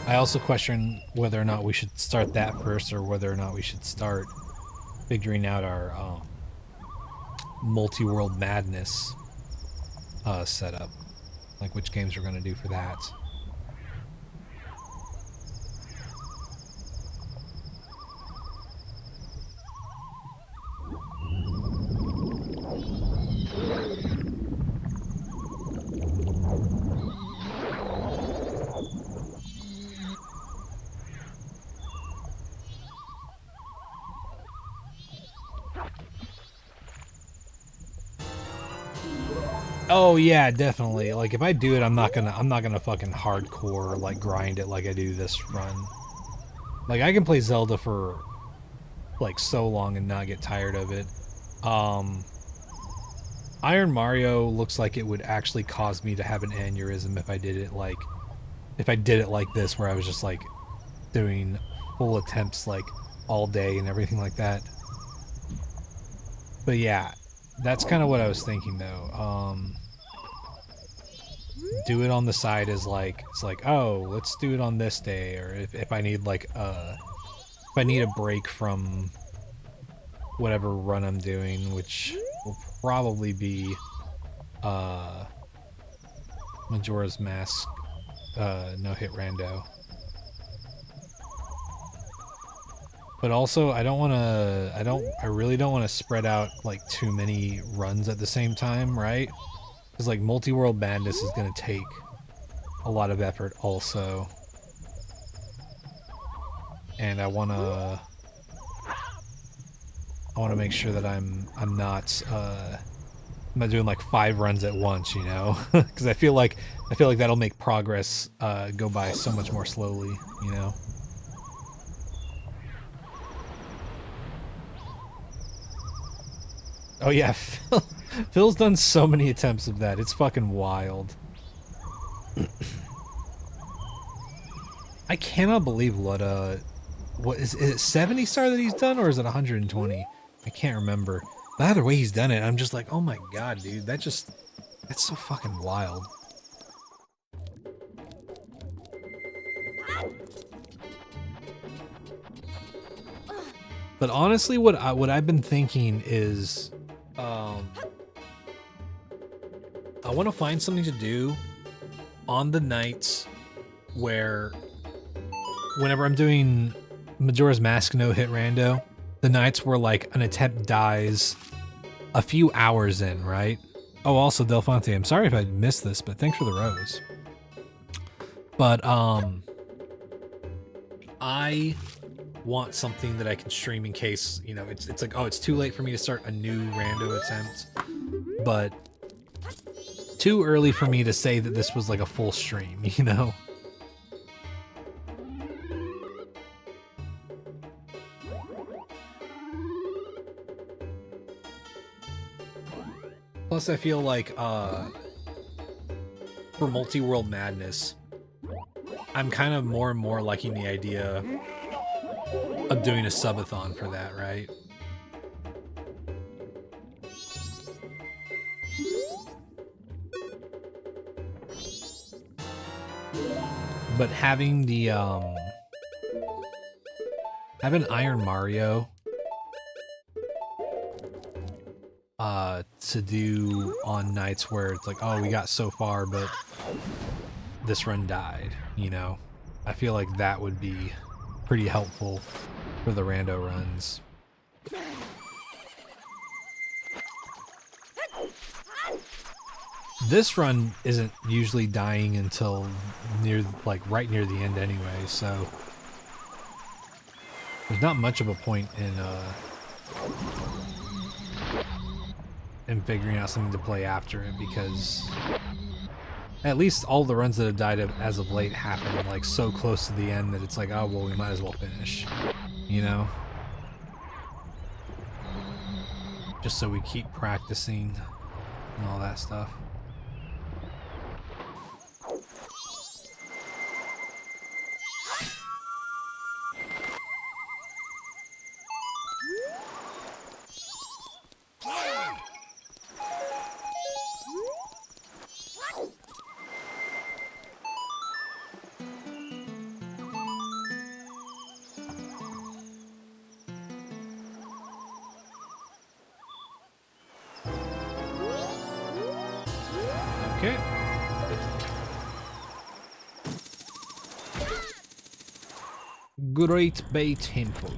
I also question whether or not we should start that first or whether or not we should start figuring out our multi-world madness setup. Like which games we're going to do for that. Oh yeah, definitely. Like if I do it, I'm not gonna fucking hardcore like grind it like I do this run. Like I can play Zelda for like so long and not get tired of it. Iron Mario looks like it would actually cause me to have an aneurysm if I did it like this, where I was just like doing full attempts like all day and everything like that. But yeah, that's kind of what I was thinking though. Do it on the side is like, it's like, oh, let's do it on this day, or if I need like if I need a break from whatever run I'm doing, which will probably be Majora's Mask no hit rando. But also I really don't want to spread out like too many runs at the same time, right? Because like Multi-World Madness is going to take a lot of effort also. And I want to make sure that I'm not doing like 5 runs at once, you know? Because I feel like that'll make progress go by so much more slowly, you know? Oh yeah, Phil's done so many attempts of that. It's fucking wild. I cannot believe what is it 70 star that he's done, or is it 120? I can't remember. But either way he's done it, I'm just like, oh my god, dude, that's so fucking wild. But honestly, what I've been thinking is, I want to find something to do on the nights where, whenever I'm doing Majora's Mask no hit rando, the nights where like an attempt dies a few hours in, right? Oh, also Delphonte, I'm sorry if I missed this, but thanks for the rose. But I want something that I can stream in case, you know, it's like, oh, it's too late for me to start a new rando attempt, but too early for me to say that this was like a full stream, you know? Plus I feel like for Multi-World Madness, I'm kind of more and more liking the idea of doing a subathon for that, right? But having the having Iron Mario to do on nights where it's like, oh, we got so far, but this run died, you know? I feel like that would be pretty helpful for the rando runs. This run isn't usually dying until right near the end anyway, so there's not much of a point in figuring out something to play after it, because at least all the runs that have died as of late happen like so close to the end that it's like, oh well, we might as well finish, you know? Just so we keep practicing and all that stuff. Okay. Great Bay Temple.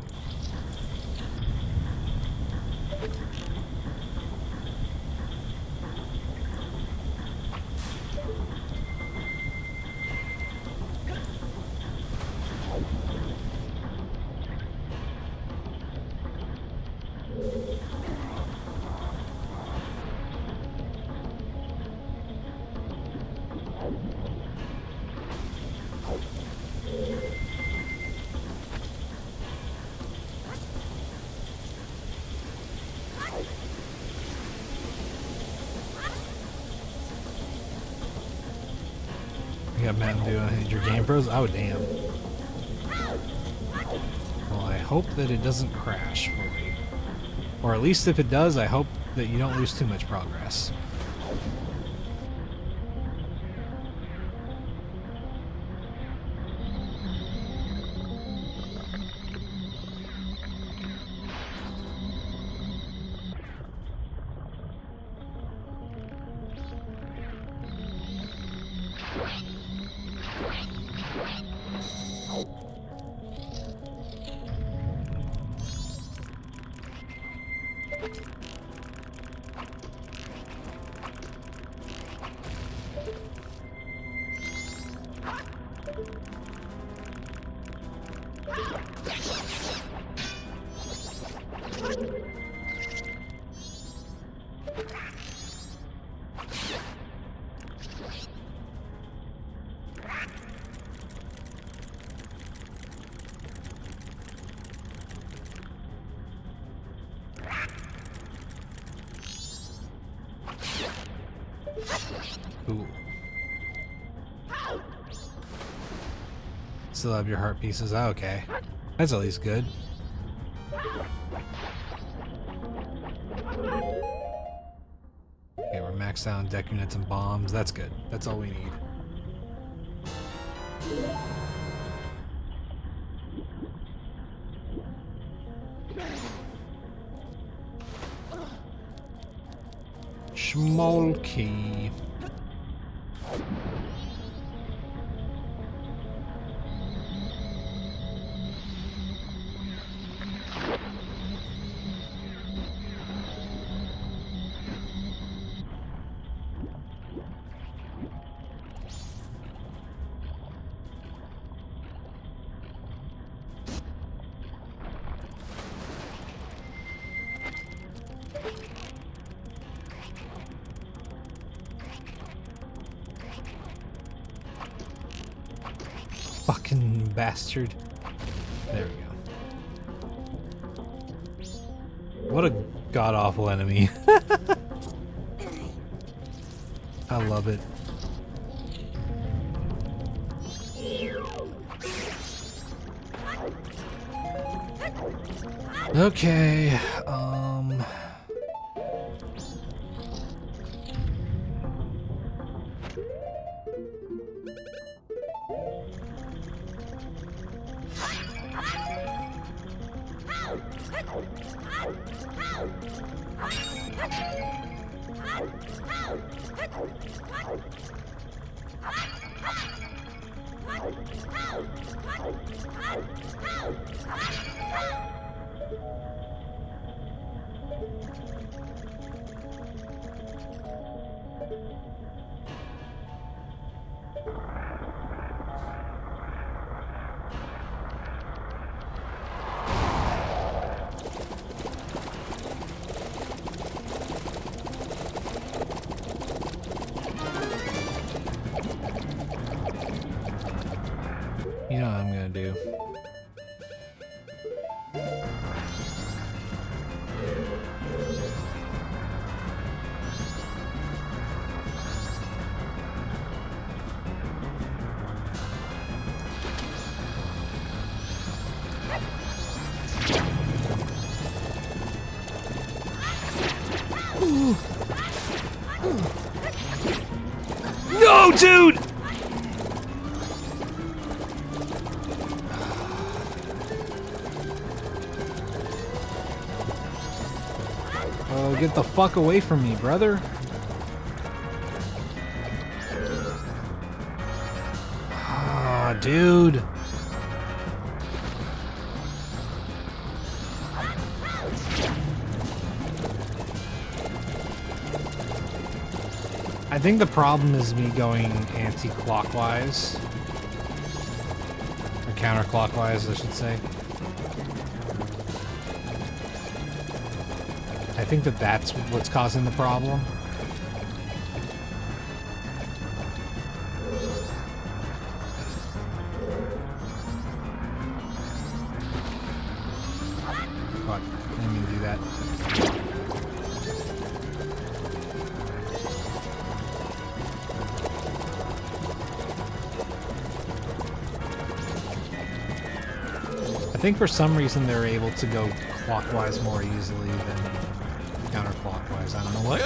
You got Mountain Dew and your Game Pros? Oh, damn. Well, I hope that it doesn't crash for me. Or at least if it does, I hope that you don't lose too much progress. Cool. Still have your heart pieces. Oh, okay. That's at least good. Okay, we're maxed out on deck units and bombs. That's good. That's all we need. Schmolky. Fucking bastard. There we go. What a god-awful enemy. I love it. Okay, you know what I'm gonna do. No, dude! Oh, get the fuck away from me, brother. Ah, dude. I think the problem is me going anti-clockwise. Or counterclockwise, I should say. I think that that's what's causing the problem. Fuck, I didn't mean to do that. think for some reason they're able to go clockwise more easily than counterclockwise. I don't know why.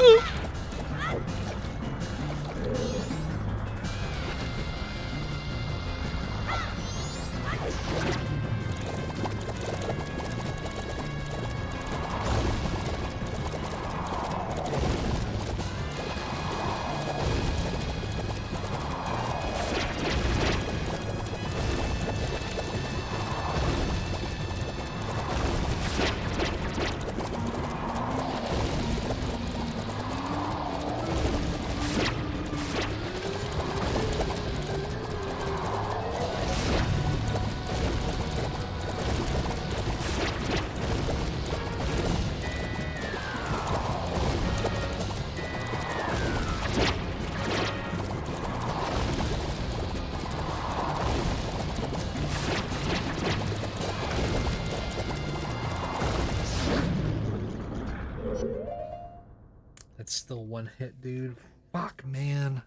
That's still one hit, dude. Fuck, man.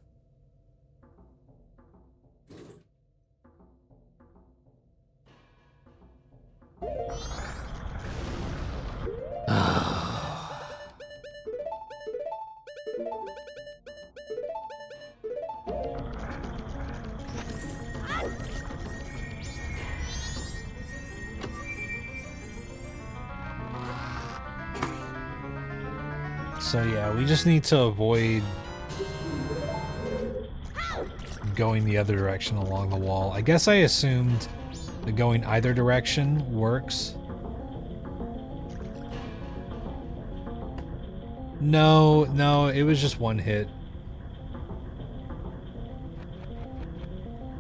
So yeah, we just need to avoid going the other direction along the wall. I guess I assumed that going either direction works. No, it was just one hit.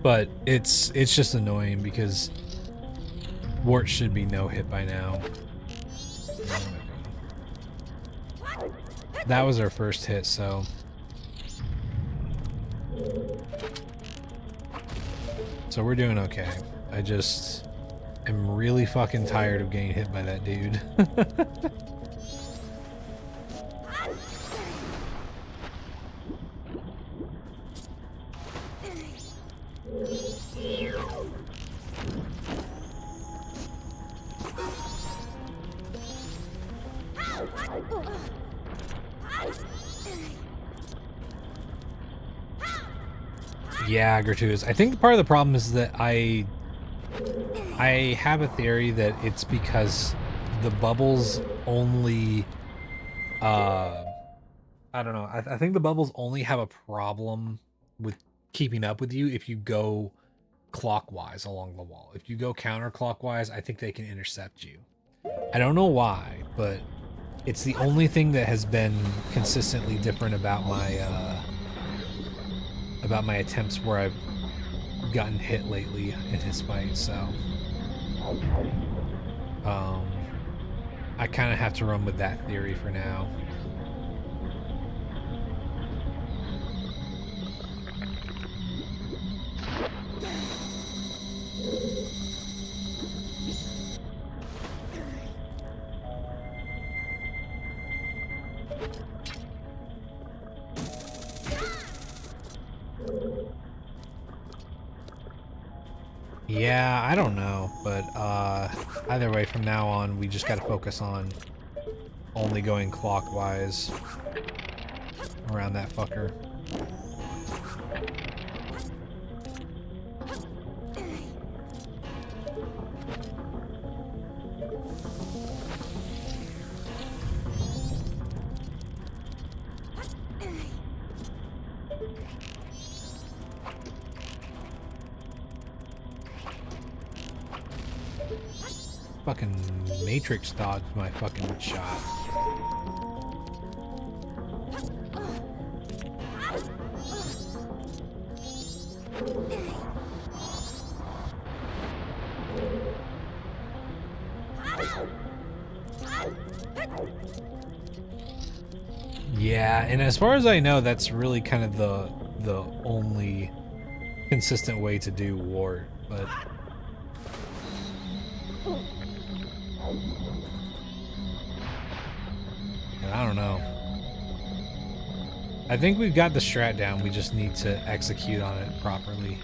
But it's just annoying because Wart should be no hit by now. That was our first hit, so... So we're doing okay. I just am really fucking tired of getting hit by that dude. Yeah, gratuitous. I think part of the problem is that I have a theory that it's because the bubbles only I don't know. I think the bubbles only have a problem with keeping up with you if you go clockwise along the wall. If you go counterclockwise, I think they can intercept you. I don't know why, but it's the only thing that has been consistently different about my attempts where I've gotten hit lately in his fight, so I kind of have to run with that theory for now. Yeah, I don't know, but either way, from now on, we just gotta focus on only going clockwise around that fucker. Fucking Matrix dodged my fucking shot. Yeah, and as far as I know, that's really kind of the only consistent way to do Wart, but I don't know. I think we've got the strat down, we just need to execute on it properly.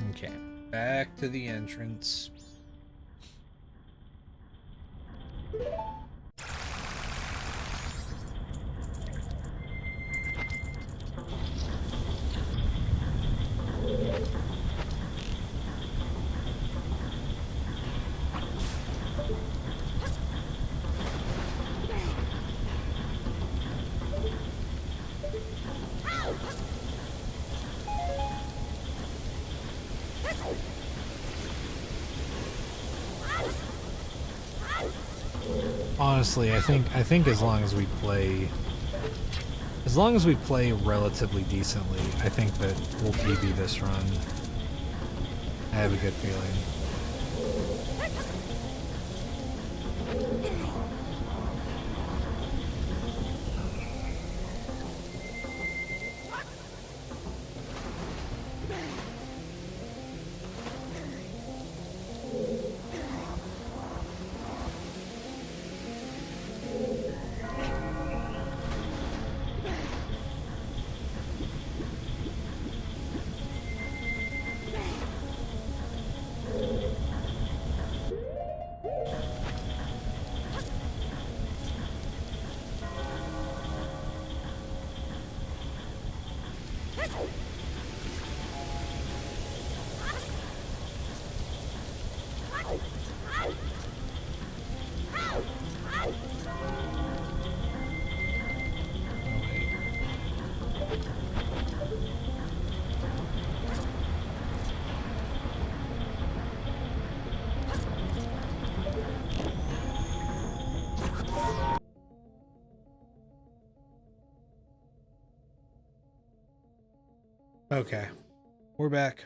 Okay, back to the entrance. Honestly, I think as long as we play relatively decently, I think that we'll PB this run. I have a good feeling. Okay, we're back.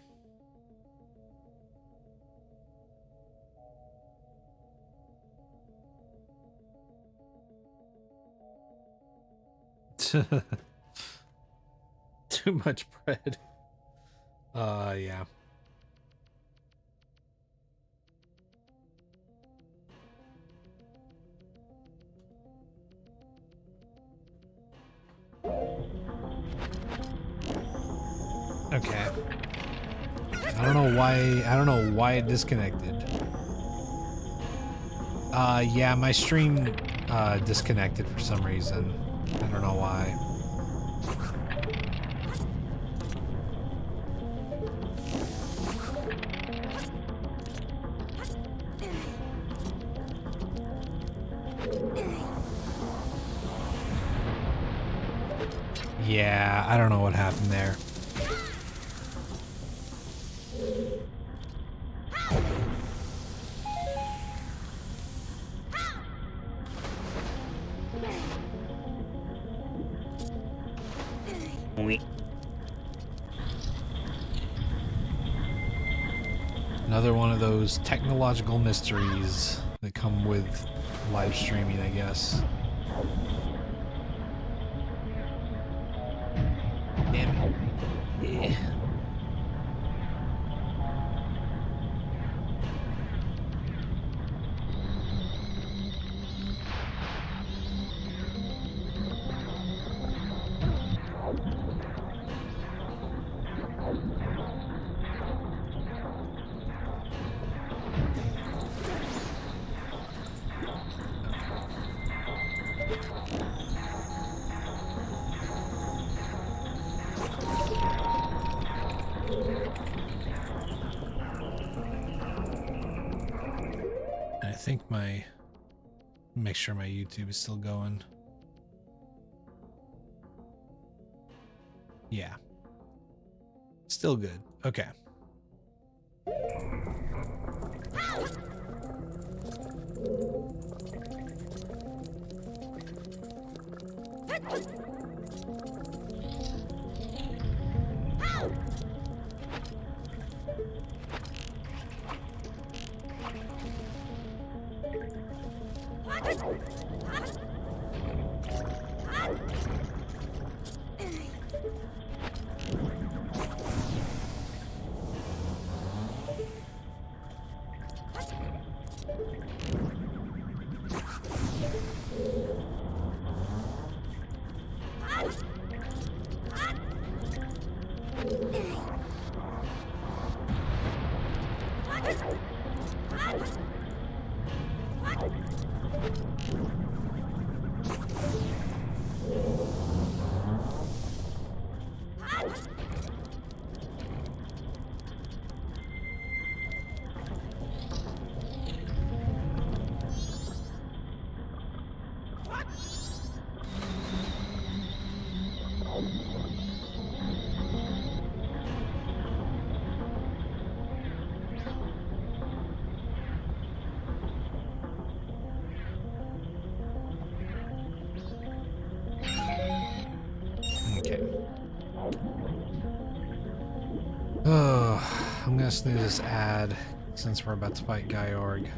Too much bread. Yeah. Okay. I don't know why it disconnected. Yeah, my stream disconnected for some reason. I don't know why. Yeah, I don't know what happened there. Another one of those technological mysteries that come with live streaming, I guess. Damn it. Yeah. I think make sure my YouTube is still going. Yeah. Still good. Okay. Okay. Oh, I'm gonna snooze this ad since we're about to fight Georg.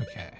Okay.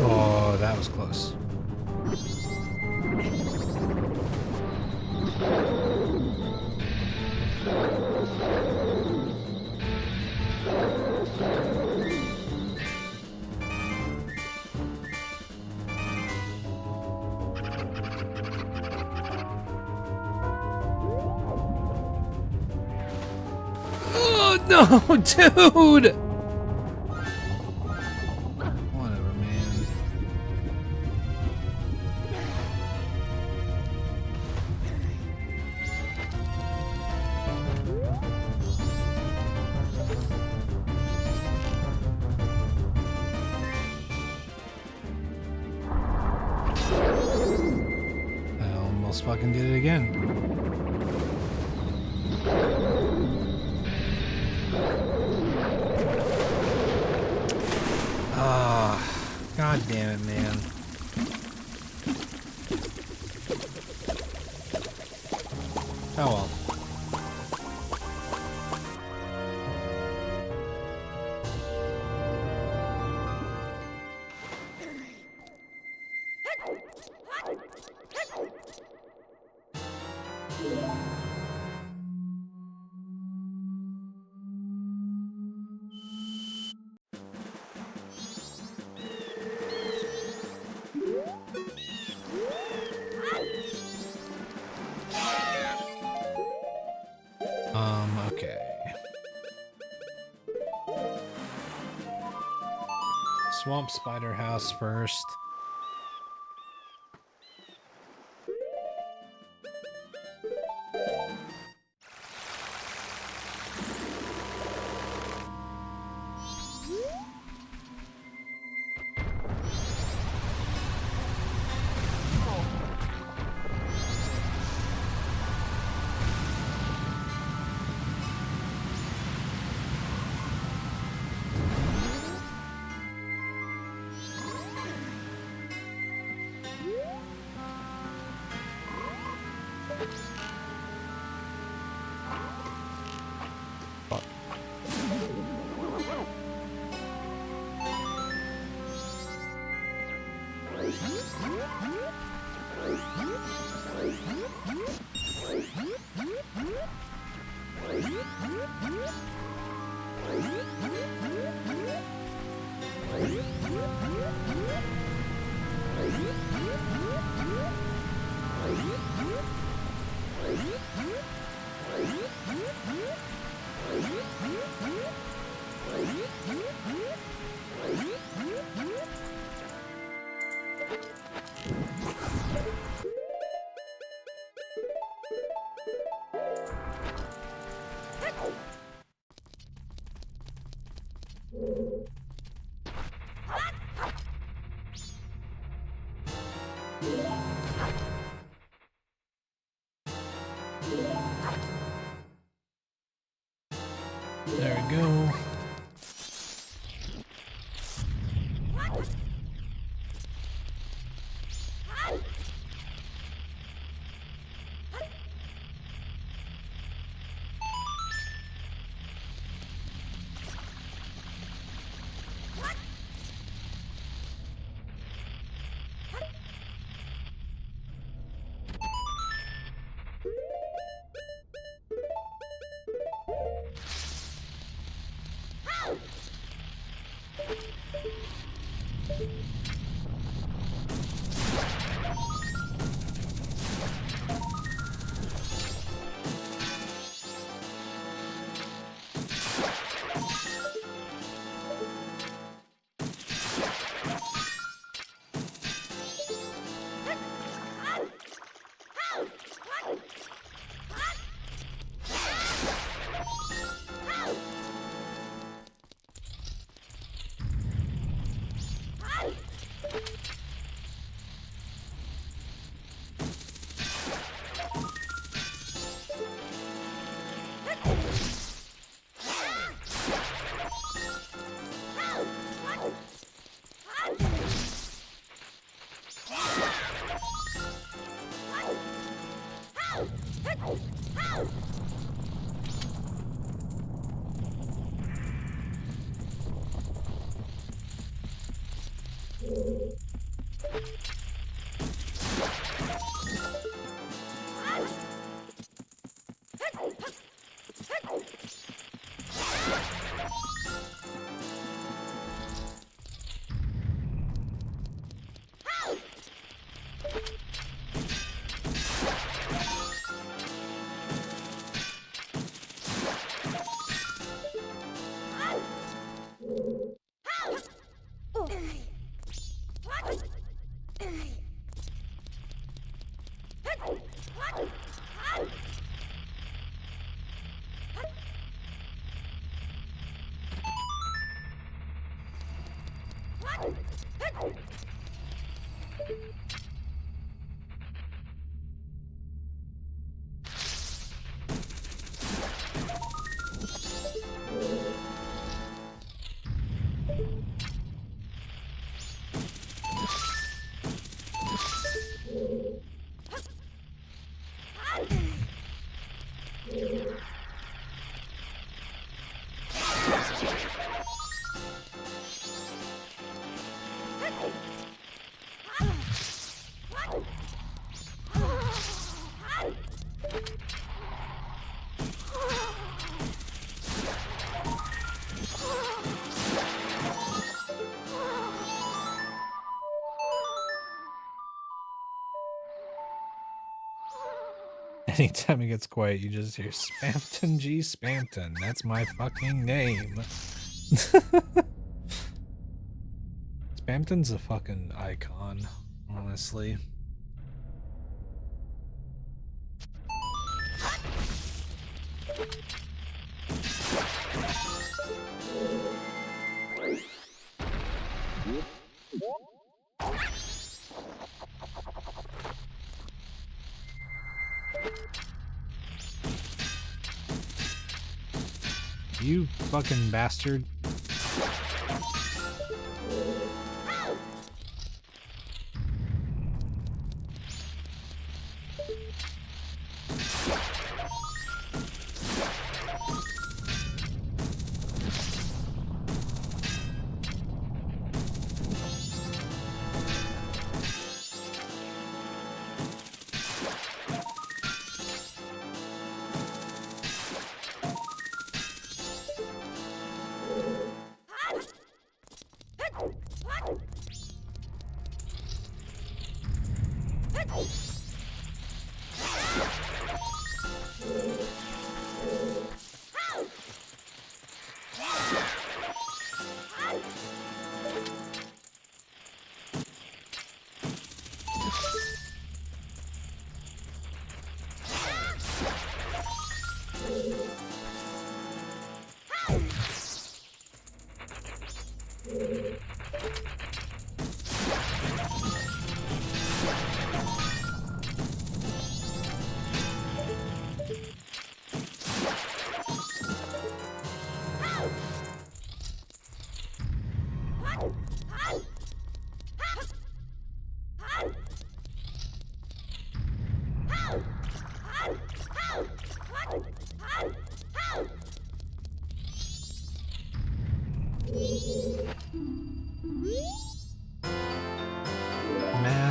Oh, that was close. Oh no, dude! Whatever, man. I almost fucking did it again. Ah, god damn it, man. Oh well. Okay. Swamp Spider House first. There we go. Anytime it gets quiet, you just hear Spamton G. Spamton. That's my fucking name. Spamton's a fucking icon, honestly. You fucking bastard.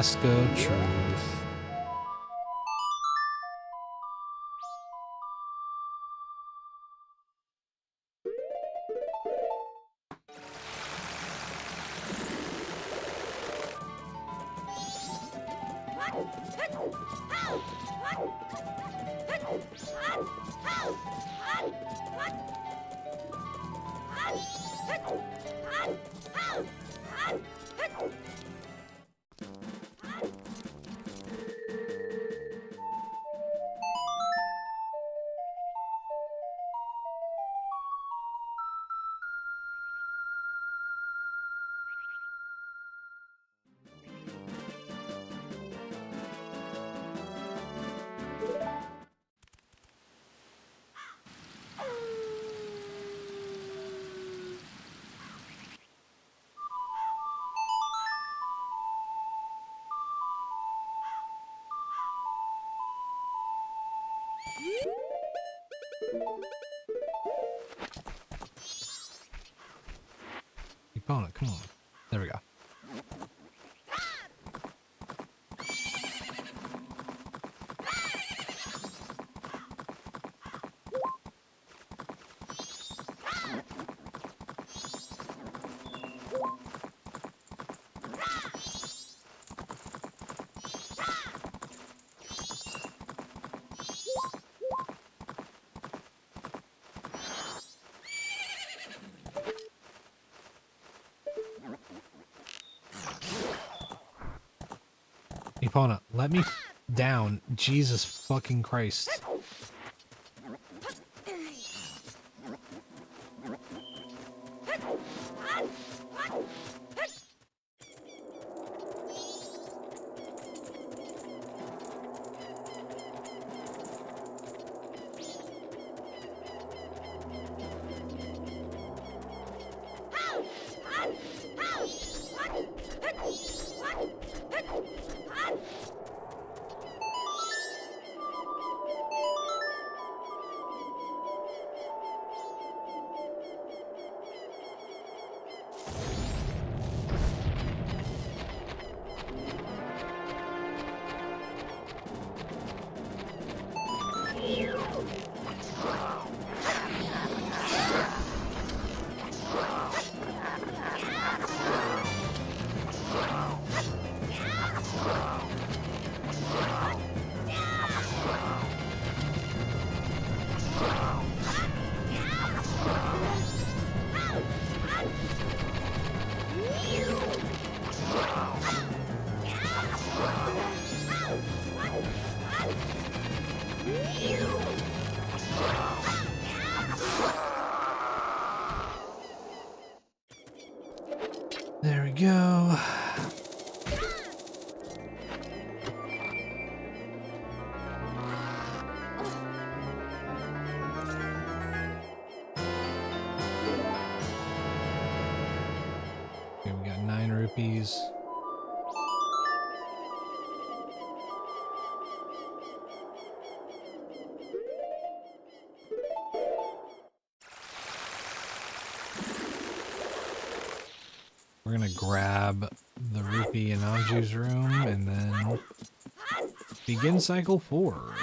mask of truth. Opponent, come on. There we go. Epona, let me down. Jesus fucking Christ. There we go. Okay, we got 9 rupees. We're gonna grab the rupee in Anju's room and then begin cycle 4.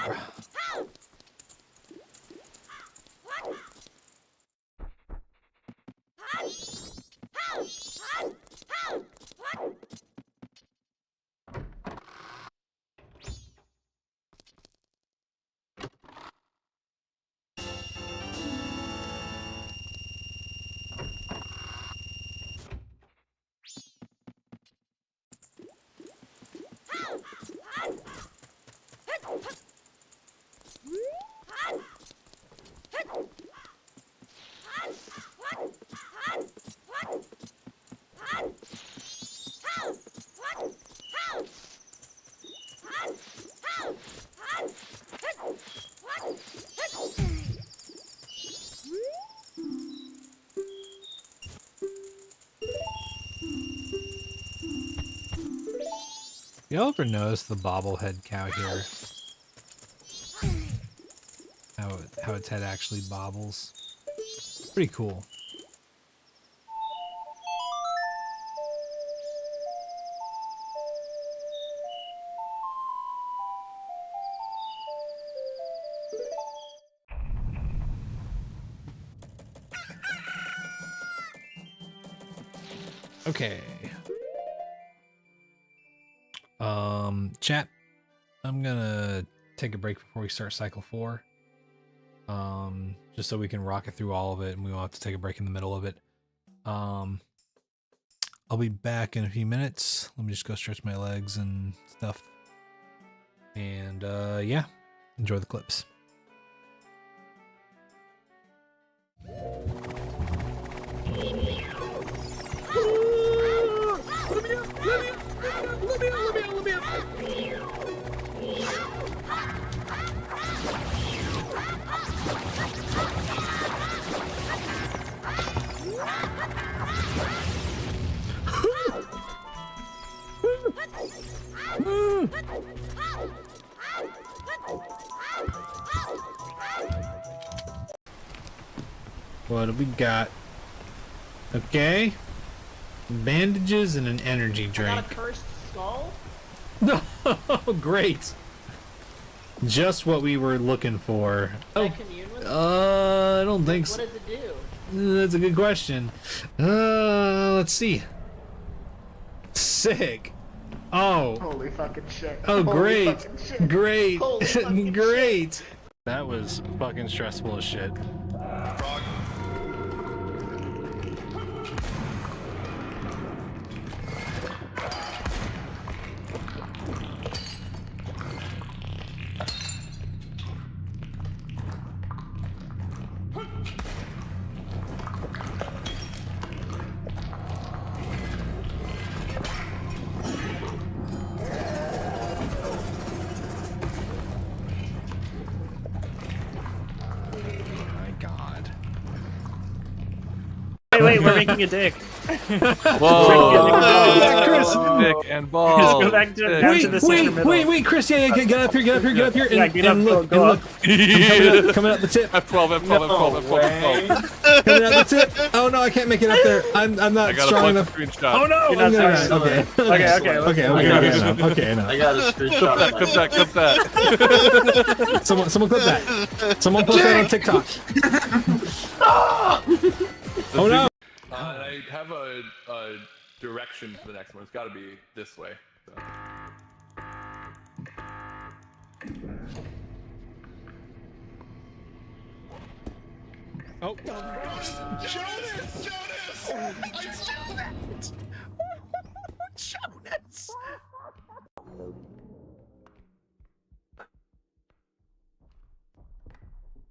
Y'all ever notice the bobblehead cow here? How its head actually bobbles? Pretty cool. Okay. Chat. I'm gonna take a break before we start cycle 4. Just so we can rock it through all of it and we won't have to take a break in the middle of it. I'll be back in a few minutes. Let me just go stretch my legs and stuff. And yeah, enjoy the clips. What do we got? Okay. Bandages and an energy drink. Got a cursed skull? No, great. Just what we were looking for. Can I commune with it? I don't think What so. does it do? That's a good question. Let's see. Sick. Oh. Holy fucking shit. Oh, Holy great. fucking shit. Great. Holy fucking Great. That was fucking stressful as shit. Frog. My God. Wait, we're making a dick. Whoa! Yeah, Chris. Dick and balls. Just go back to down to the center middle. Wait, Chris, yeah, get up here, and, Yeah, get up, and look, go and up. look. Coming up the tip. F12, F12, F12, F12, F12. Coming up the tip. Oh no, I can't make it up there. I'm not I got a strong fucking enough. screenshot. Oh no! I'm gonna- Okay. Okay, I got a screenshot. Clip that. Someone clip that. Someone post that on TikTok. Oh no! And I have a direction for the next one. It's got to be this way. So. Oh.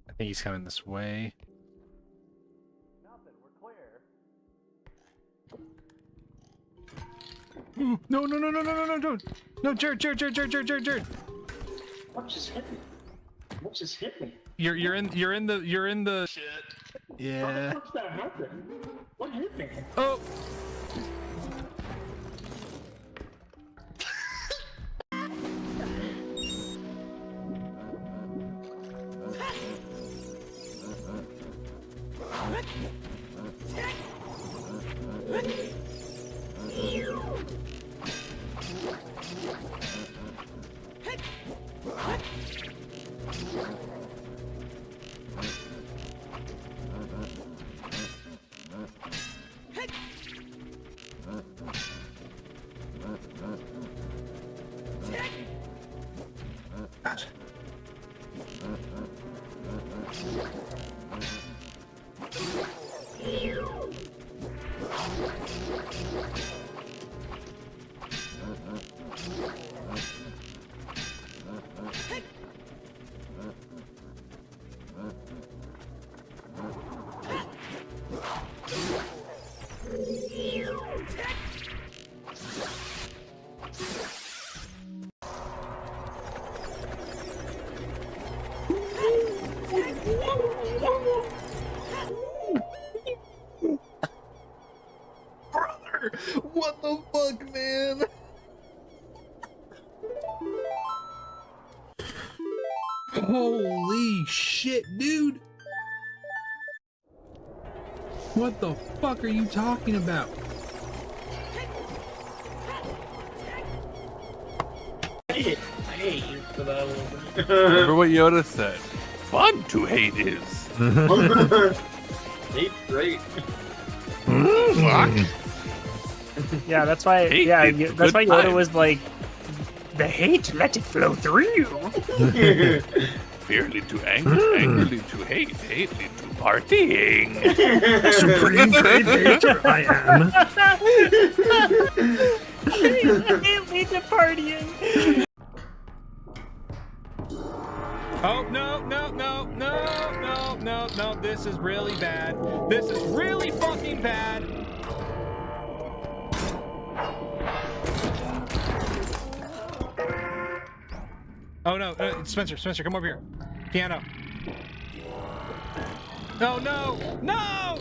I think he's coming this way. No, Jared. What just hit me? What just hit me? You're in the Shit. How yeah. the fuck's that happen? What hit me? Oh. What the fuck, man? Holy shit, dude! What the fuck are you talking about? I hate you for that one. Remember what Yoda said? Fun to hate is. Hate great. Yeah, that's why. Hate Yeah, is a that's why good Yoda time. was like, the hate, let it flow through you. Fear lead to anger, anger lead to hate, hate lead to partying. Supreme predator I am. Hate lead to partying. Oh, no, no, no, no, no, no, no. This is really bad. This is really fucking bad. Oh, no. Spencer, come over here. Piano. No, no, no!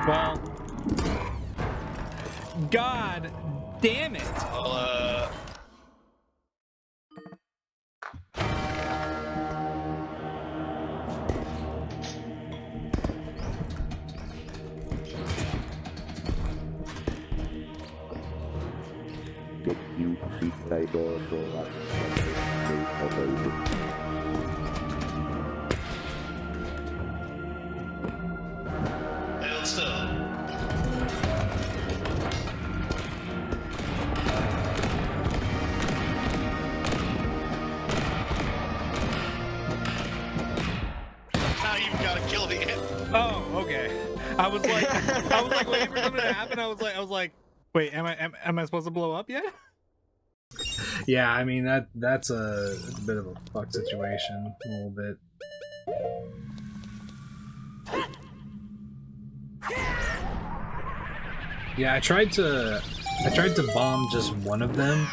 Well, God damn it. Hold still. Now you've got to kill the ant. Oh, okay. I was like waiting for something to happen. I was like, wait, am I supposed to blow up yet? Yeah, I mean that's a bit of a fuck situation, a little bit. Yeah, I tried to bomb just one of them.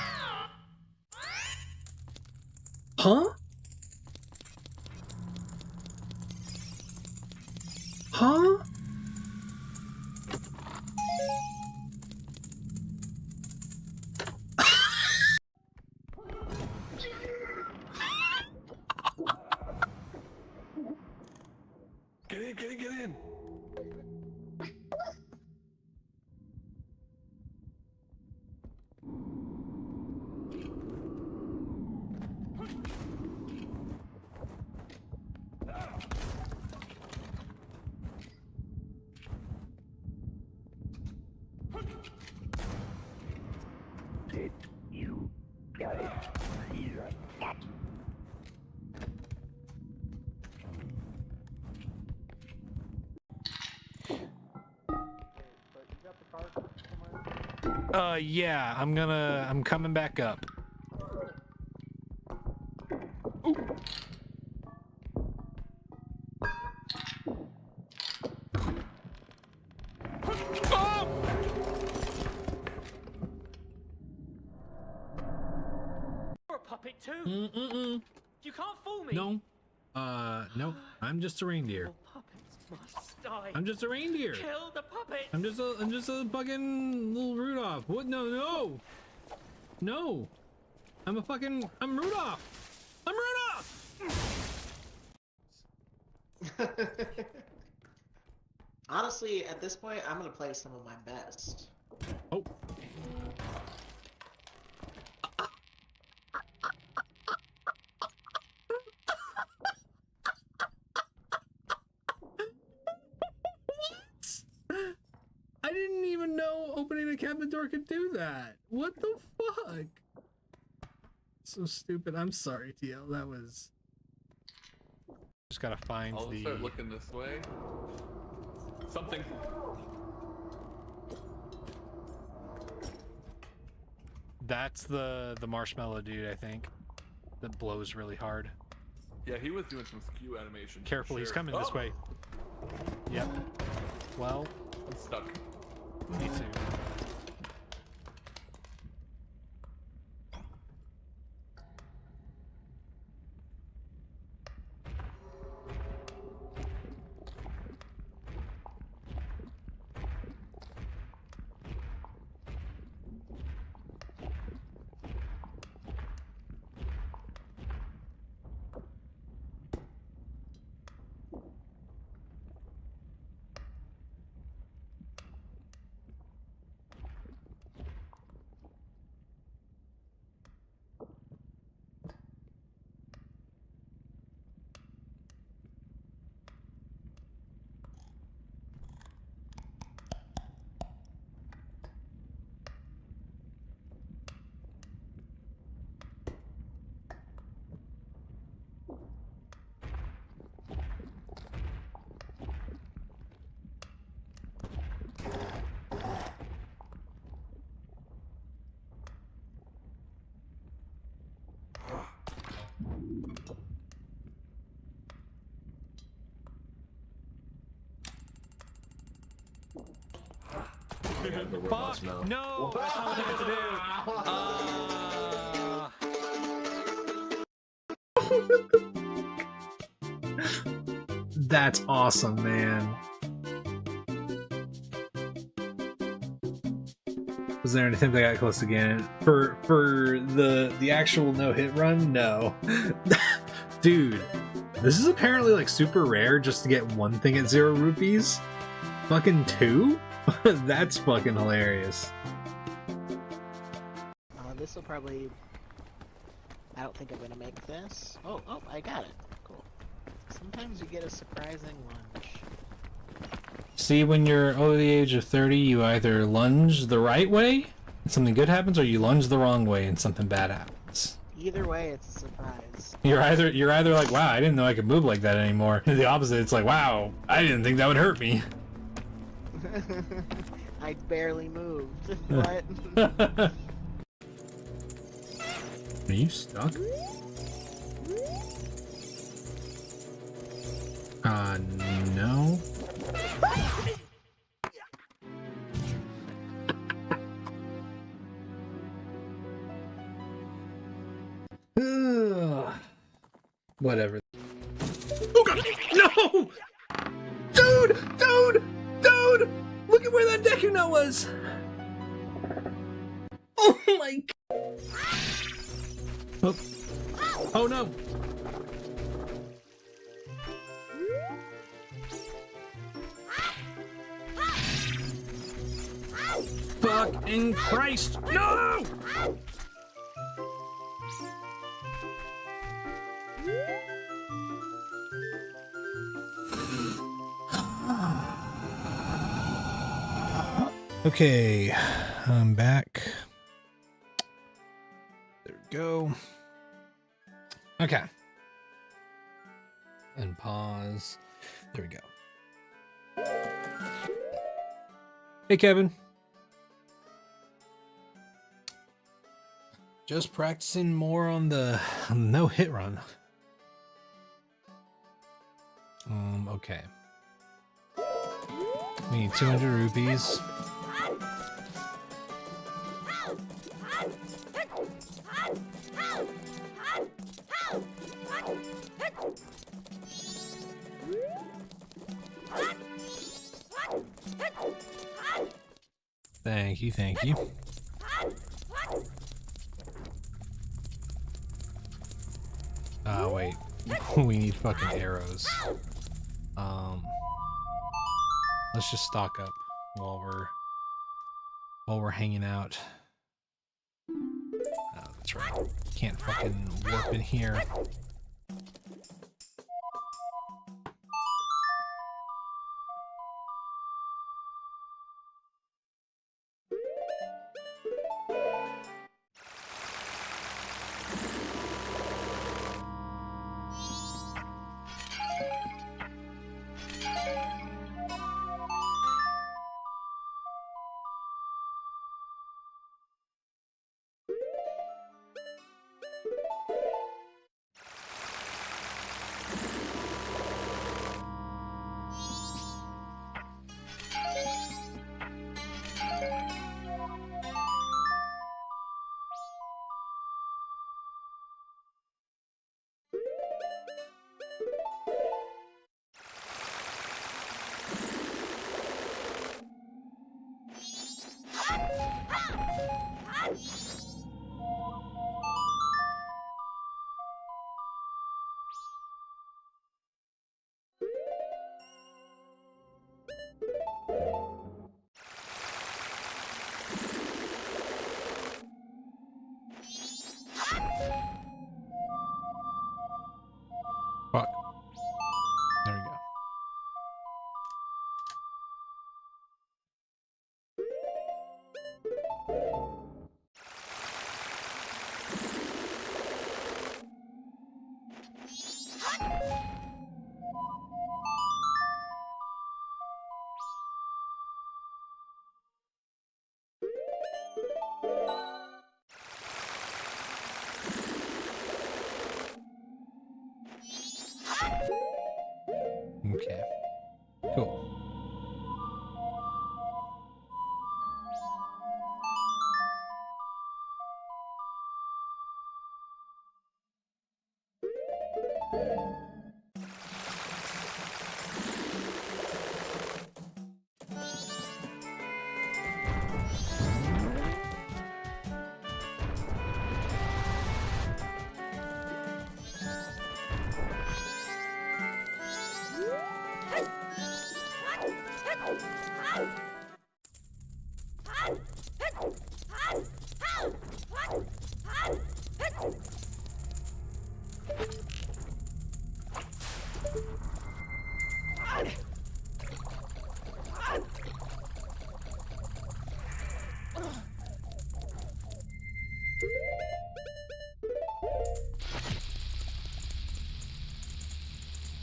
Huh? Huh? Get in. Yeah, I'm coming back up. You're a puppet too. Mm-mm-mm. You can't fool me. No. No. I'm just a reindeer. All puppets must die. I'm just a reindeer. Kill the puppets. I'm just a fucking little Rudolph. What? No. No. I'm Rudolph. I'm Rudolph. Honestly, at this point, I'm gonna play some of my best. Oh. I didn't even know opening a cabinet door could do that. What the fuck? So stupid. I'm sorry, TL. That was. Just gotta find I'll the. start looking this way. Something. That's the marshmallow dude, I think. That blows really hard. Yeah, he was doing some skew animation. for Careful, he's sure. coming this Oh! way. Yep. Well, I'm stuck. me too. the robot's Fuck! mouth. No! That's not what I meant to do! That's awesome, man. Was there an attempt I got close again? For the actual no-hit run? No. Dude, this is apparently like super rare just to get one thing at 0 rupees. Fucking 2? That's fucking hilarious. This will probably... I don't think I'm gonna make this. Oh, I got it. Cool. Sometimes you get a surprising lunge. See, when you're over the age of 30, you either lunge the right way and something good happens, or you lunge the wrong way and something bad happens. Either way, it's a surprise. You're either like, wow, I didn't know I could move like that anymore. The opposite, it's like, wow, I didn't think that would hurt me. I barely moved. What? Are you stuck? No. Whatever. Oh god! No! Dude! Look at where that Deku Note was! Oh my god! Oh no! Fucking Christ! No! Okay, I'm back. There we go. Okay. And pause. There we go. Hey, Kevin. Just practicing more on the no hit run. Okay. We need 200 rupees. Thank you. Wait. We need fucking arrows. Let's just stock up while we're hanging out. Oh, that's right. Can't fucking warp in here. Fuck. There we go. Okay. Cool.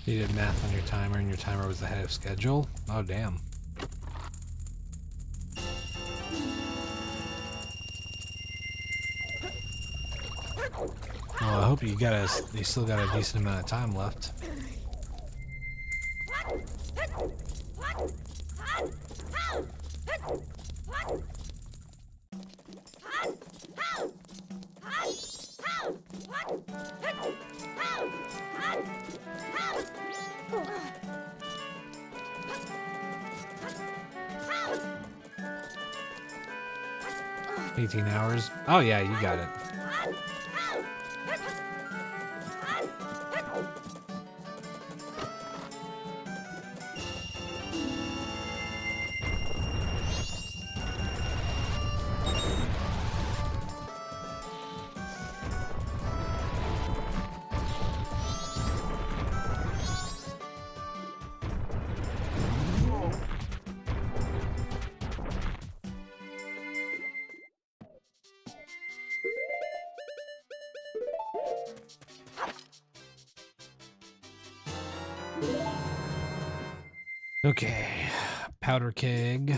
You did math on your timer and your timer was ahead of schedule? Oh, damn. Well, I hope you still got a decent amount of time left. $18 hours. Oh yeah, you got it. Okay, powder keg.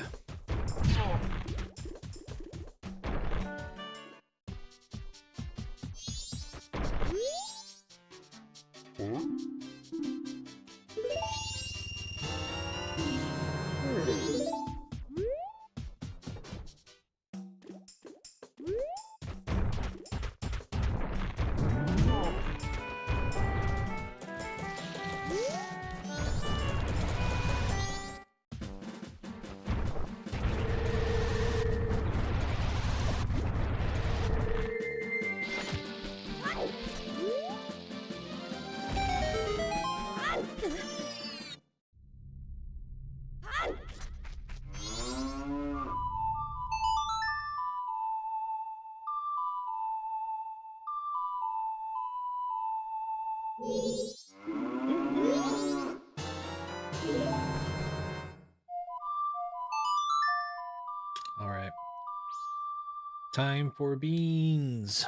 All right. Time for beans.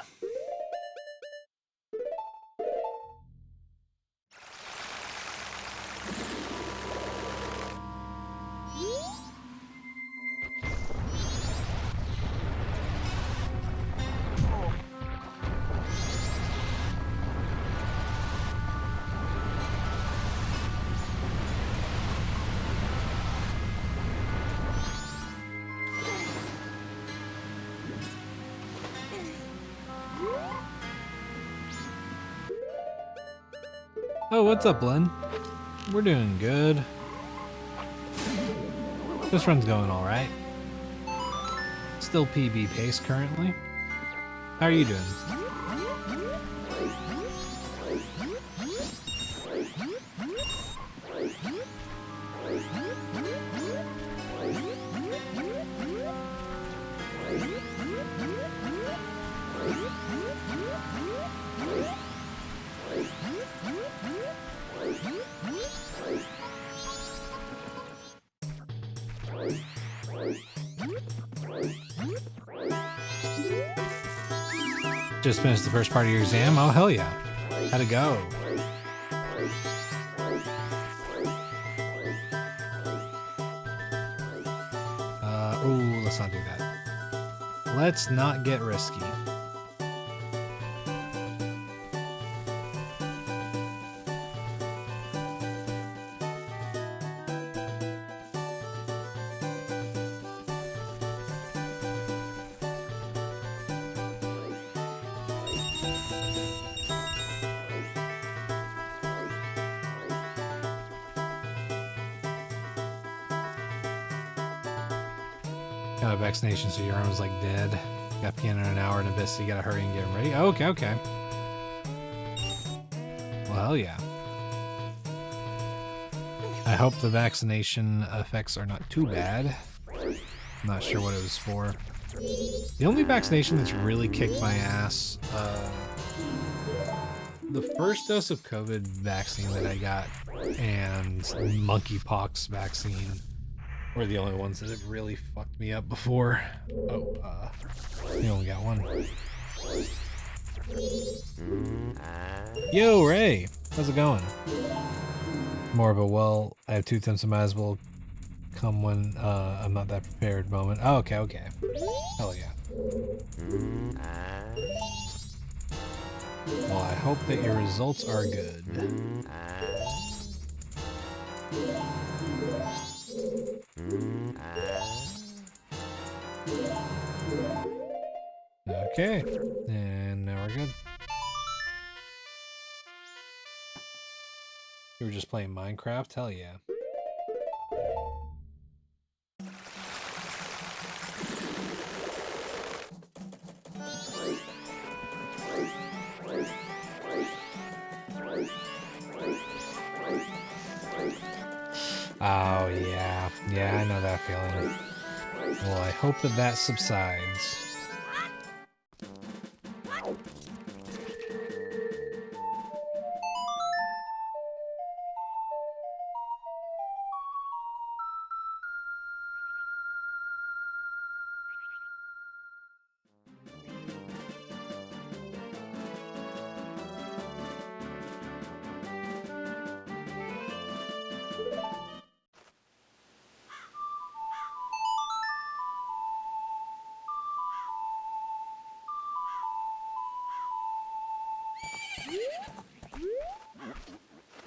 Oh, what's up, Len? We're doing good. This run's going all right. Still PB pace currently. How are you doing? Just finished the first part of your exam? Oh, hell yeah. How'd it go? Oh, let's not do that. Let's not get risky. Got a vaccination, so your arm's like dead. Got piano in an hour and a bit, so you gotta hurry and get him ready. Oh, okay, okay. Well, hell yeah. I hope the vaccination effects are not too bad. I'm not sure what it was for. The only vaccination that's really kicked my ass, the first dose of COVID vaccine that I got and monkeypox vaccine were the only ones that have really fucked me up before. Oh, you only got one. Yo, Ray! How's it going? More of a, well, I have 2 attempts, I might as well come when I'm not that prepared moment. Oh, okay, okay. Hell yeah. Well, I hope that your results are good. Okay, and now we're good. You were just playing Minecraft? Hell yeah. Oh yeah, yeah, I know that feeling. Well, I hope that that subsides.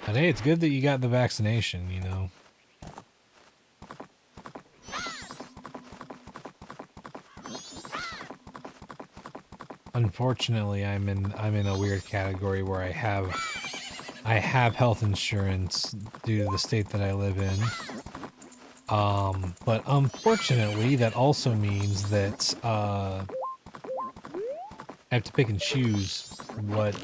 But hey, it's good that you got the vaccination, you know. Unfortunately, I'm in a weird category where I have health insurance due to the state that I live in. But unfortunately, that also means that I have to pick and choose what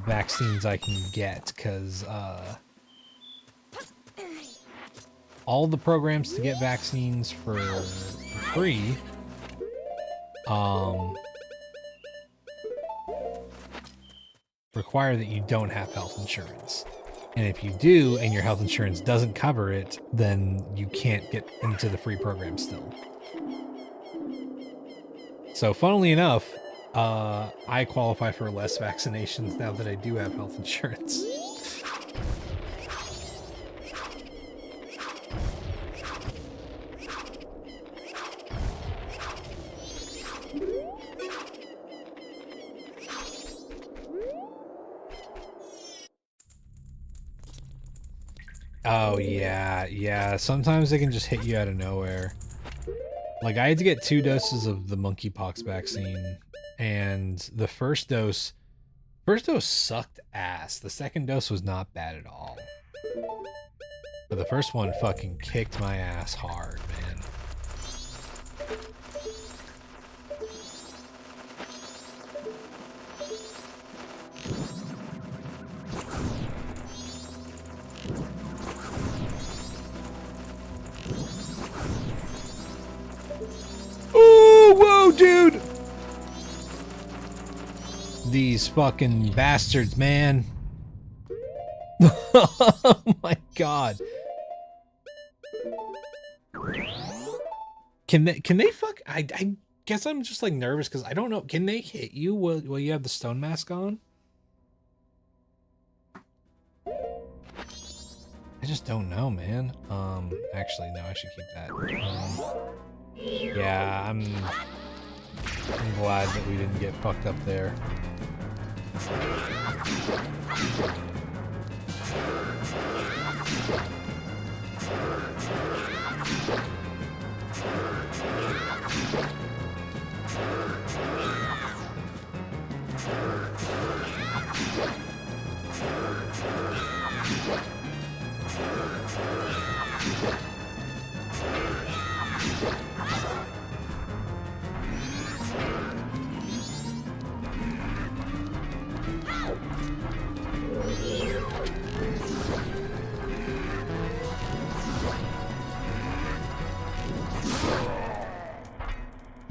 vaccines I can get, because all the programs to get vaccines for free require that you don't have health insurance. And if you do, and your health insurance doesn't cover it, then you can't get into the free program still. So funnily enough, I qualify for less vaccinations now that I do have health insurance. Oh yeah, yeah. Sometimes they can just hit you out of nowhere. Like, I had to get 2 doses of the monkeypox vaccine, and the first dose sucked ass. The second dose was not bad at all. But the first one fucking kicked my ass hard, man. Oh, whoa, dude! These fucking bastards, man. Oh my god. Can they fuck? I guess I'm just like nervous because I don't know. Can they hit you while you have the stone mask on? I just don't know, man. Actually, no, I should keep that. Yeah, I'm glad that we didn't get fucked up there.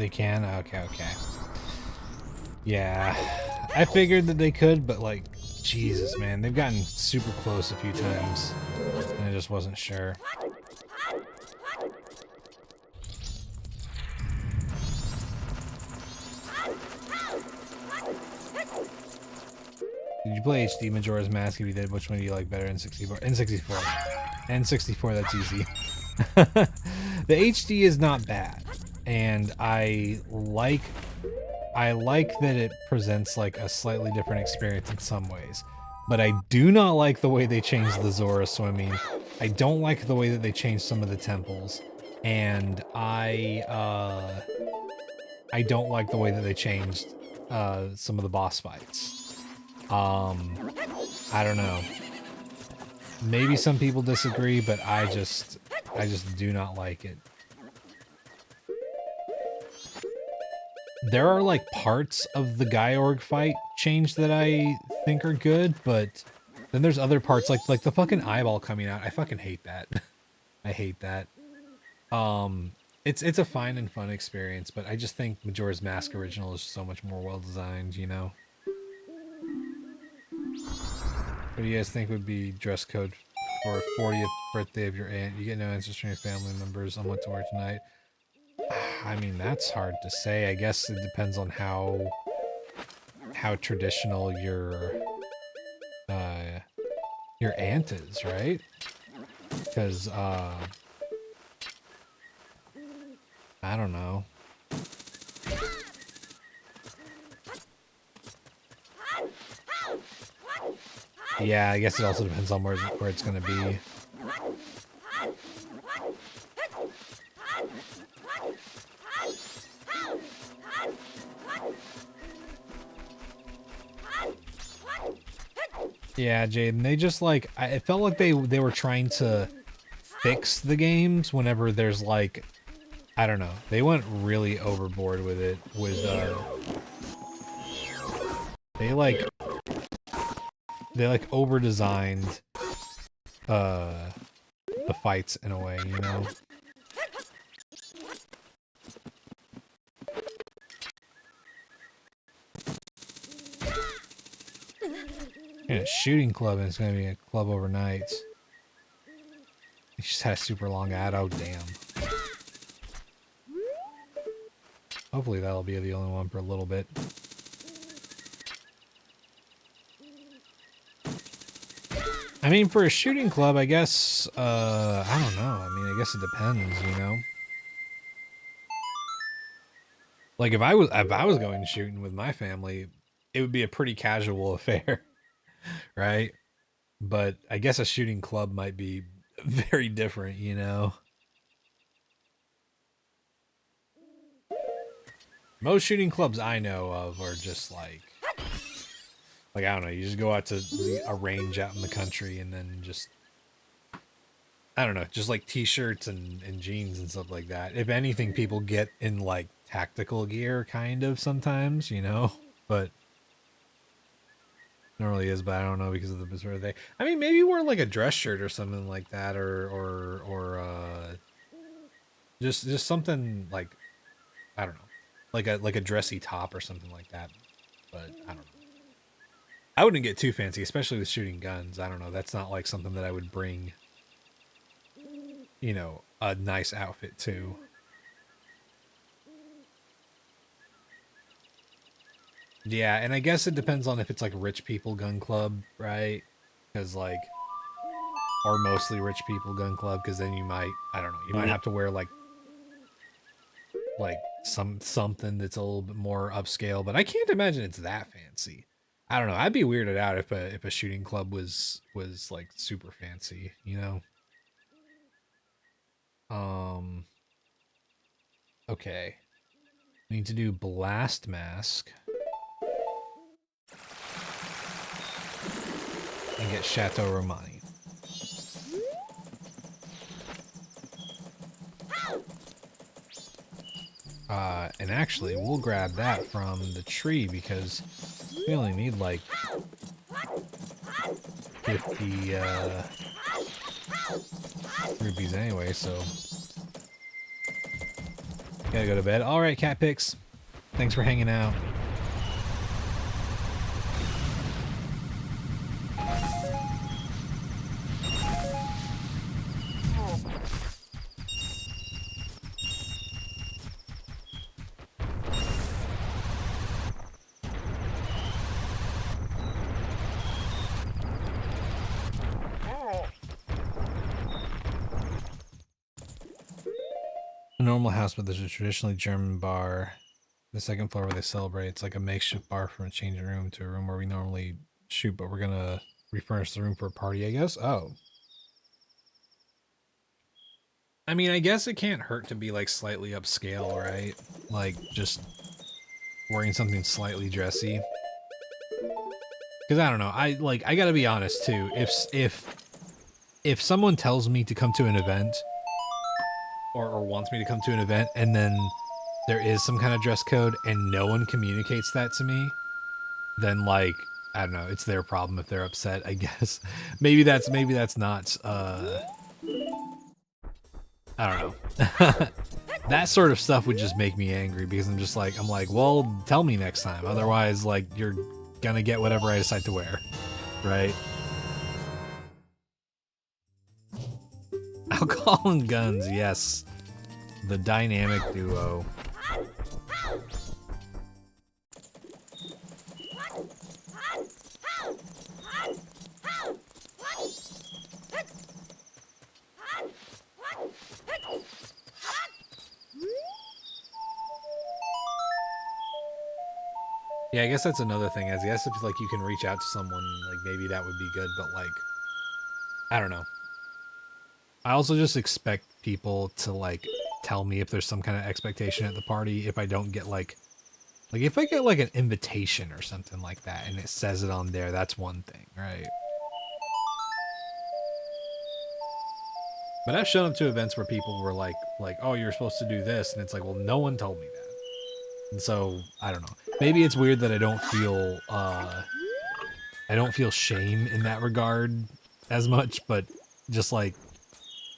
They can? Okay. Yeah. I figured that they could, but like, Jesus, man. They've gotten super close a few times. And I just wasn't sure. Did you play HD Majora's Mask? If you did, which one do you like better? N64? N64. N64, that's easy. The HD is not bad. And I like that it presents like a slightly different experience in some ways. But I do not like the way they changed the Zora swimming. I don't like the way that they changed some of the temples. And I don't like the way that they changed some of the boss fights. I don't know. Maybe some people disagree, but I just do not like it. There are like parts of the Gyorg fight change that I think are good, but then there's other parts like the fucking eyeball coming out. I fucking hate that. I hate that. It's a fine and fun experience, but I just think Majora's Mask original is so much more well designed, you know. What do you guys think would be dress code for 40th birthday of your aunt? You get no answers from your family members on what to wear tonight. I mean, that's hard to say. I guess it depends on how traditional your aunt is, right? Because I don't know. Yeah, I guess it also depends on where it's gonna be. Yeah, Jaden, they just like, it felt like they were trying to fix the games whenever there's like, I don't know, they went really overboard with it, with, they like over-designed, the fights in a way, you know? Yeah, shooting club, and it's gonna be a club overnight. He just had a super long ad. Oh damn. Hopefully that'll be the only one for a little bit. I mean, for a shooting club, I guess, I don't know. I mean, I guess it depends, you know? Like, if I was going shooting with my family, it would be a pretty casual affair. Right? But I guess a shooting club might be very different, you know? Most shooting clubs I know of are just like, I don't know, you just go out to a range out in the country and then just, I don't know, just like t-shirts and jeans and stuff like that. If anything, people get in like tactical gear kind of sometimes, you know? But normally is, but I don't know because of the bizarre thing. I mean, maybe wear like a dress shirt or something like that, or just something like, I don't know, like a dressy top or something like that. But I don't know. I wouldn't get too fancy, especially with shooting guns. I don't know. That's not like something that I would bring, you know, a nice outfit to. Yeah, and I guess it depends on if it's like rich people gun club, right? Because like, or mostly rich people gun club, because then you might, I don't know, you might have to wear like something that's a little bit more upscale, but I can't imagine it's that fancy. I don't know. I'd be weirded out if a shooting club was like super fancy, you know? Okay. We need to do Blast Mask. And get Chateau Romani. And actually, we'll grab that from the tree because we only need like 50 rupees anyway, so Gotta go to bed. All right, Cat Pix. Thanks for hanging out. A normal house, but there's a traditionally German bar. The second floor where they celebrate. It's like a makeshift bar from a changing room to a room where we normally shoot, but we're gonna refurnish the room for a party, I guess. Oh. I mean, I guess it can't hurt to be like slightly upscale, right? Like just wearing something slightly dressy. Because I don't know, I gotta be honest too. If someone tells me to come to an event, or wants me to come to an event, and then there is some kind of dress code and no one communicates that to me, then like, I don't know, it's their problem if they're upset, I guess. Maybe that's not I don't know. That sort of stuff would just make me angry because I'm like, well, tell me next time. Otherwise, like, you're gonna get whatever I decide to wear, right? Alcohol and guns, yes. The dynamic duo. Yeah, I guess that's another thing. I guess if like you can reach out to someone, like maybe that would be good, but like, I don't know. I also just expect people to like tell me if there's some kind of expectation at the party if I don't get like if I get like an invitation or something like that and it says it on there, that's one thing, right? But I've shown up to events where people were like, oh, you're supposed to do this, and it's like, well, no one told me that. And so, I don't know. Maybe it's weird that I don't feel shame in that regard as much, but just like,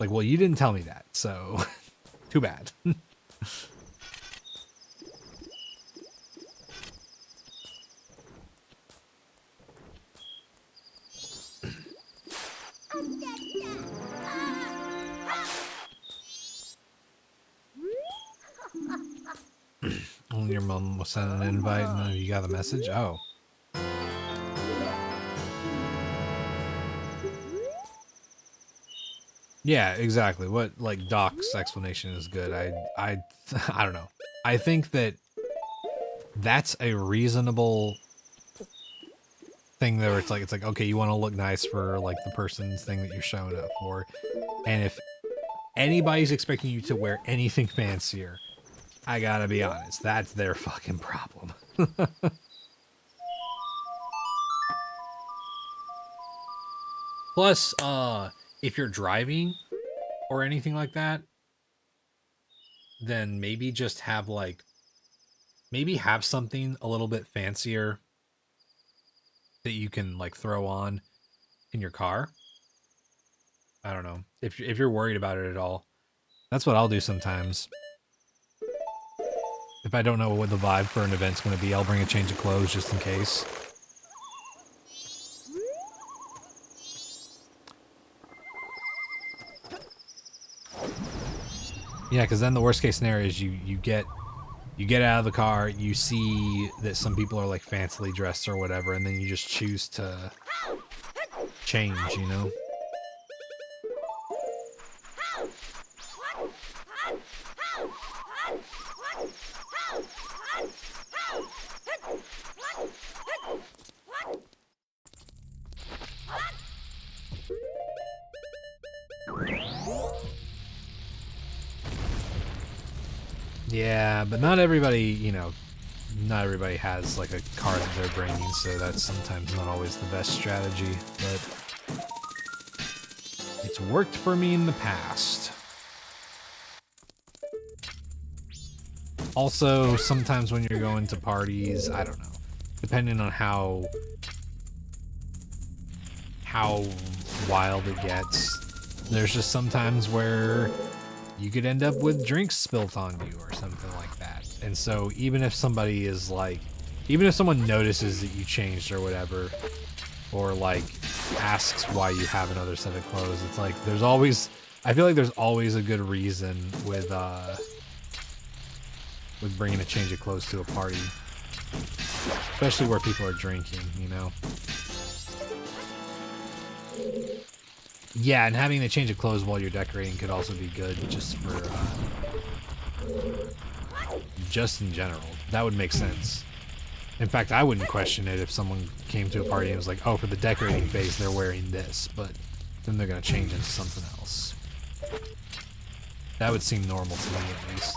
well, you didn't tell me that, so too bad. Only your mom will send an invite and then you got the message? Oh. Yeah, exactly. What, like, Doc's explanation is good. I don't know. I think that that's a reasonable thing where it's like, okay, you want to look nice for, like, the person's thing that you're showing up for. And if anybody's expecting you to wear anything fancier, I gotta be honest, that's their fucking problem. Plus, if you're driving or anything like that, then maybe just have maybe have something a little bit fancier that you can like throw on in your car. I don't know. If you're worried about it at all, that's what I'll do sometimes. If I don't know what the vibe for an event's going to be, I'll bring a change of clothes just in case. Yeah, because then the worst case scenario is you get out of the car, you see that some people are like fancily dressed or whatever, and then you just choose to change, you know? Yeah, but not everybody, you know, not everybody has like a car that they're bringing, so that's sometimes not always the best strategy, but it's worked for me in the past. Also, sometimes when you're going to parties, I don't know, depending on how wild it gets, there's just sometimes where you could end up with drinks spilt on you or something like that. And so even if somebody is like, even if someone notices that you changed or whatever, or like asks why you have another set of clothes, it's like there's always, I feel like there's always a good reason with bringing a change of clothes to a party, especially where people are drinking, you know. Yeah, and having a change of clothes while you're decorating could also be good, just for just in general. That would make sense. In fact, I wouldn't question it if someone came to a party and was like, oh, for the decorating phase, they're wearing this, but then they're going to change into something else. That would seem normal to me, at least.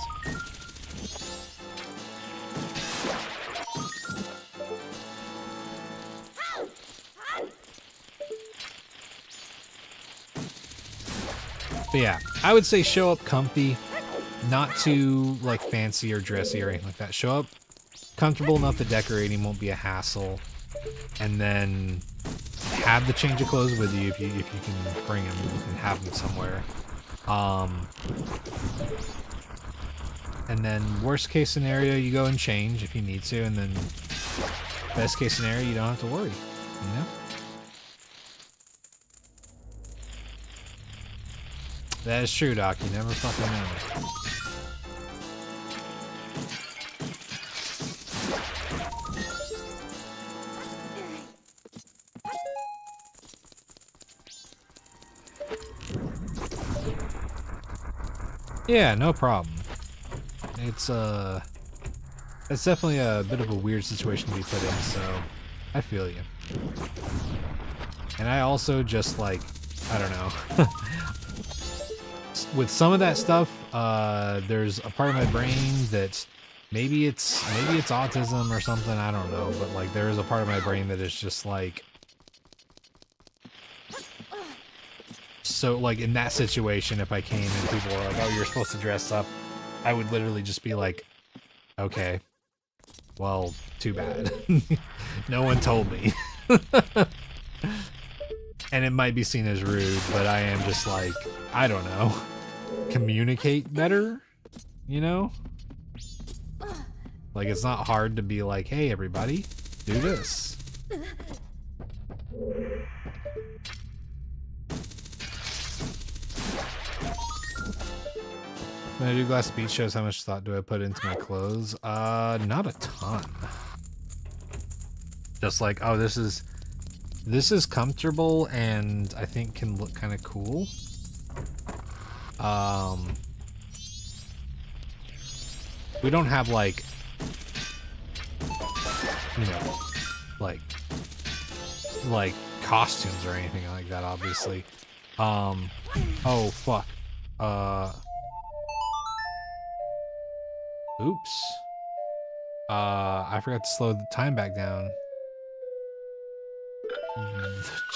But yeah, I would say show up comfy, not too like fancy or dressy or anything like that. Show up comfortable enough that decorating won't be a hassle, and then have the change of clothes with you if you can bring them and have them somewhere. And then worst case scenario, you go and change if you need to, and then best case scenario, you don't have to worry, you know? That is true, Doc. You never fucking know. Yeah, no problem. It's definitely a bit of a weird situation to be put in, so I feel you. And I also just like, I don't know. With some of that stuff, there's a part of my brain that maybe it's autism or something, I don't know, but like there is a part of my brain that is just like, so like in that situation, if I came and people were like, oh, you're supposed to dress up, I would literally just be like, okay, well, too bad. No one told me. And it might be seen as rude, but I am just like, I don't know, communicate better, you know? Like, it's not hard to be like, hey, everybody, do this. When I do Glass Beach shows, how much thought do I put into my clothes? Not a ton. Just like, oh, this is comfortable and I think can look kind of cool. We don't have like, you know, like costumes or anything like that, obviously. Oh fuck. Oops. I forgot to slow the time back down.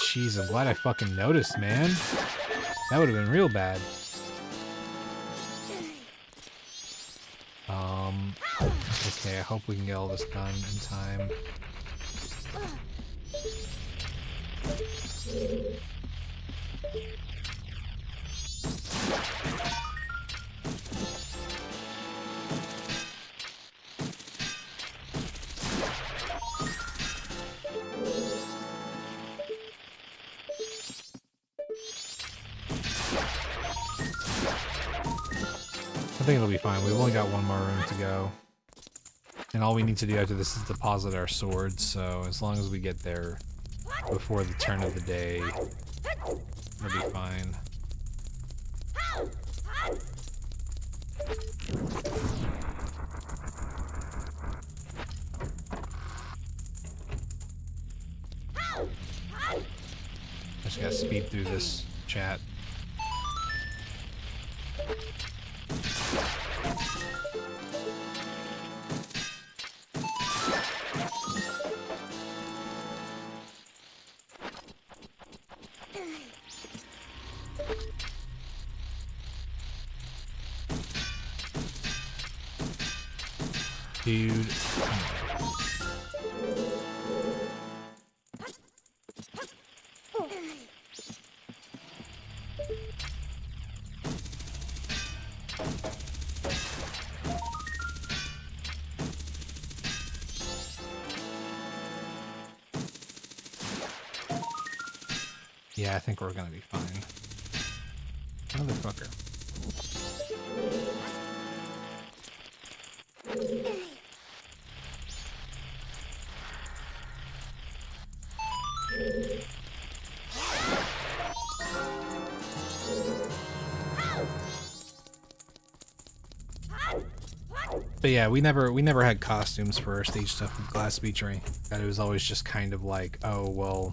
Jeez, I'm glad I fucking noticed, man. That would have been real bad. Okay, I hope we can get all this done in time. I think it'll be fine. We've only got one more room to go. And all we need to do after this is deposit our swords, so as long as we get there before the turn of the day, we'll be fine. I just gotta speed through this chat. Dude. Yeah, I think we're gonna be fine. Motherfucker. But yeah, we never had costumes for our stage stuff with Glass Beach or anything. It was always just kind of like, oh well,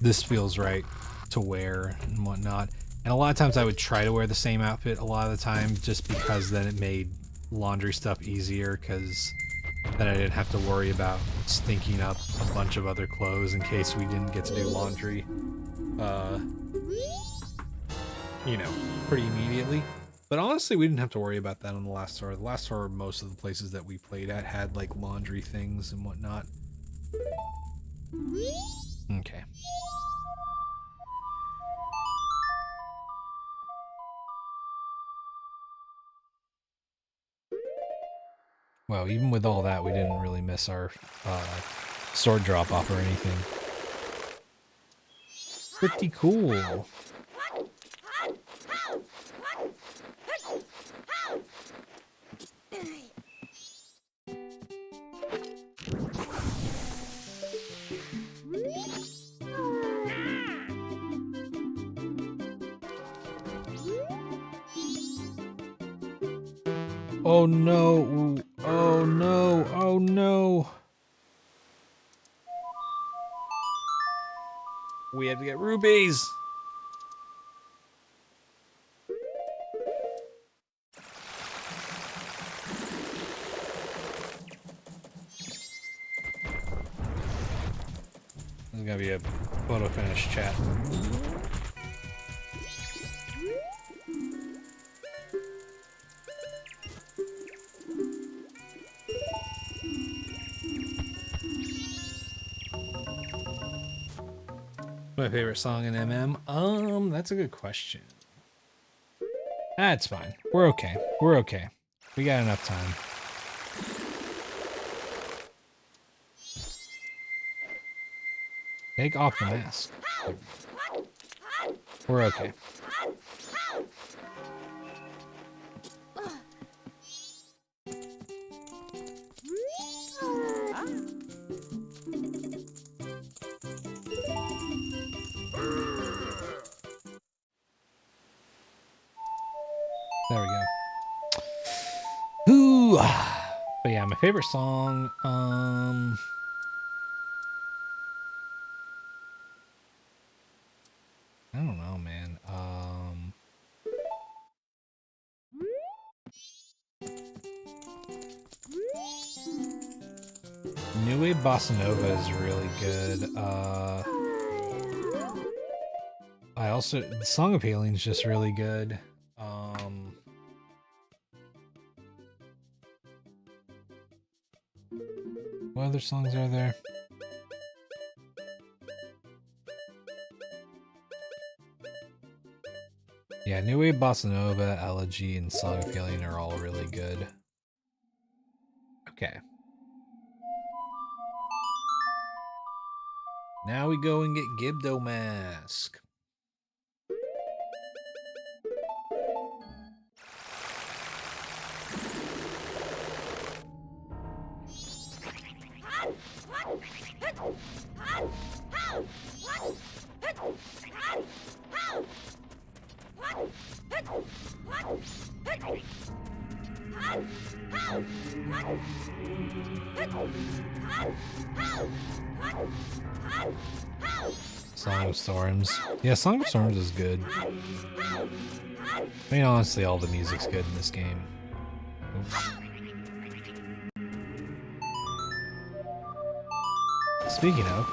this feels right to wear and whatnot. And a lot of times I would try to wear the same outfit a lot of the time just because then it made laundry stuff easier, because then I didn't have to worry about stinking up a bunch of other clothes in case we didn't get to do laundry, you know, pretty immediately. But honestly, we didn't have to worry about that on the last tour. The last tour, most of the places that we played at had like laundry things and whatnot. Okay. Well, even with all that, we didn't really miss our sword drop off or anything. Pretty cool. Oh no, oh no, oh no. We have to get rubies. This is gonna be a photo finish chat. My favorite song in MM? That's a good question. That's fine. We're okay. We're okay. We got enough time. Take off the mask. We're okay. There we go. Ooh. But yeah, my favorite song, I don't know, man. New Wave Bossa Nova is really good. I also, the Song of Healing is just really good. What other songs are there? Yeah, New Wave Bossa Nova, Elegy, and Song of Healing are all really good. Okay. Now we go and get Gibdo Mask. Song of Storms. Yeah, Song of Storms is good. I mean, honestly, all the music's good in this game. Oops. Speaking of,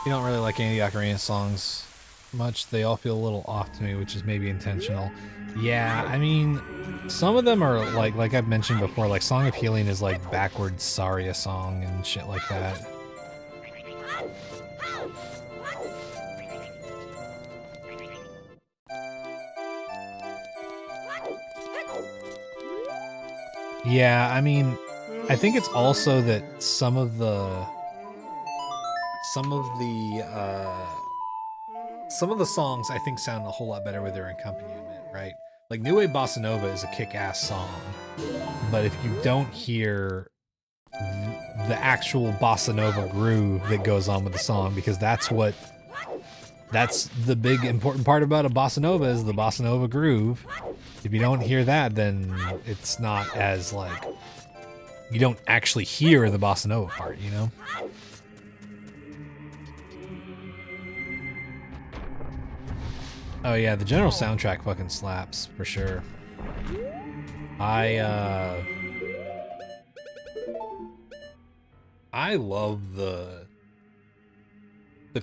you don't really like any of the Ocarina songs much. They all feel a little off to me, which is maybe intentional. Yeah, I mean, some of them are like I've mentioned before, like Song of Healing is like backwards Saria song and shit like that. Yeah, I mean, I think it's also that some of some of the songs I think sound a whole lot better with their accompaniment, right? Like New Wave Bossa Nova is a kick-ass song, but if you don't hear the actual bossa nova groove that goes on with the song, because that's the big important part about a bossa nova is the bossa nova groove. If you don't hear that, then it's not as like, you don't actually hear the bossa nova part, you know? Oh yeah, the general soundtrack fucking slaps for sure. I love the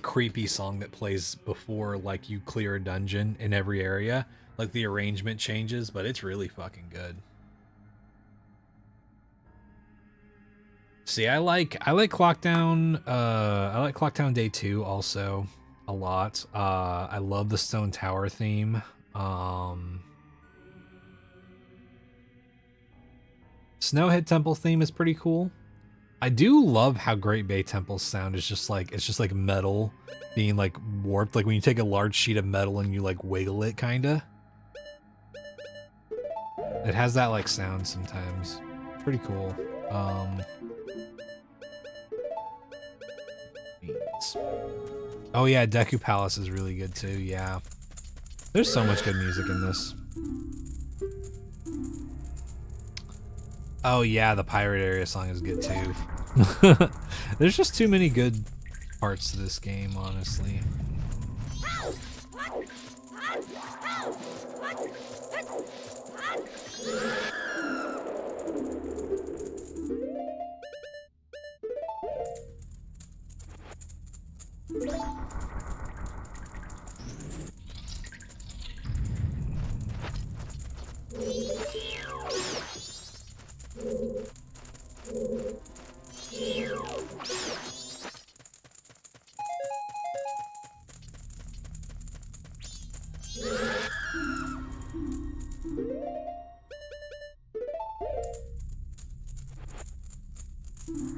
creepy song that plays before like you clear a dungeon in every area. Like the arrangement changes, but it's really fucking good. See, I like Clockdown, I like Clockdown Day 2 also a lot. I love the Stone Tower theme. Snowhead Temple theme is pretty cool. I do love how Great Bay Temple's sound is just like, it's just like metal being like warped. Like when you take a large sheet of metal and you like wiggle it, kinda. It has that like sound sometimes. Pretty cool. Oh yeah, Deku Palace is really good too, yeah. There's so much good music in this. Oh yeah, the Pirate Area song is good too. There's just too many good parts to this game, honestly.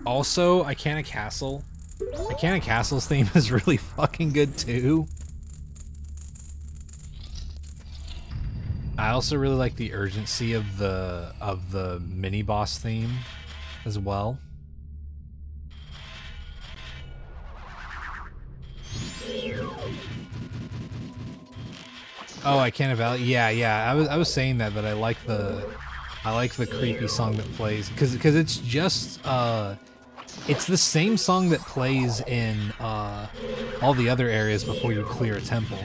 Also, Icana Castle. Icana Castle's theme is really fucking good too. I also really like the urgency of the mini boss theme as well. Oh, Icana Valley. Yeah. I was saying that, but I like the creepy song that plays because it's just it's the same song that plays in all the other areas before you clear a temple.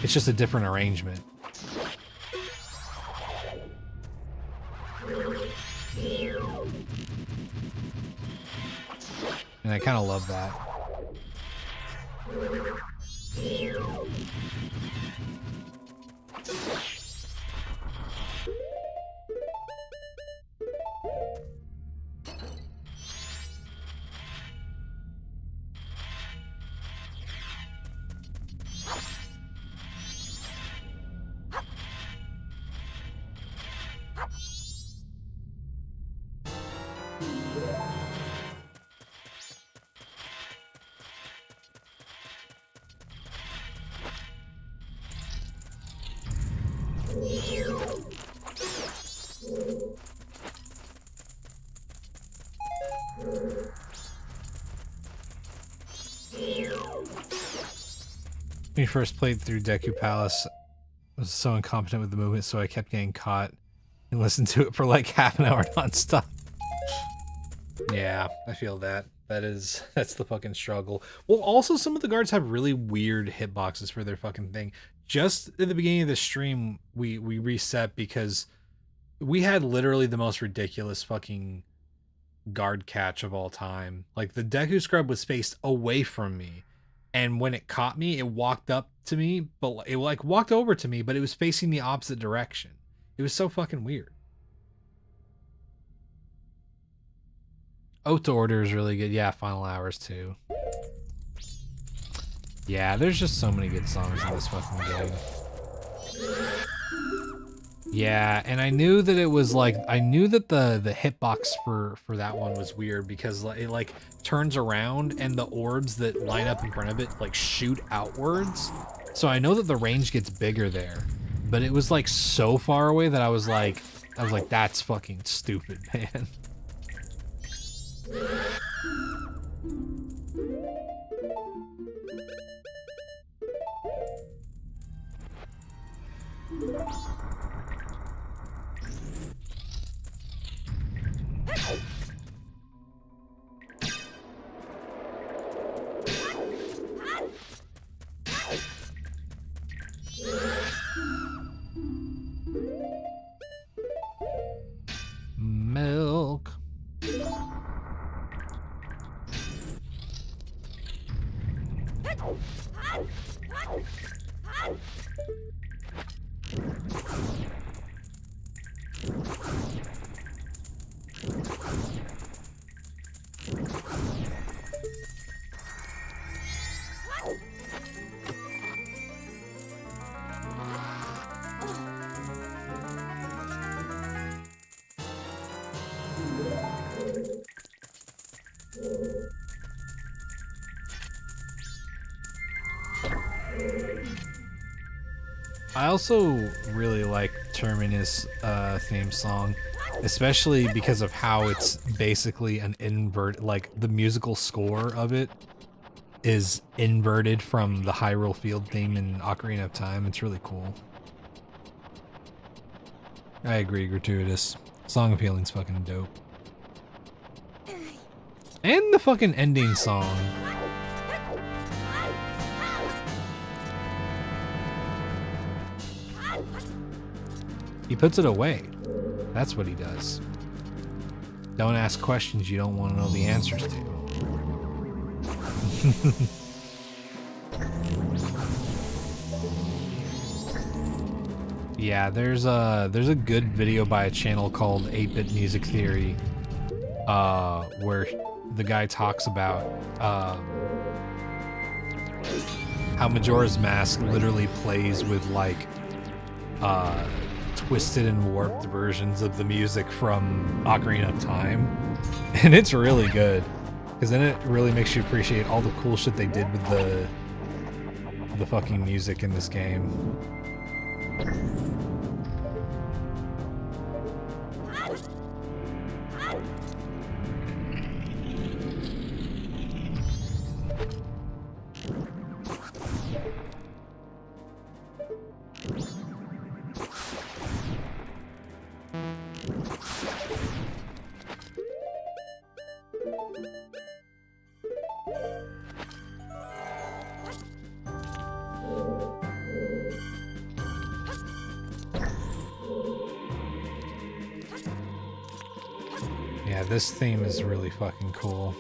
It's just a different arrangement. And I kind of love that. When we first played through Deku Palace, I was so incompetent with the movement, so I kept getting caught and listened to it for like half an hour nonstop. Yeah, I feel that. That's the fucking struggle. Well, also some of the guards have really weird hitboxes for their fucking thing. Just at the beginning of the stream, we reset because we had literally the most ridiculous fucking guard catch of all time. Like the Deku Scrub was spaced away from me, and when it caught me, it walked up to me, but it like walked over to me, but it was facing the opposite direction. It was so fucking weird. Oath to Order is really good. Yeah, Final Hours too. Yeah, there's just so many good songs in this fucking game. Yeah, and I knew that it was like I knew that the hitbox for that one was weird because it like turns around and the orbs that line up in front of it like shoot outwards. So I know that the range gets bigger there, but it was like so far away that I was like that's fucking stupid, man. Milk. I also really like Terminus theme song, especially because of how it's basically an invert, like the musical score of it is inverted from the Hyrule Field theme in Ocarina of Time. It's really cool. I agree, Gratuitous. Song of Healing's fucking dope. And the fucking ending song. He puts it away. That's what he does. Don't ask questions you don't want to know the answers to. Yeah, there's a good video by a channel called 8-Bit Music Theory, where the guy talks about how Majora's Mask literally plays with like twisted and warped versions of the music from Ocarina of Time, and it's really good because then it really makes you appreciate all the cool shit they did with the fucking music in this game. Yeah, this theme is really fucking cool.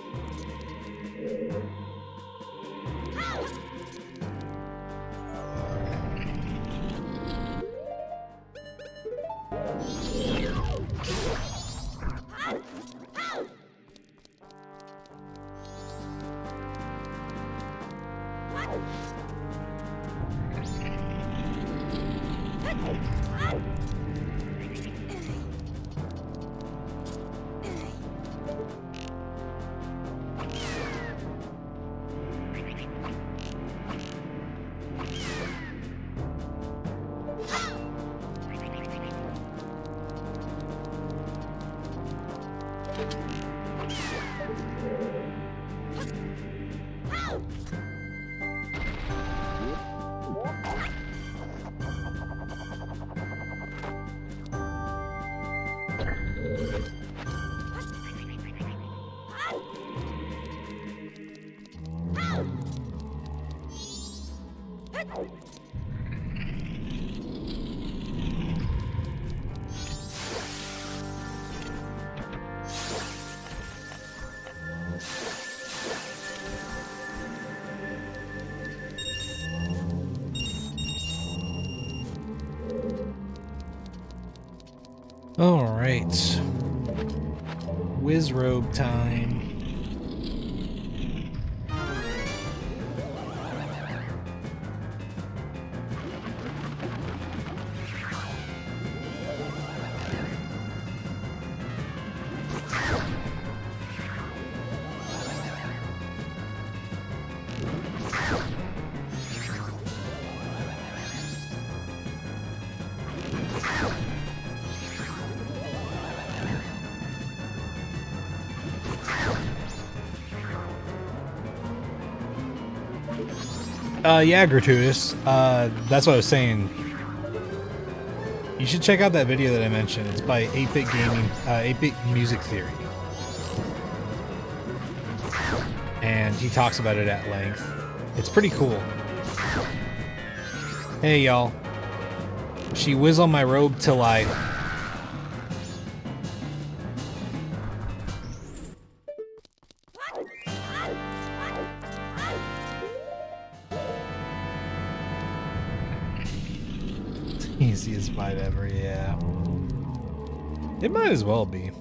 All right, Wizrobe time. Yeah, Gratuitous. That's what I was saying. You should check out that video that I mentioned. It's by 8-Bit Gaming, 8-Bit Music Theory. And he talks about it at length. It's pretty cool. Hey, y'all. She whiz on my robe till I... Easiest fight ever, yeah. It might as well be.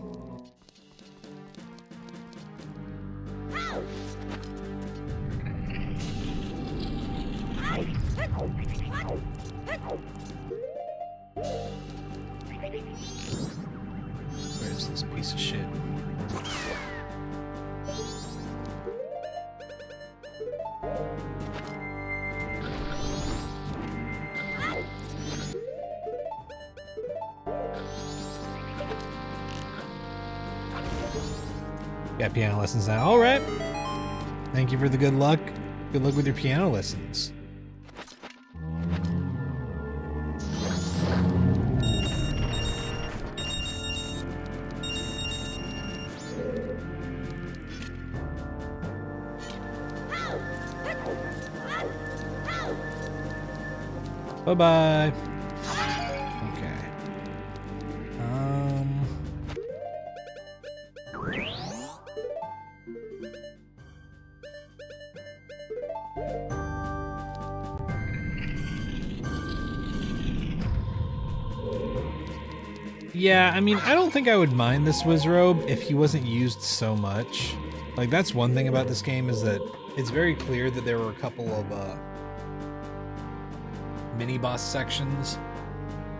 Where's this piece of shit? Got piano lessons now. All right. Thank you for the good luck. Good luck with your piano lessons. Bye-bye. Okay. Yeah, I mean, I don't think I would mind this Wizrobe if he wasn't used so much. Like, that's one thing about this game is that it's very clear that there were a couple of mini-boss sections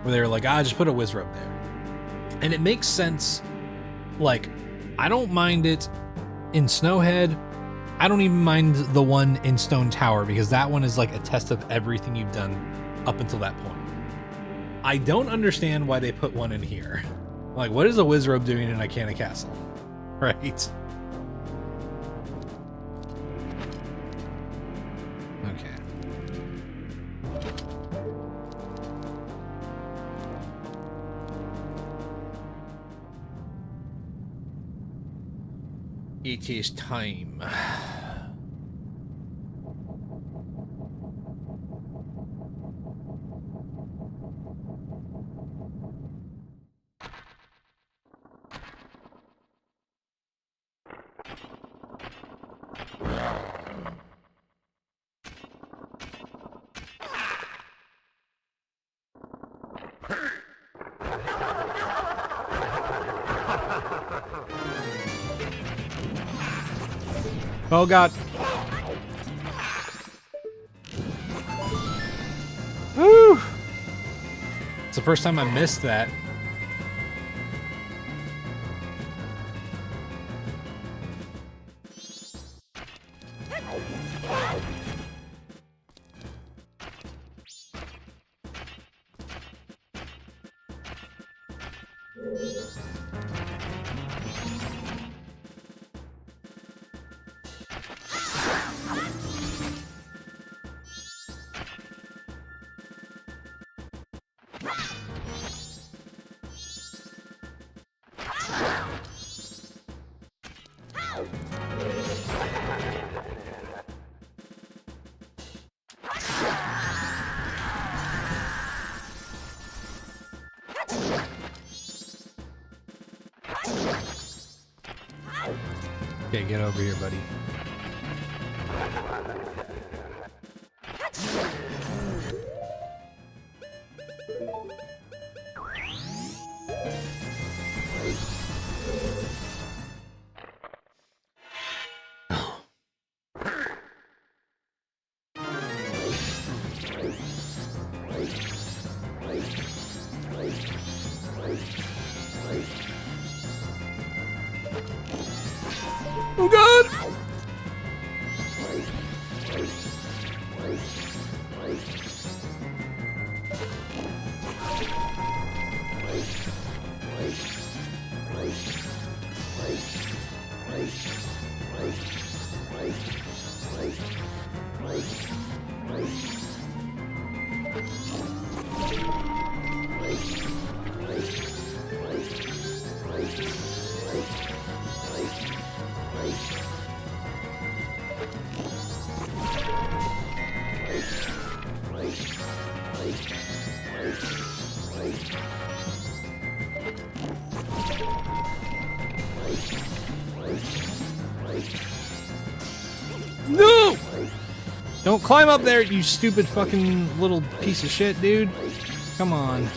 where they were like, just put a Wizrobe there. And it makes sense. Like, I don't mind it in Snowhead. I don't even mind the one in Stone Tower because that one is like a test of everything you've done up until that point. I don't understand why they put one in here. Like, what is a Wizrobe doing in Icana Castle? Right? Okay. It is time. Oh god. Woo! It's the first time I missed that. Okay, get over here, buddy. Oh god! climb up there, you stupid fucking little piece of shit, dude. Come on.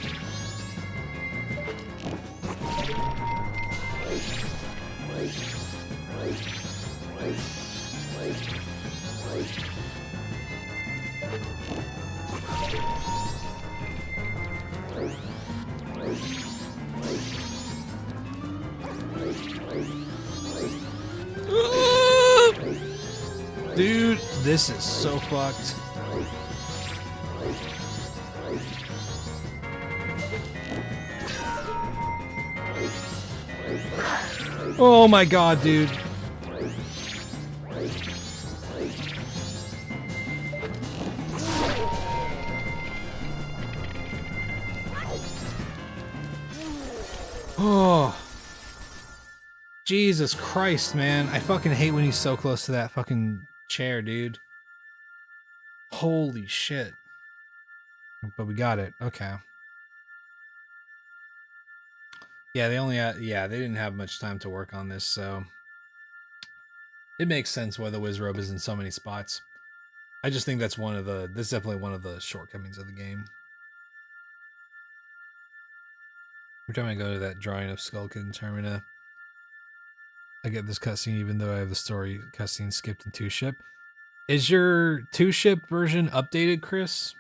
Dude, this is so fucked. Oh my god, dude. Oh. Jesus Christ, man. I fucking hate when he's so close to that fucking chair, dude. Holy shit. But we got it. Okay. Yeah, they only had, yeah, they didn't have much time to work on this, so it makes sense why the Wizrobe is in so many spots. I just think that's definitely one of the shortcomings of the game. Every time I go to that drawing of Skull Kid and Termina, I get this cutscene even though I have the story cutscene skipped in 2-ship. Is your 2-ship version updated, Chris?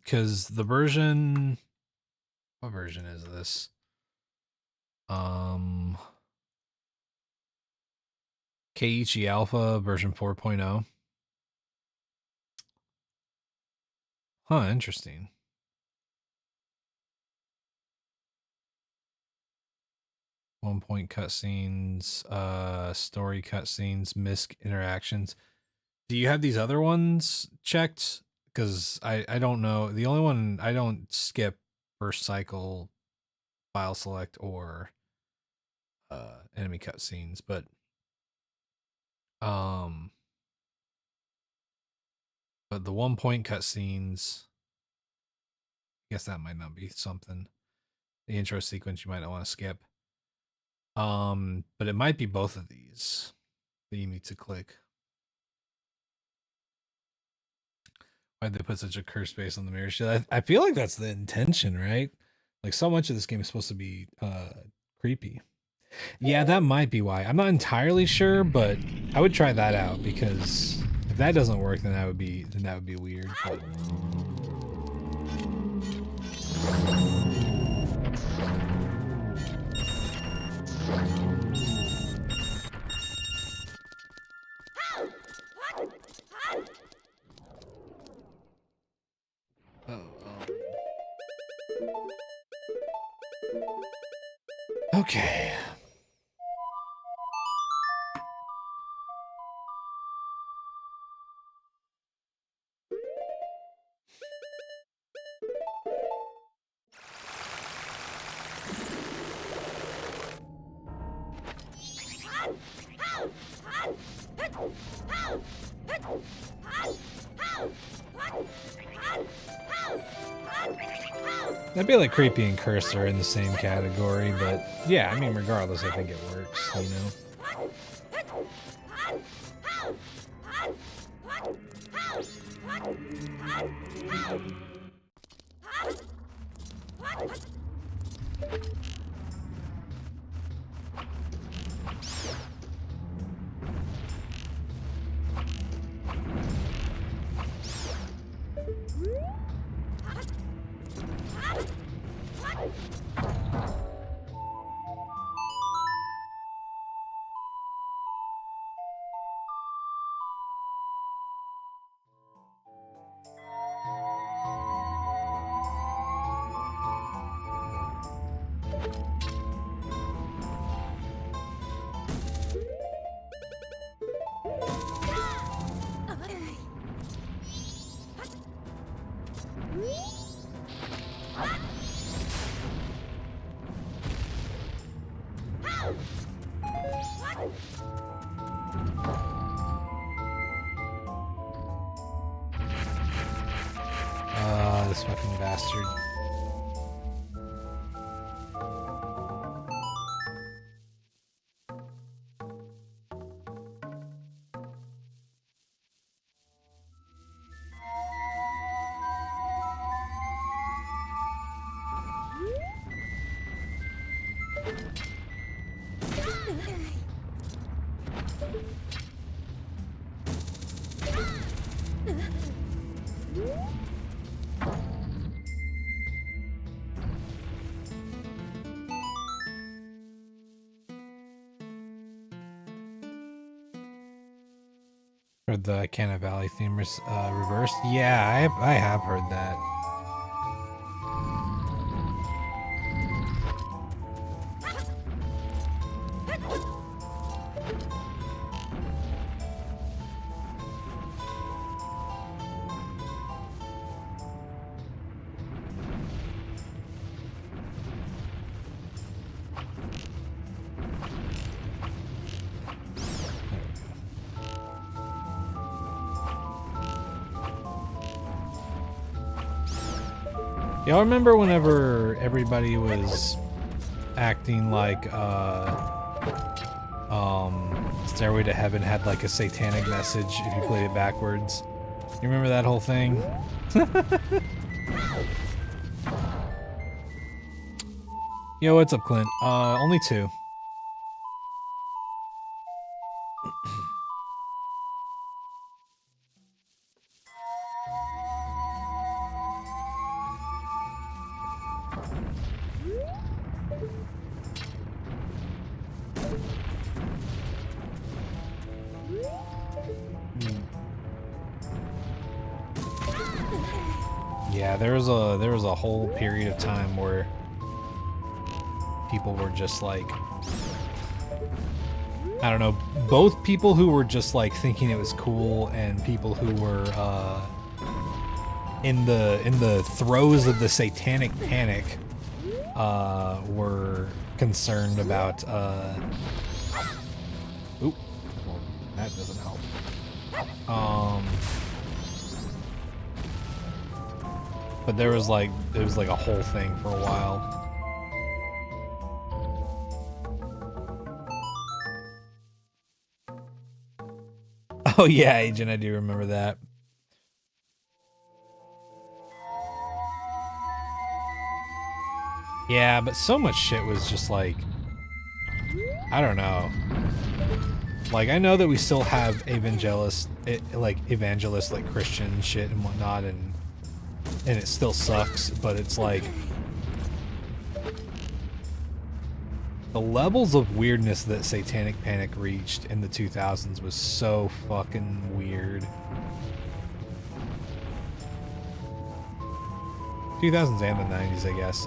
Because the version... What version is this? Keiichi Alpha version 4.0. Huh, interesting. One point cutscenes, story cutscenes, misc interactions. Do you have these other ones checked? Because I don't know. The only one I don't skip first cycle, file select, or enemy cutscenes, but the 1 point cutscenes, I guess that might not be something. The intro sequence you might not want to skip. But it might be both of these that you need to click. Why'd they put such a curse base on the mirror shield? I feel like that's the intention, right? Like, so much of this game is supposed to be creepy. Yeah, that might be why. I'm not entirely sure, but I would try that out, because if that doesn't work, then that would be weird. But... Okay. That'd be like Creepy and Cursor in the same category, but yeah, I mean, regardless, I think it works, you know? This fucking bastard. Or the Canna Valley theme reversed? Yeah, I have heard that. Y'all remember whenever everybody was acting like Stairway to Heaven had like a satanic message if you played it backwards? You remember that whole thing? Yo, what's up, Clint? Only 2. Yeah, there was a whole period of time where people were just like, I don't know, both people who were just like thinking it was cool and people who were in the throes of the satanic panic were concerned about oop, well, that doesn't help. But there was like a whole thing for a while. Oh yeah, Agent, I do remember that. Yeah, but so much shit was just like, I don't know. Like, I know that we still have evangelists like Christian shit and whatnot, and it still sucks, but it's like the levels of weirdness that Satanic Panic reached in the 2000s was so fucking weird. 2000s and the 90s, I guess.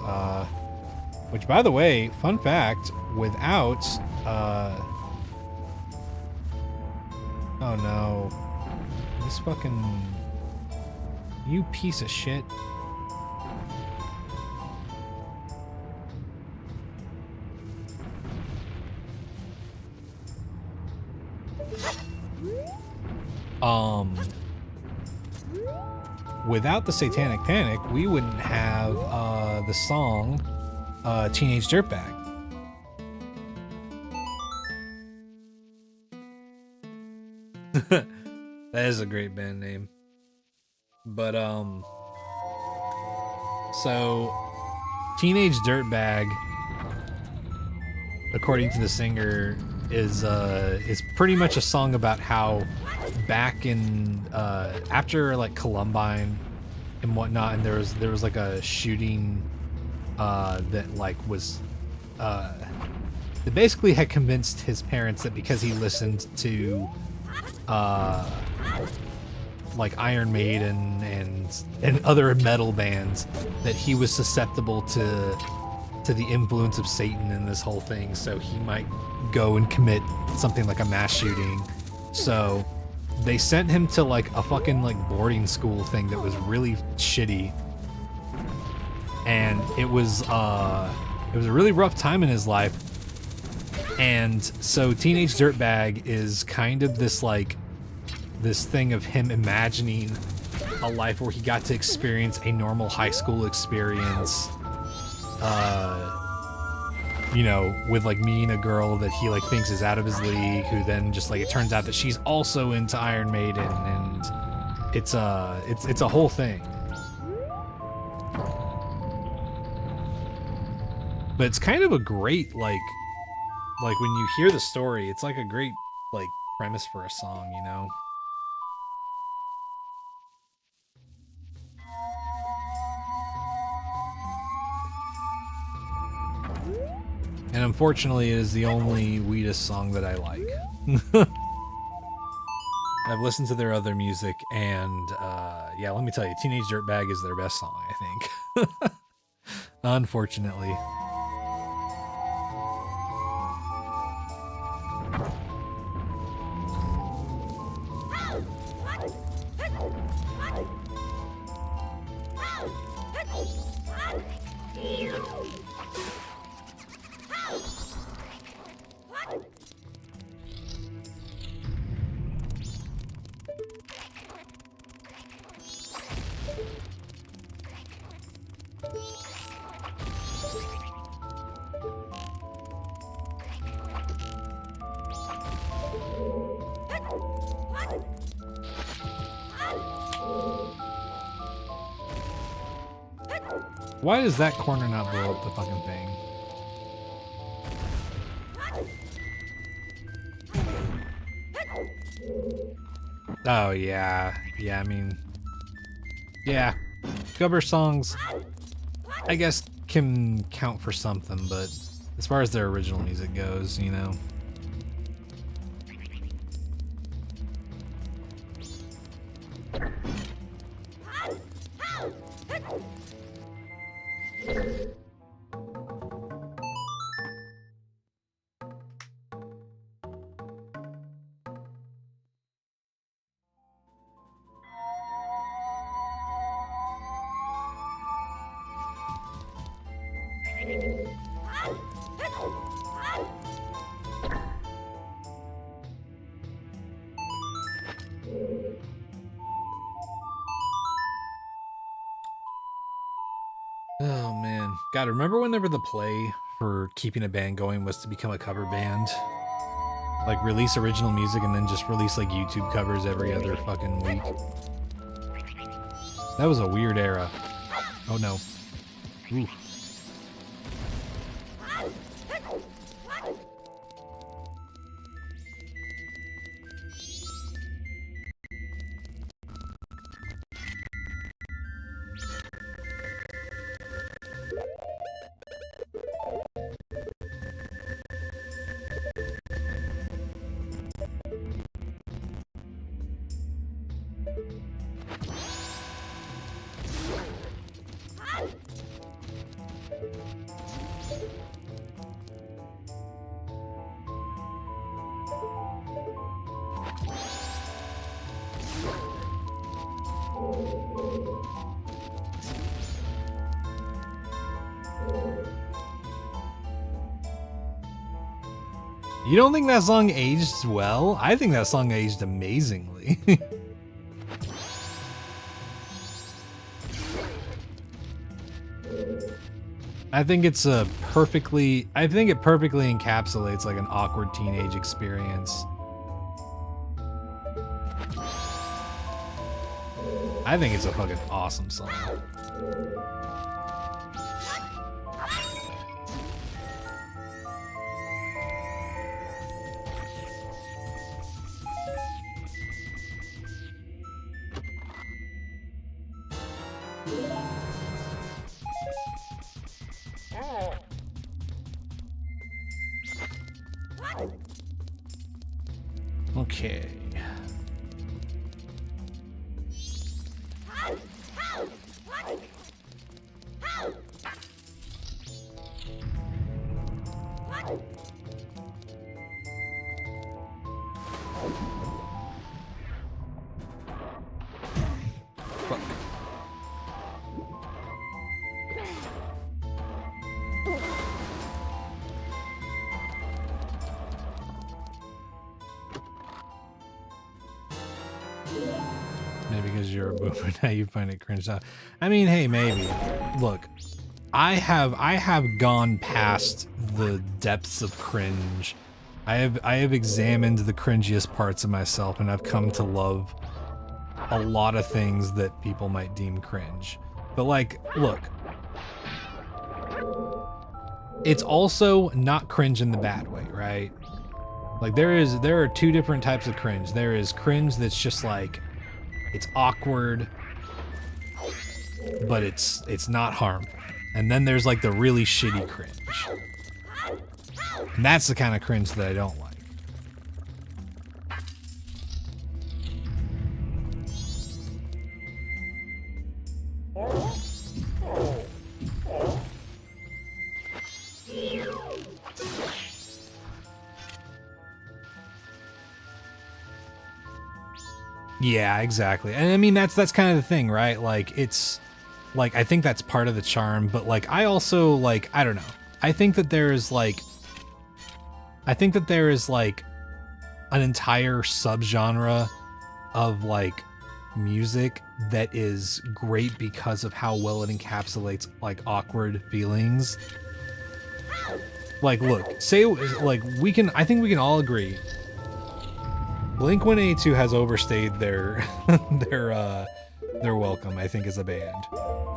Which, by the way, fun fact, without oh no, this fucking, you piece of shit. Without the Satanic Panic, we wouldn't have the song Teenage Dirtbag. That is a great band name. But so Teenage Dirtbag, according to the singer, is pretty much a song about how back in after like Columbine and whatnot, and there was like a shooting that like was that basically had convinced his parents that because he listened to like Iron Maiden and other metal bands that he was susceptible to the influence of Satan in this whole thing, so he might go and commit something like a mass shooting. So they sent him to like a fucking like boarding school thing that was really shitty, and it was a really rough time in his life. And so Teenage Dirtbag is kind of this like this thing of him imagining a life where he got to experience a normal high school experience, you know, with like meeting a girl that he like thinks is out of his league, who then just like it turns out that she's also into Iron Maiden, and it's a whole thing. But it's kind of a great, like when you hear the story, it's like a great, like, premise for a song, you know? And unfortunately, it is the only Wheatus song that I like. I've listened to their other music, and yeah, let me tell you, Teenage Dirtbag is their best song, I think. Unfortunately. Why does that corner not blow up the fucking thing? Oh, yeah. Yeah, I mean... Yeah. Cover songs, I guess, can count for something, but as far as their original music goes, you know... Oh man, God, remember whenever the play for keeping a band going was to become a cover band? Like release original music and then just release like YouTube covers every other fucking week. That was a weird era. Oh no. Ooh. You don't think that song aged well? I think that song aged amazingly. I think it perfectly encapsulates like an awkward teenage experience. I think it's a fucking awesome song. Okay. Fuck. Maybe because you're a boomer now you find it cringe. I mean, hey, maybe. Look, I have gone past the depths of cringe. I have examined the cringiest parts of myself, and I've come to love a lot of things that people might deem cringe. But like, look. it's also not cringe in the bad way, right? Like there are two different types of cringe. There is cringe that's just like it's awkward, but it's not harmful. And then there's like the really shitty cringe. And that's the kind of cringe that I don't like. Yeah, exactly. And I mean that's kind of the thing, right? Like it's like I think that's part of the charm, but like I also like I don't know. I think that there is like an entire subgenre of like music that is great because of how well it encapsulates like awkward feelings. Like look, say like I think we can all agree Blink-182 has overstayed their their welcome, I think, as a band.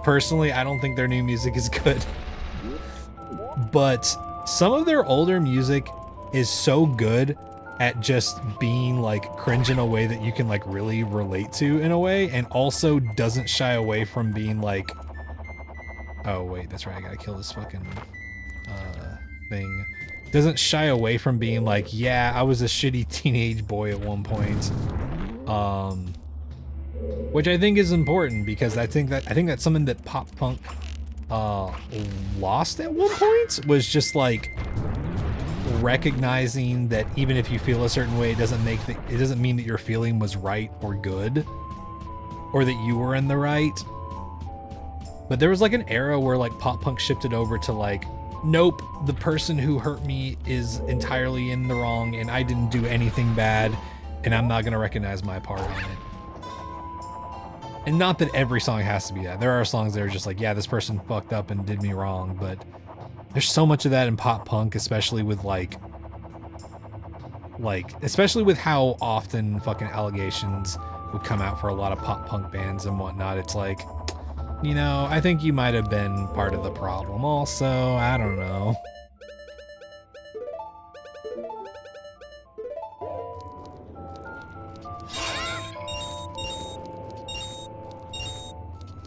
Personally, I don't think their new music is good. But some of their older music is so good at just being like cringe in a way that you can like really relate to in a way, and also doesn't shy away from being like, oh wait, that's right, I gotta kill this fucking thing. Doesn't shy away from being like, yeah, I was a shitty teenage boy at one point. Which I think is important because I think that's something that pop punk lost at one point, was just like recognizing that even if you feel a certain way, it doesn't mean that your feeling was right or good, or that you were in the right. But there was like an era where like pop punk shifted over to like, nope, the person who hurt me is entirely in the wrong and I didn't do anything bad and I'm not gonna recognize my part in it. And not that every song has to be that. There are songs that are just like, yeah, this person fucked up and did me wrong, but there's so much of that in pop punk, especially with especially with how often fucking allegations would come out for a lot of pop punk bands and whatnot. It's like, you know, I think you might have been part of the problem also. I don't know.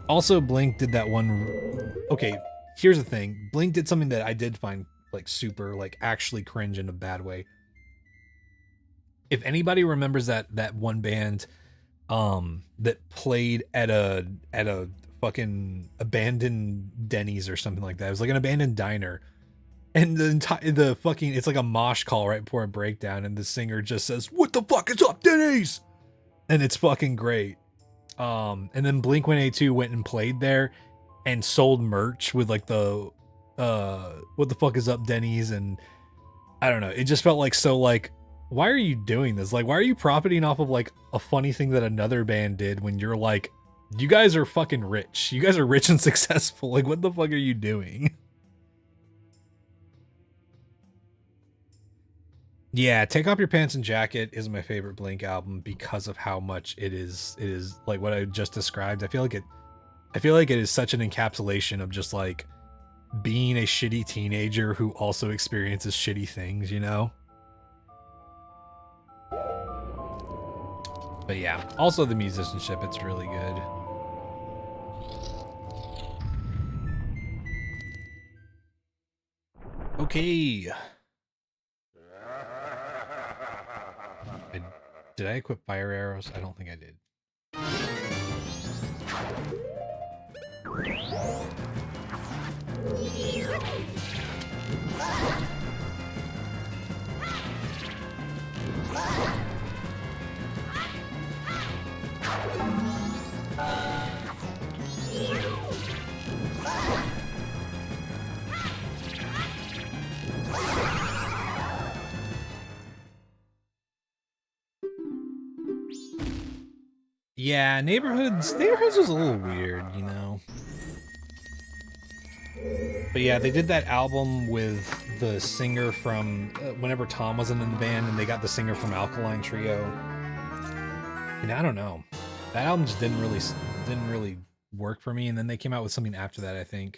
Also, Blink did that one. Okay, here's the thing. Blink did something that I did find like super, like actually cringe in a bad way. If anybody remembers that one band that played at a fucking abandoned Denny's or something like that. It was like an abandoned diner, and the fucking, it's like a mosh call right before a breakdown, and the singer just says, "What the fuck is up, Denny's?" And it's fucking great. And then Blink-182 went and played there and sold merch with like the "What the fuck is up, Denny's?" And I don't know, it just felt like so like, why are you doing this? Like, why are you profiting off of like a funny thing that another band did when you're like, you guys are fucking rich. You guys are rich and successful. Like, what the fuck are you doing? Yeah, Take Off Your Pants and Jacket is my favorite Blink album because of how much it is like what I just described. I feel like it is such an encapsulation of just like being a shitty teenager who also experiences shitty things, you know? But yeah, also the musicianship, it's really good. Okay. Did I equip fire arrows? I don't think I did. Yeah, Neighborhoods was a little weird, you know. But yeah, they did that album with the singer from whenever Tom wasn't in the band, and they got the singer from Alkaline Trio. And I don't know, that album just didn't really work for me. And then they came out with something after that, I think.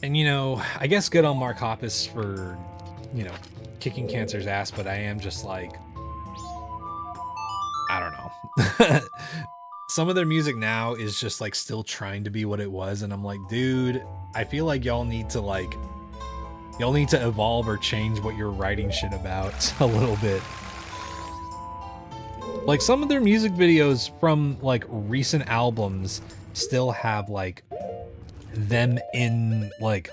And you know, I guess good on Mark Hoppus for, you know, kicking cancer's ass, but I am just like, I don't know. Some of their music now is just like still trying to be what it was, and I'm like, dude, I feel like y'all need to evolve or change what you're writing shit about a little bit. Like some of their music videos from like recent albums still have like them in like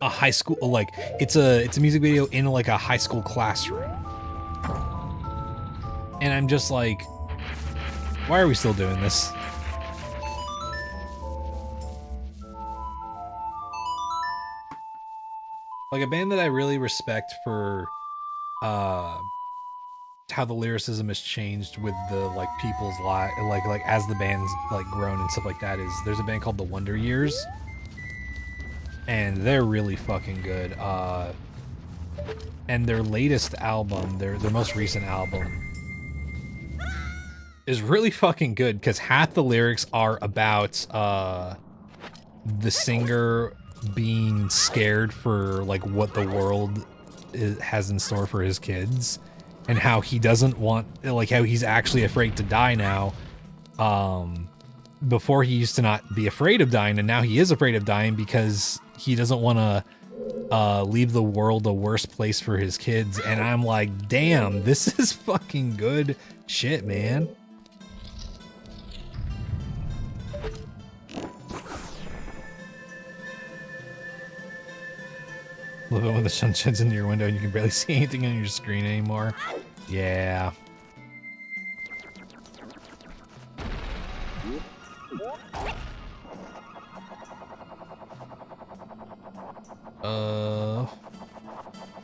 a high school, like it's a music video in like a high school classroom. And I'm just like, why are we still doing this? Like a band that I really respect for how the lyricism has changed with the like people's life, like as the band's like grown and stuff like that, is there's a band called the Wonder Years, and they're really fucking good. And their latest album, their most recent album, is really fucking good because half the lyrics are about the singer being scared for like what the world has in store for his kids, and how he doesn't want, like how he's actually afraid to die now. Before he used to not be afraid of dying, and now he is afraid of dying because he doesn't want to leave the world a worse place for his kids. And I'm like, damn, this is fucking good shit, man. Love it when the sun shines into your window and you can barely see anything on your screen anymore. Yeah.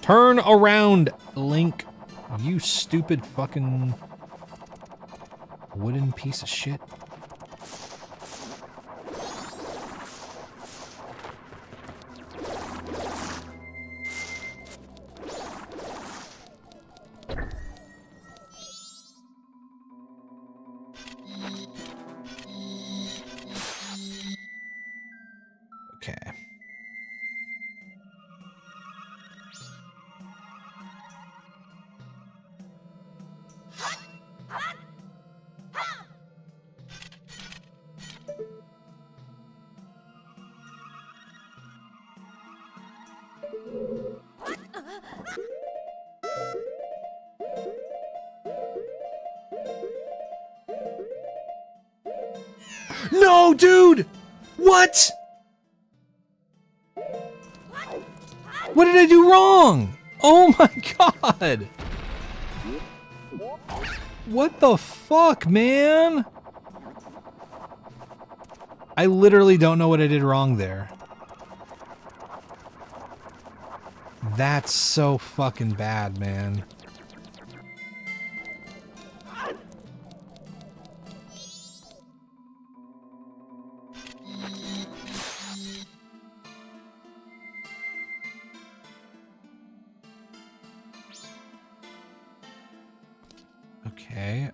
Turn around, Link. You stupid fucking wooden piece of shit. Okay. No, dude! What? What did I do wrong? Oh my god! What the fuck, man? I literally don't know what I did wrong there. That's so fucking bad, man. Okay,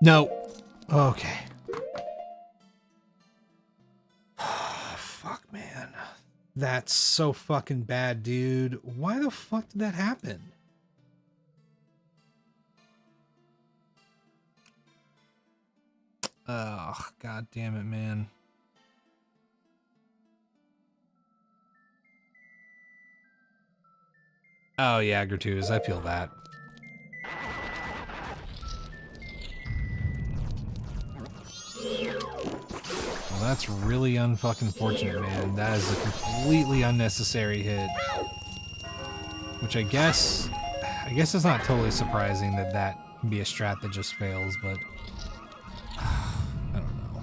no. Okay. Fuck, man. That's so fucking bad, dude. Why the fuck did that happen? Ugh, god damn it, man. Oh yeah, gratuitous. I feel that. Well, that's really unfucking fortunate, man. That is a completely unnecessary hit. Which I guess it's not totally surprising that that can be a strat that just fails, but I don't know.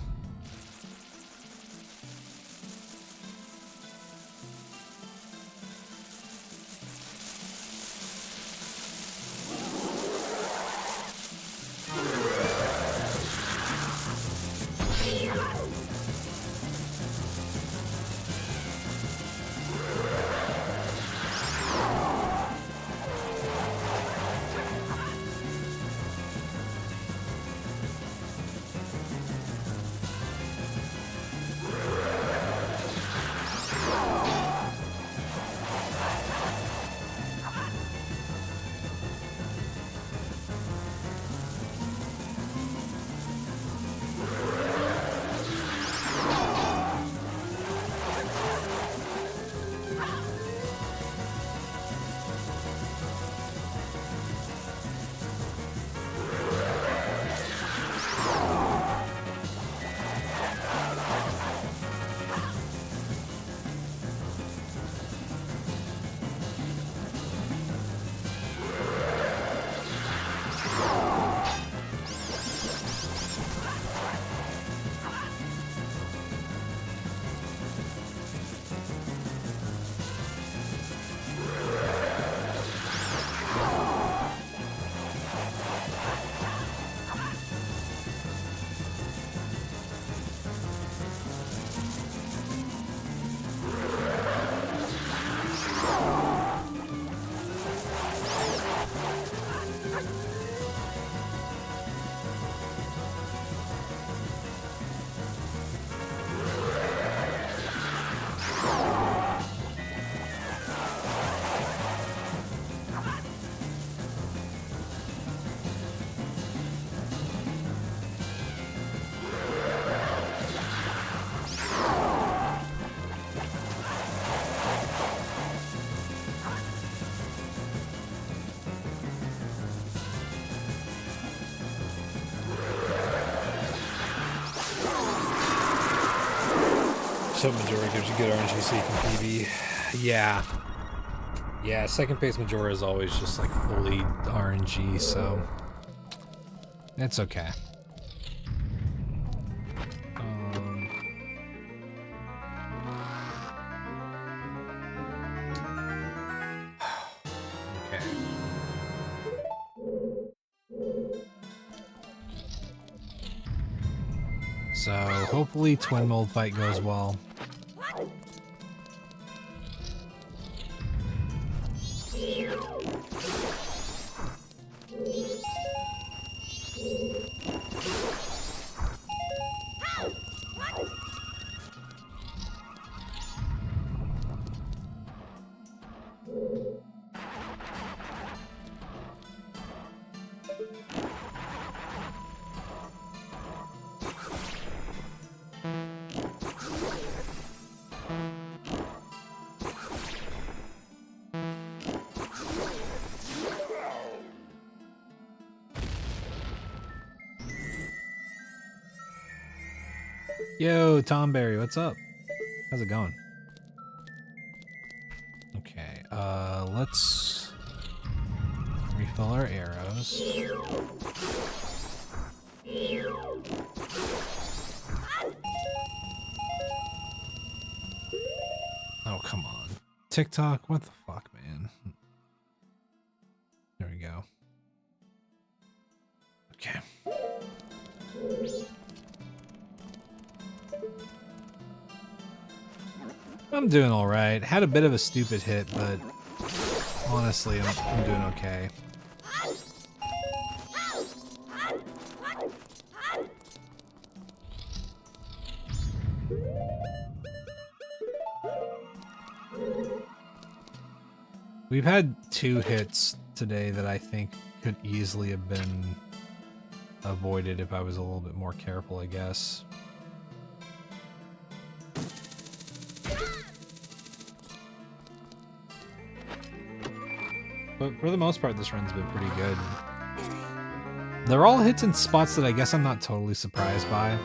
So Majora gives you good RNG so you can PB. Yeah. Yeah, second phase Majora is always just like fully RNG, so it's okay. Okay. So hopefully Twin Mold fight goes well. Yo, Tom Berry, what's up? How's it going? Okay, let's refill our arrows. Oh, come on. TikTok, what the fuck, man? There we go. Okay. I'm doing all right. Had a bit of a stupid hit, but honestly, I'm doing okay. We've had 2 hits today that I think could easily have been avoided if I was a little bit more careful, I guess. but for the most part, this run's been pretty good. They're all hits in spots that I guess I'm not totally surprised by.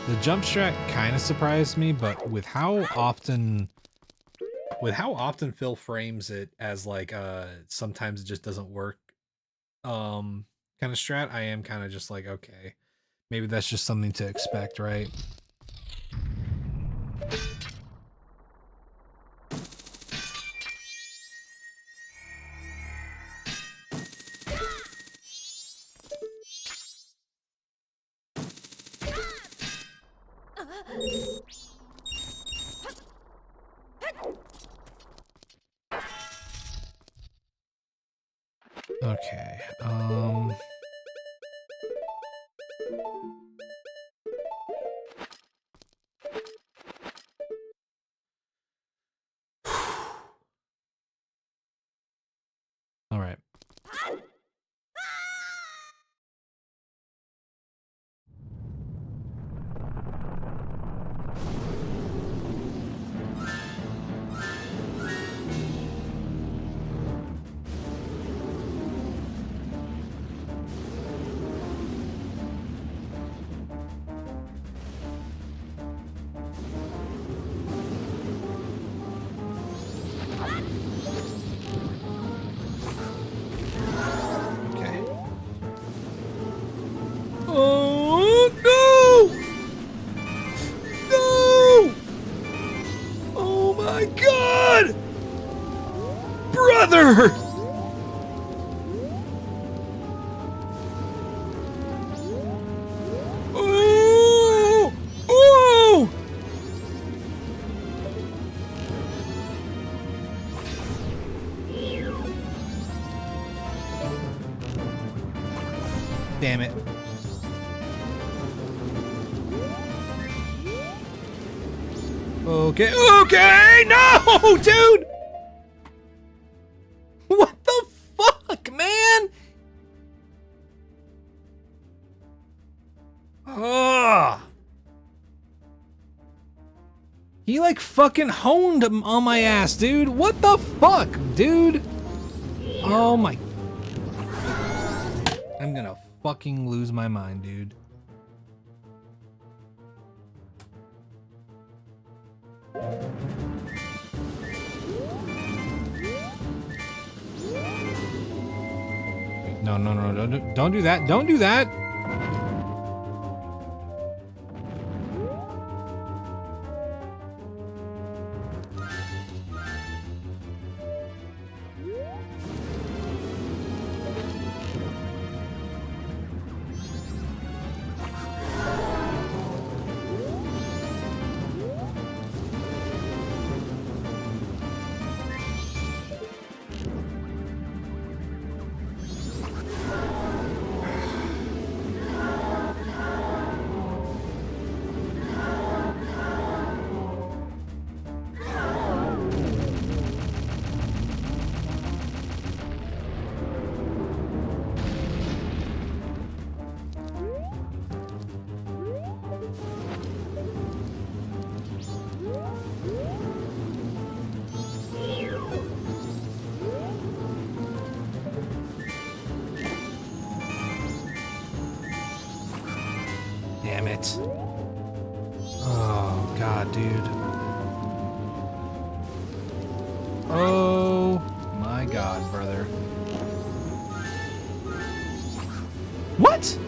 The jump strat kind of surprised me, but with how often Phil frames it as like sometimes it just doesn't work kind of strat, I am kind of just like, okay, maybe that's just something to expect, right? Okay, all right. Okay. Oh no! No! Oh my God! Brother! Oh! Oh! Damn it. Okay, okay, no, dude! What the fuck, man? Ugh. He like fucking honed on my ass, dude. What the fuck, dude? Oh my. I'm gonna fucking lose my mind, dude. No, no, no, don't do that. Don't do that. Damn it. Oh, God, dude. Oh, my God, brother. What?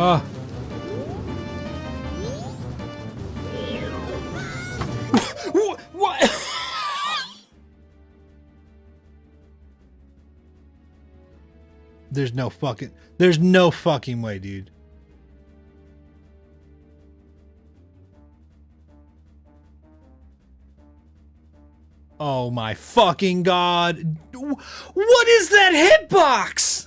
Oh. What? There's no fucking way, dude. Oh my fucking god. What is that hitbox?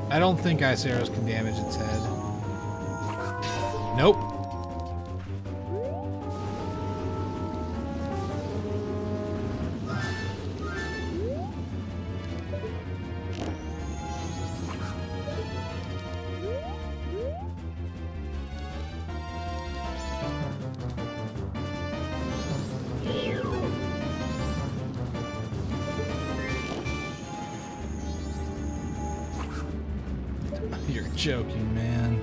I don't think ice arrows can damage its head. Nope. You're joking, man.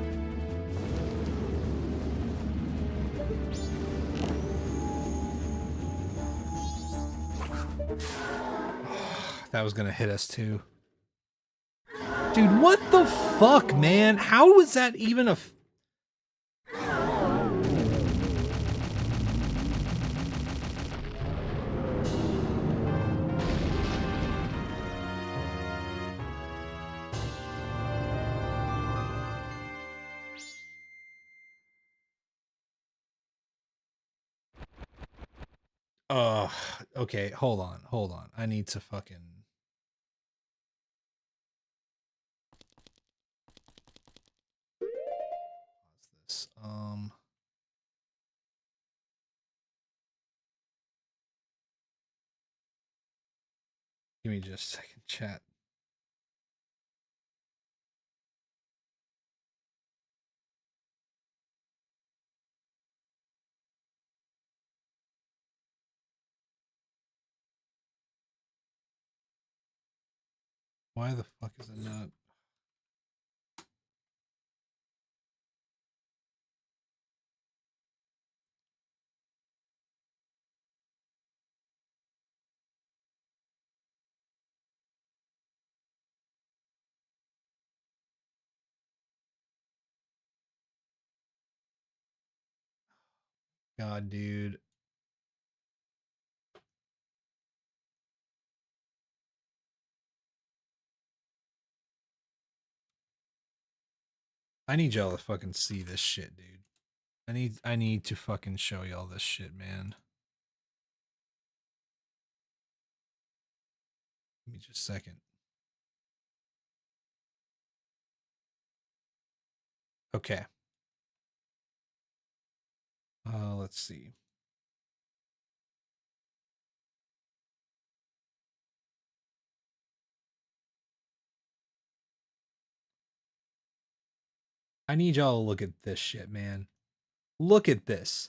That was gonna hit us too. Dude, what the fuck, man? How was that even a... Okay, hold on. I need to fucking... What's this? Give me just a second, chat. Why the fuck is it not? God, dude. I need y'all to fucking see this shit, dude. I need to fucking show y'all this shit, man. Give me just a second. Okay. Let's see. I need y'all to look at this shit, man. Look at this.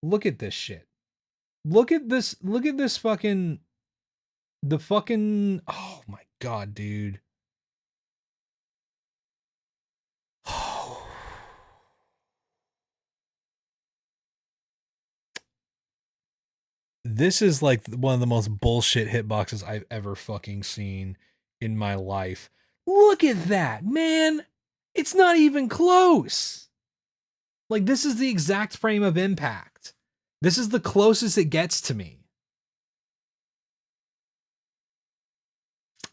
Look at this shit. Look at this fucking... The fucking... Oh my god, dude. This is like one of the most bullshit hitboxes I've ever fucking seen in my life. Look at that, man. It's not even close. Like, this is the exact frame of impact. This is the closest it gets to me.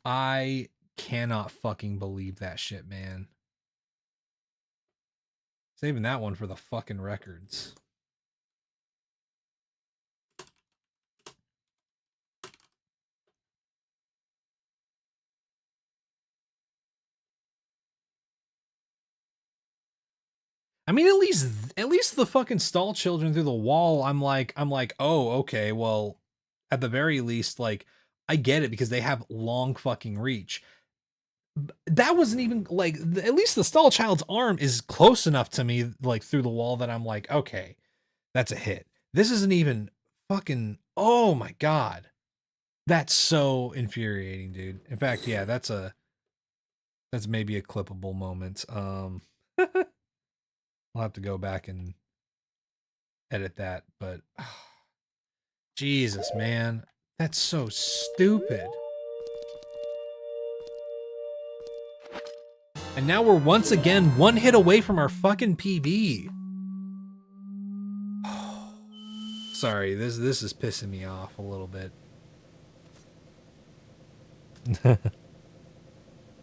I cannot fucking believe that shit, man. Saving that one for the fucking records. I mean, at least the fucking stall children through the wall, I'm like, oh, okay, well, at the very least, like, I get it because they have long fucking reach. That wasn't even, like, at least the stall child's arm is close enough to me, like, through the wall that I'm like, okay, that's a hit. This isn't even fucking, oh my god. That's so infuriating, dude. In fact, yeah, that's maybe a clippable moment. I'll have to go back and edit that, but Jesus, man, that's so stupid. And now we're once again one hit away from our fucking PB. Sorry, this is pissing me off a little bit.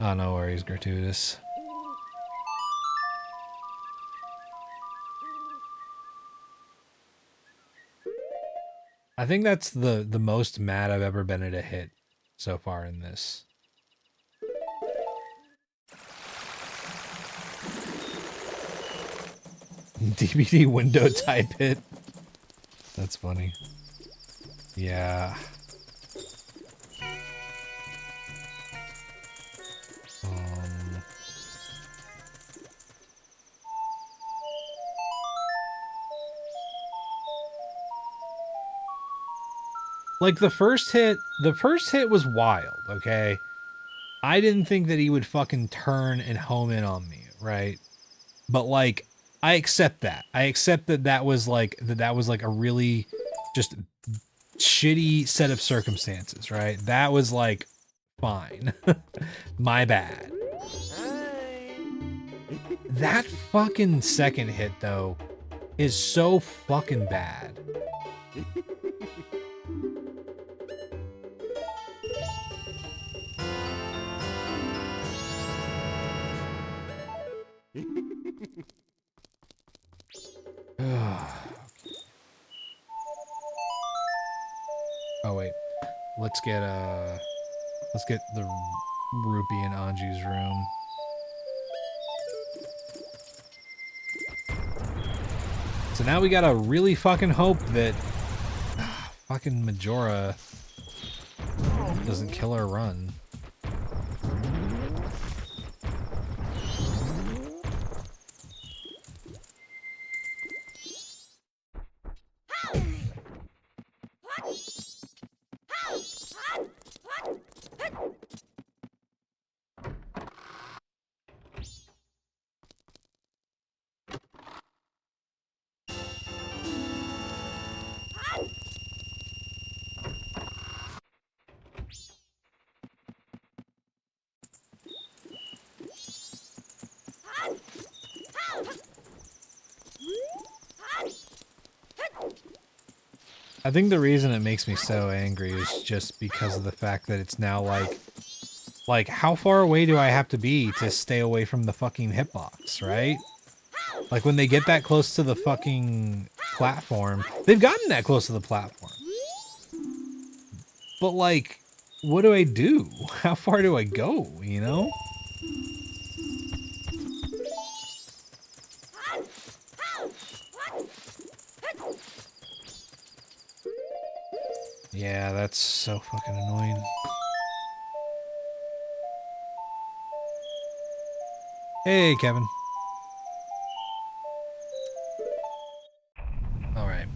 Oh, no worries, gratuitous. I think that's the most mad I've ever been at a hit so far in this. DVD window type hit. That's funny. Yeah. Like the first hit was wild, okay? I didn't think that he would fucking turn and home in on me, right? But like, I accept that. I accept that that was like a really just shitty set of circumstances, right? That was like fine. My bad. That fucking second hit though is so fucking bad. Oh wait, let's get the rupee in Anju's room. So now we gotta really fucking hope that fucking Majora doesn't kill our run. I think the reason it makes me so angry is just because of the fact that it's now like how far away do I have to be to stay away from the fucking hitbox, right? Like when they get that close to the fucking platform, they've gotten that close to the platform. But like, what do I do? How far do I go, you know? Yeah, that's so fucking annoying. Hey, Kevin. All right.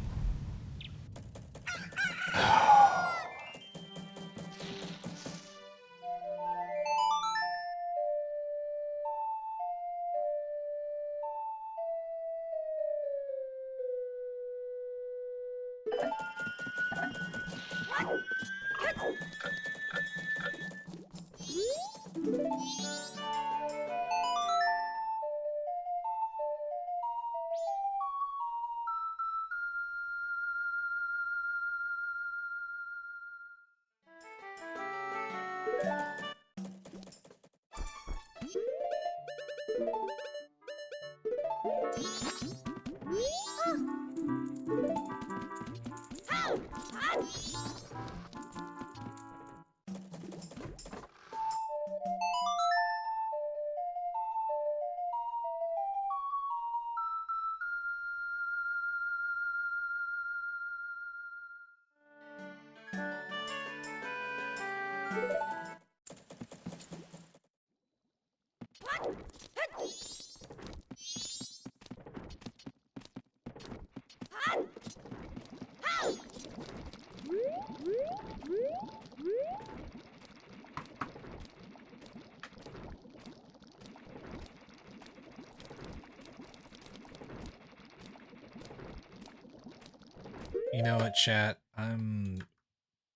You know what, chat?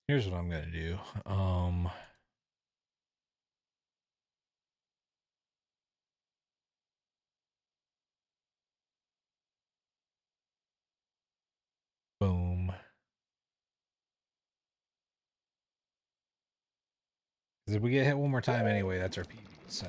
Here's what I'm gonna do. Boom. 'Cause if we get hit one more time anyway, that's our PB, so.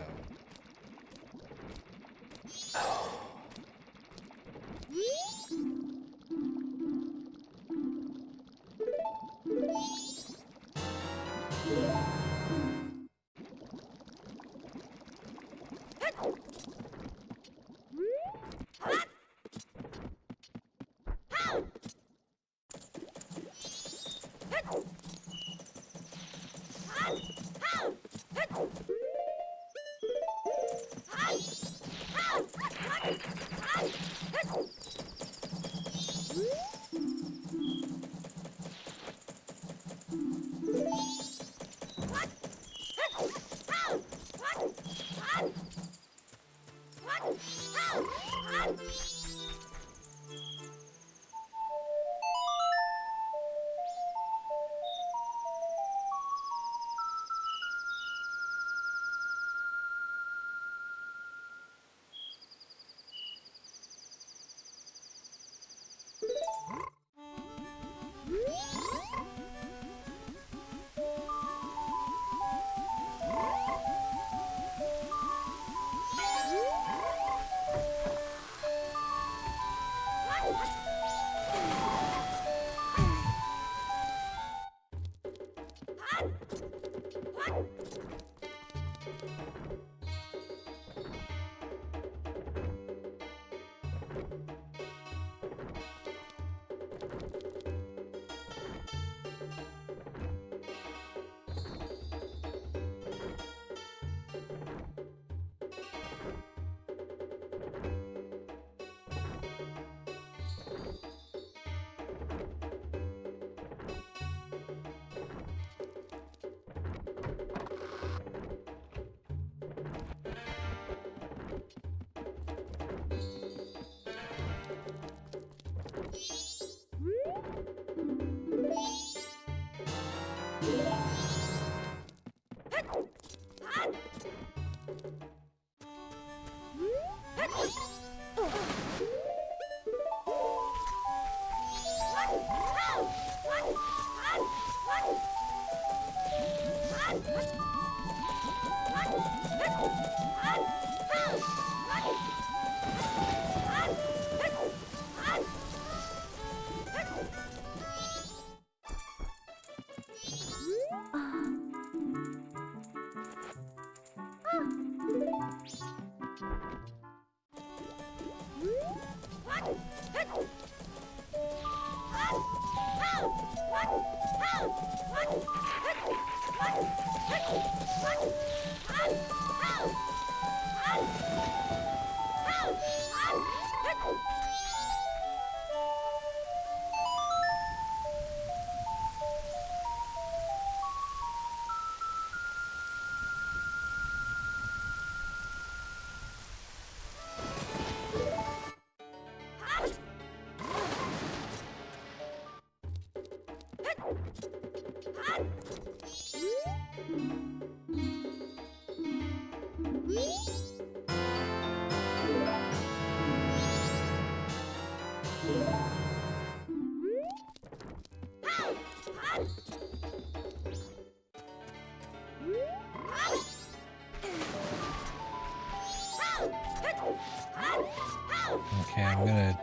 Okay, I'm gonna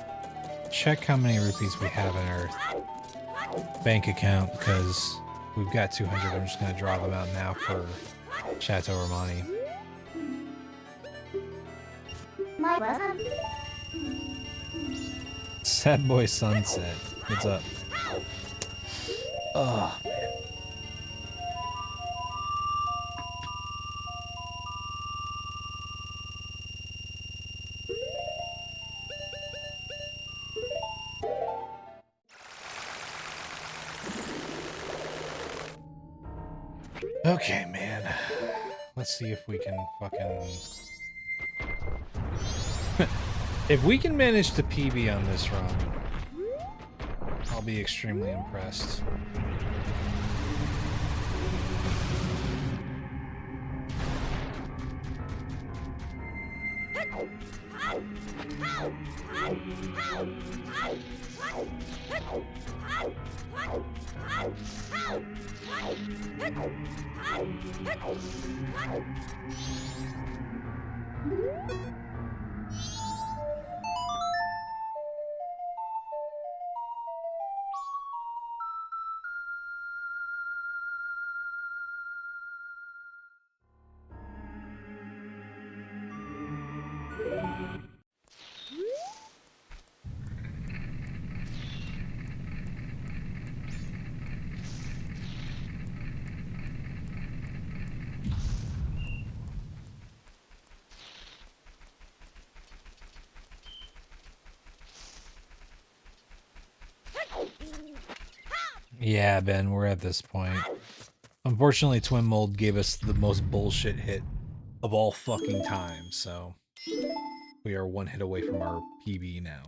check how many rupees we have in our bank account because we've got 200. I'm just gonna draw them out now for Chateau Romani. Sad Boy Sunset. What's up? Oh, man. Okay, man. Let's see if we can fucking... if we can manage to PB on this run, I'll be extremely impressed. Yeah, Ben, we're at this point. Unfortunately, Twin Mold gave us the most bullshit hit of all fucking time, so we are one hit away from our PB now.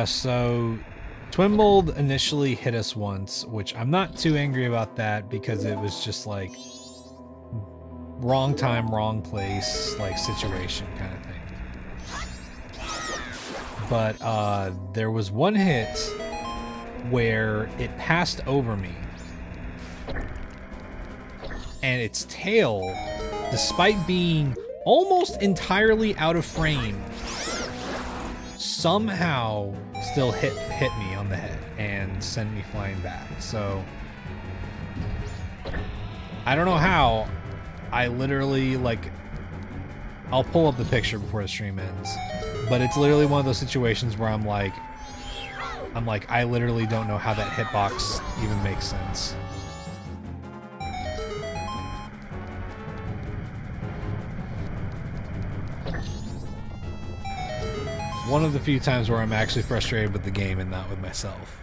So Twin Mold initially hit us once, which I'm not too angry about that because it was just like wrong time, wrong place, like situation kind of thing. But there was one hit where it passed over me and its tail, despite being almost entirely out of frame, somehow still hit me on the head and sent me flying back. So I don't know how. I literally, like, I'll pull up the picture before the stream ends, but it's literally one of those situations where I'm like I literally don't know how that hitbox even makes sense. One of the few times where I'm actually frustrated with the game and not with myself.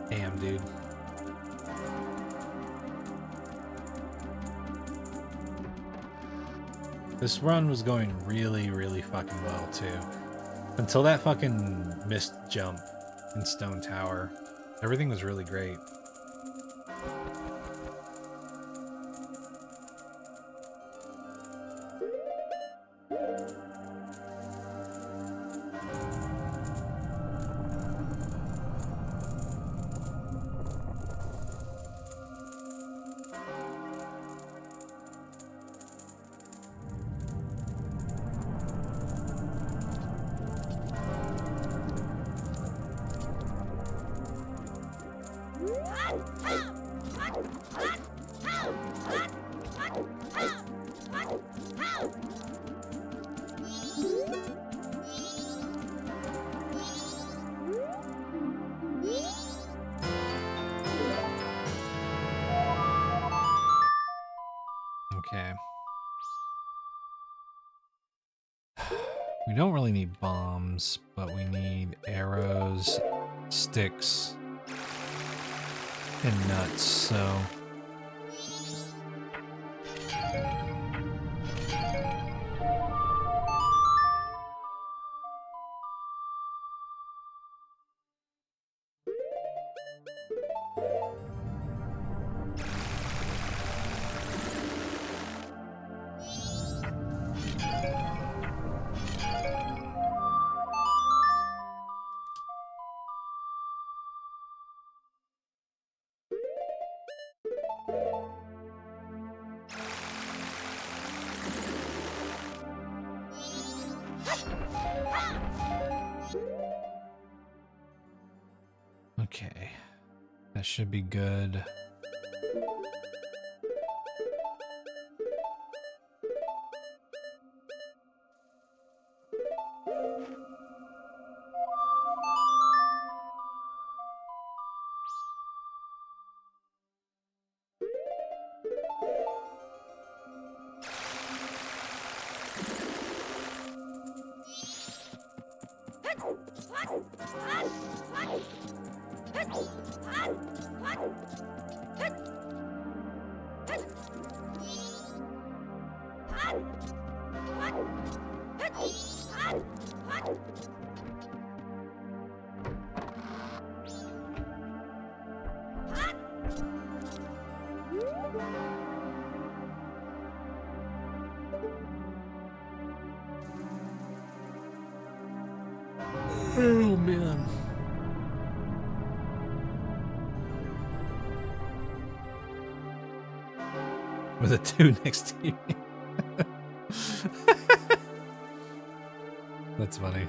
Damn, dude. This run was going really, really fucking well, too. Until that fucking missed jump in Stone Tower. Everything was really great. Okay. We don't really need bombs, but we need arrows, sticks, and nuts, so... Okay, that should be good. Oh man. With a 2 next to you. That's funny.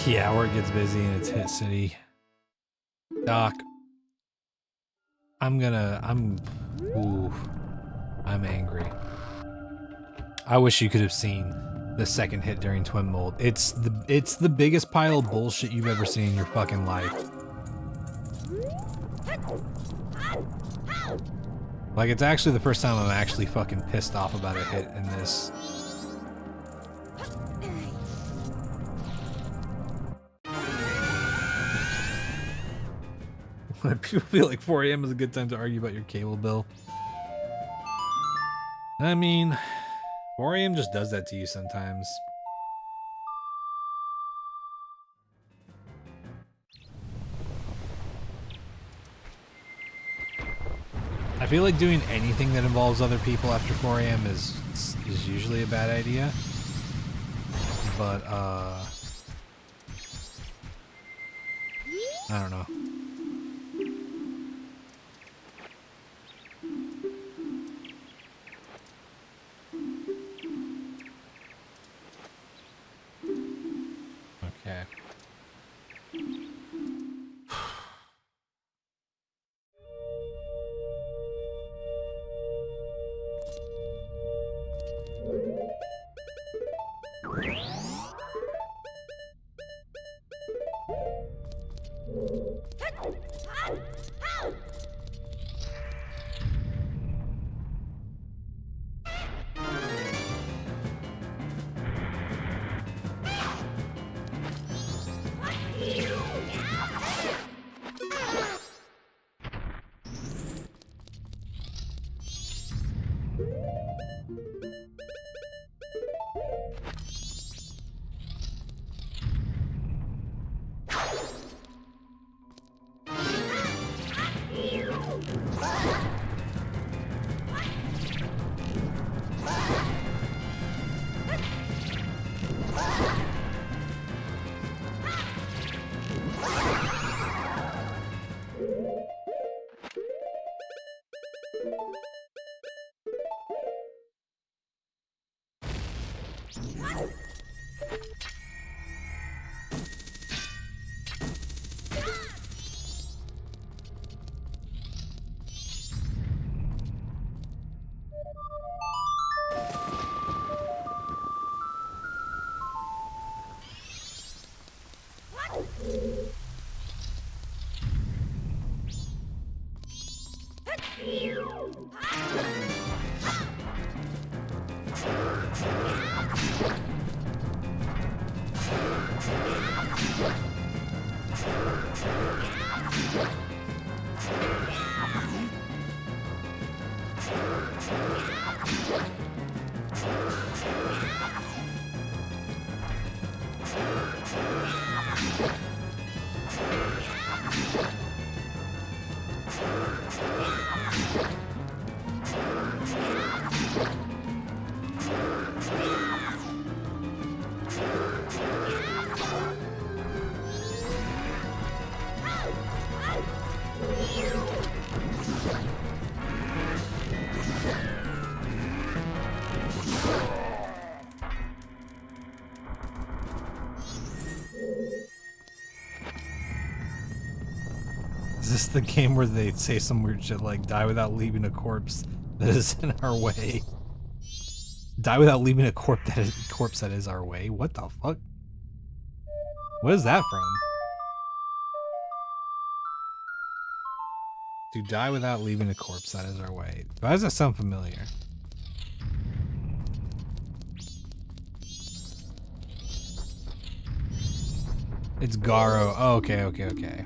Yeah, where it gets busy and it's hit city. Doc. I'm angry. I wish you could have seen the second hit during Twin Mold. It's the biggest pile of bullshit you've ever seen in your fucking life. Like, it's actually the first time I'm actually fucking pissed off about a hit in this. People feel like 4 a.m. is a good time to argue about your cable bill. I mean, 4 a.m. just does that to you sometimes. I feel like doing anything that involves other people after 4 a.m. is usually a bad idea. But, I don't know. Okay. Is this the game where they say some weird shit like die without leaving a corpse that is in our way? Die without leaving a corpse that is our way? What the fuck? What is that from? To die without leaving a corpse that is our way. Why does that sound familiar? It's Garo. Oh, okay.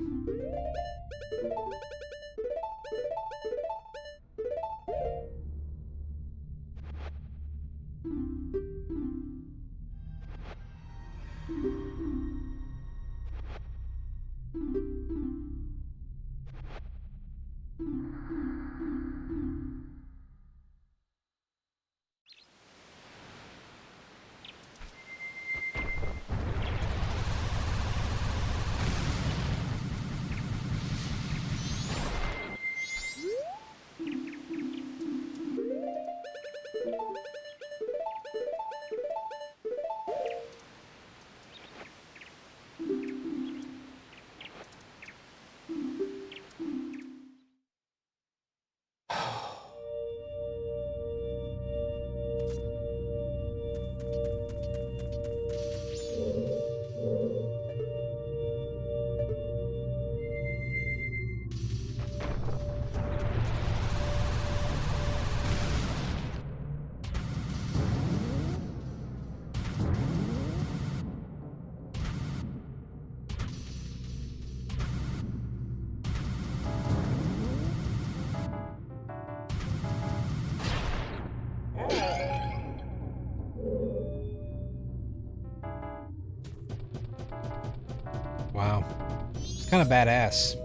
kind of badass.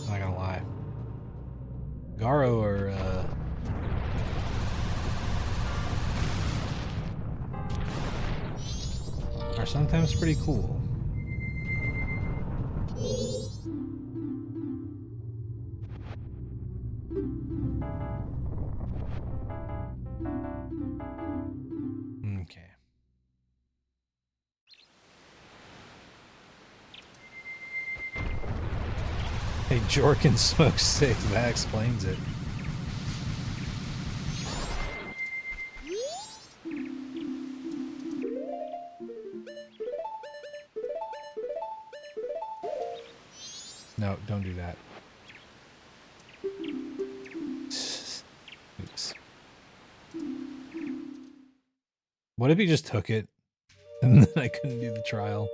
Not gonna lie. Garo are sometimes pretty cool. Okay. Hey, Jorkin smokes six. That explains it. No, don't do that. Oops. What if he just took it and then I couldn't do the trial?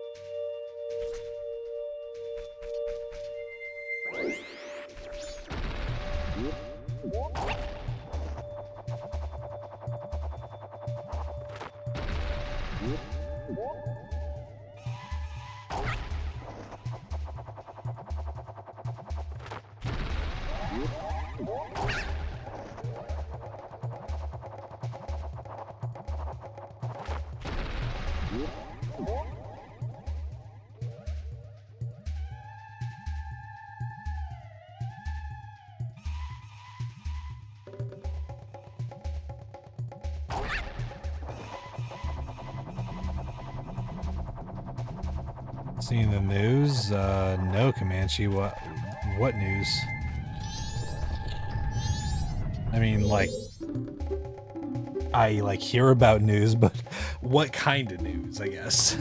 Seeing the news? No, Comanche. What news? I mean, like, I like hear about news, but what kind of news, I guess?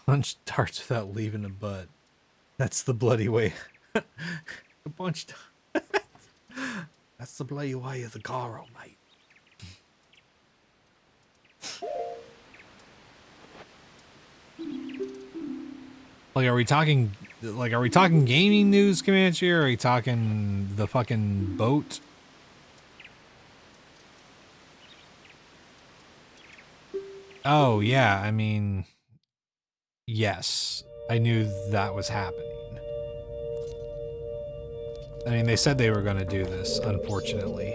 Punch darts without leaving a butt. That's the bloody way. A punch. That's the bloody way of the Garo, mate. Like, are we talking gaming news, Comanche, or are we talking the fucking boat? Oh, yeah, I mean, yes, I knew that was happening. I mean, they said they were going to do this, unfortunately.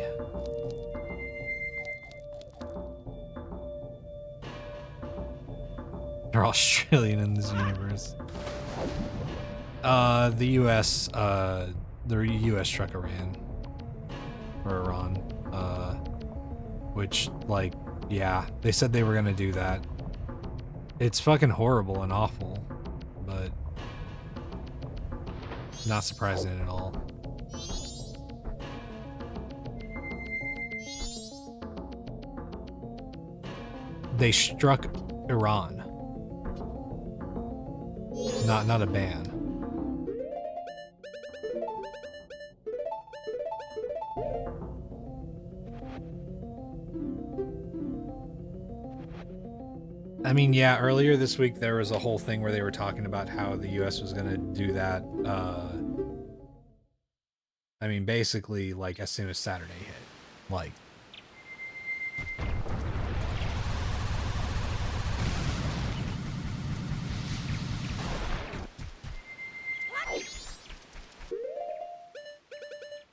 They're Australian in this universe. The US, the US struck Iran. Or Iran. Which, like, yeah, they said they were gonna do that. It's fucking horrible and awful, but not surprising at all. They struck Iran. Not a ban. I mean, yeah, earlier this week there was a whole thing where they were talking about how the US was going to do that. I mean, basically, like, as soon as Saturday hit. Like,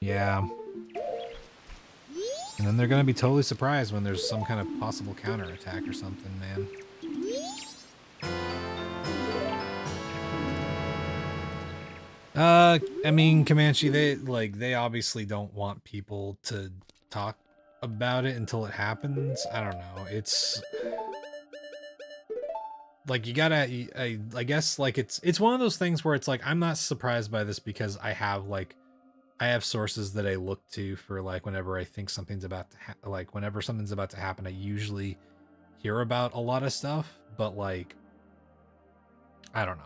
yeah. And then they're going to be totally surprised when there's some kind of possible counterattack or something, man. I mean, Comanche, they obviously don't want people to talk about it until it happens. I don't know. It's like, you gotta, I guess, like, it's one of those things where it's like, I'm not surprised by this because I have sources that I look to for, like, whenever I think something's about to whenever something's about to happen, I usually hear about a lot of stuff, but, like, I don't know.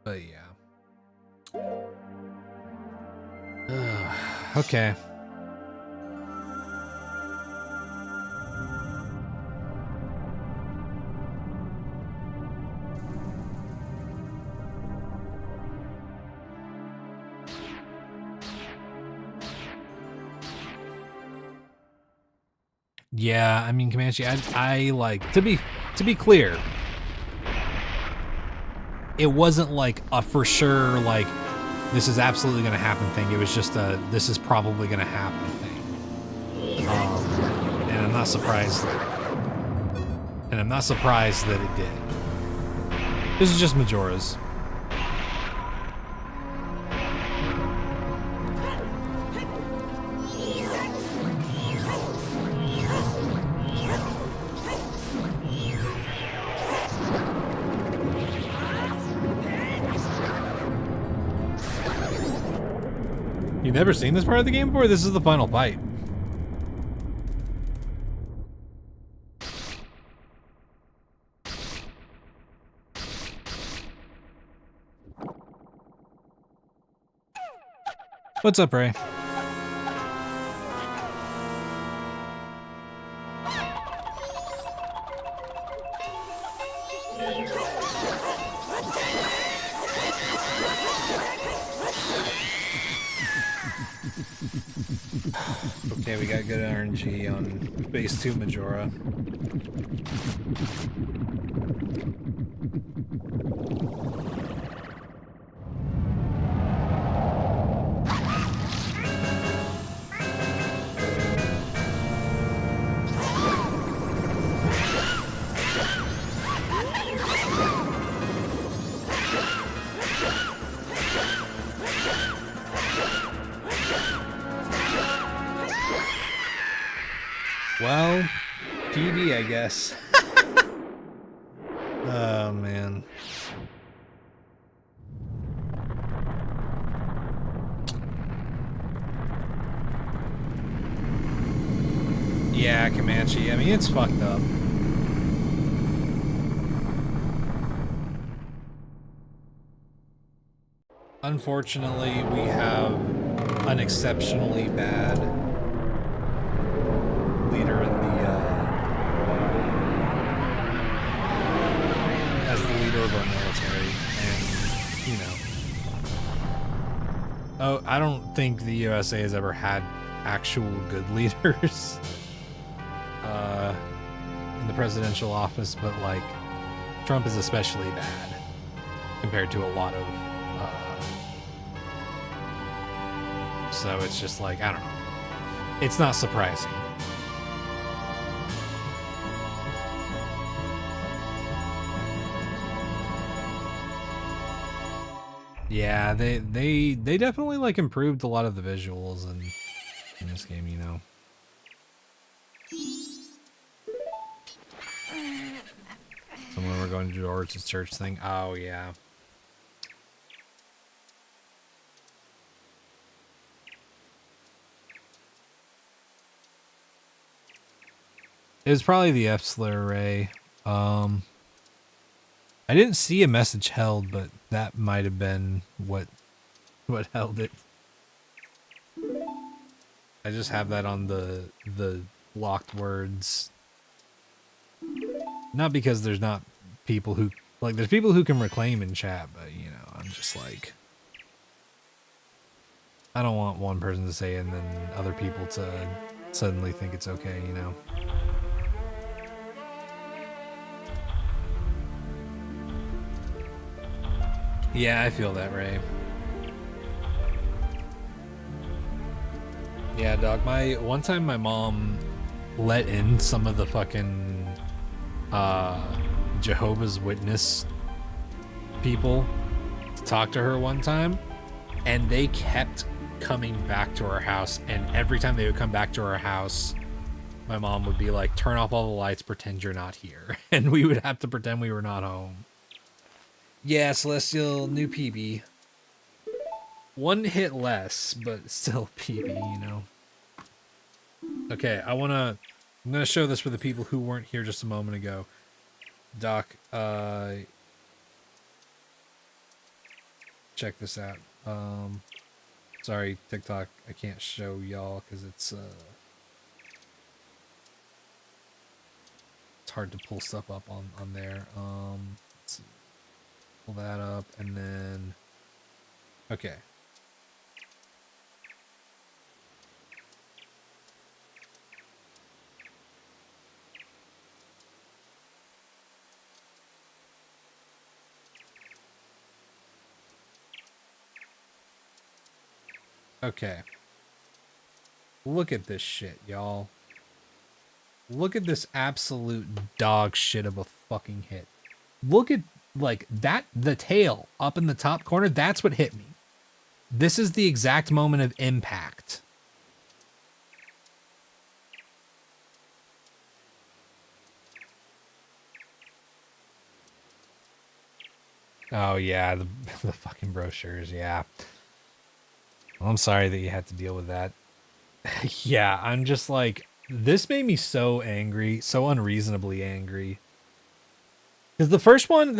But yeah. Okay. Yeah, I mean, Comanche, I like to be clear. It wasn't like a for sure like this is absolutely going to happen thing. It was just a this is probably going to happen thing. And I'm not surprised. And I'm not surprised that it did. This is just Majora's. You've never seen this part of the game before? This is the final fight. What's up, Ray? Okay, we got good RNG on base 2 Majora. Well, PB, I guess. Oh, man. Yeah, Comanche. I mean, it's fucked up. Unfortunately, we have an exceptionally bad leader in the as the leader of our military, and you know, I don't think the USA has ever had actual good leaders in the presidential office, but like Trump is especially bad compared to a lot of so it's just like, I don't know, it's not surprising. Yeah, they definitely like improved a lot of the visuals in this game, you know. Someone we're going to do Origins Church thing. Oh yeah. It was probably the F-Slur array. I didn't see a message held, but that might have been what held it. I just have that on the locked words. Not because there's not people who like there's people who can reclaim in chat, but you know, I'm just like I don't want one person to say it and then other people to suddenly think it's okay, you know. Yeah, I feel that, Ray. Yeah, dog, one time my mom let in some of the fucking Jehovah's Witness people to talk to her one time, and they kept coming back to our house, and every time they would come back to our house, my mom would be like, turn off all the lights, pretend you're not here. And we would have to pretend we were not home. Yeah, Celestial, new PB. One hit less, but still PB, you know. Okay, I'm gonna show this for the people who weren't here just a moment ago. Doc, check this out. Sorry, TikTok, I can't show y'all because it's hard to pull stuff up on there. Let's see. Pull that up and then okay. Okay. Look at this shit, y'all. Look at this absolute dog shit of a fucking hit. Look at, like, that, the tail up in the top corner, that's what hit me. This is the exact moment of impact. Oh, yeah, the fucking brochures, yeah. Well, I'm sorry that you had to deal with that. Yeah, I'm just like, this made me so angry, so unreasonably angry. Because the first one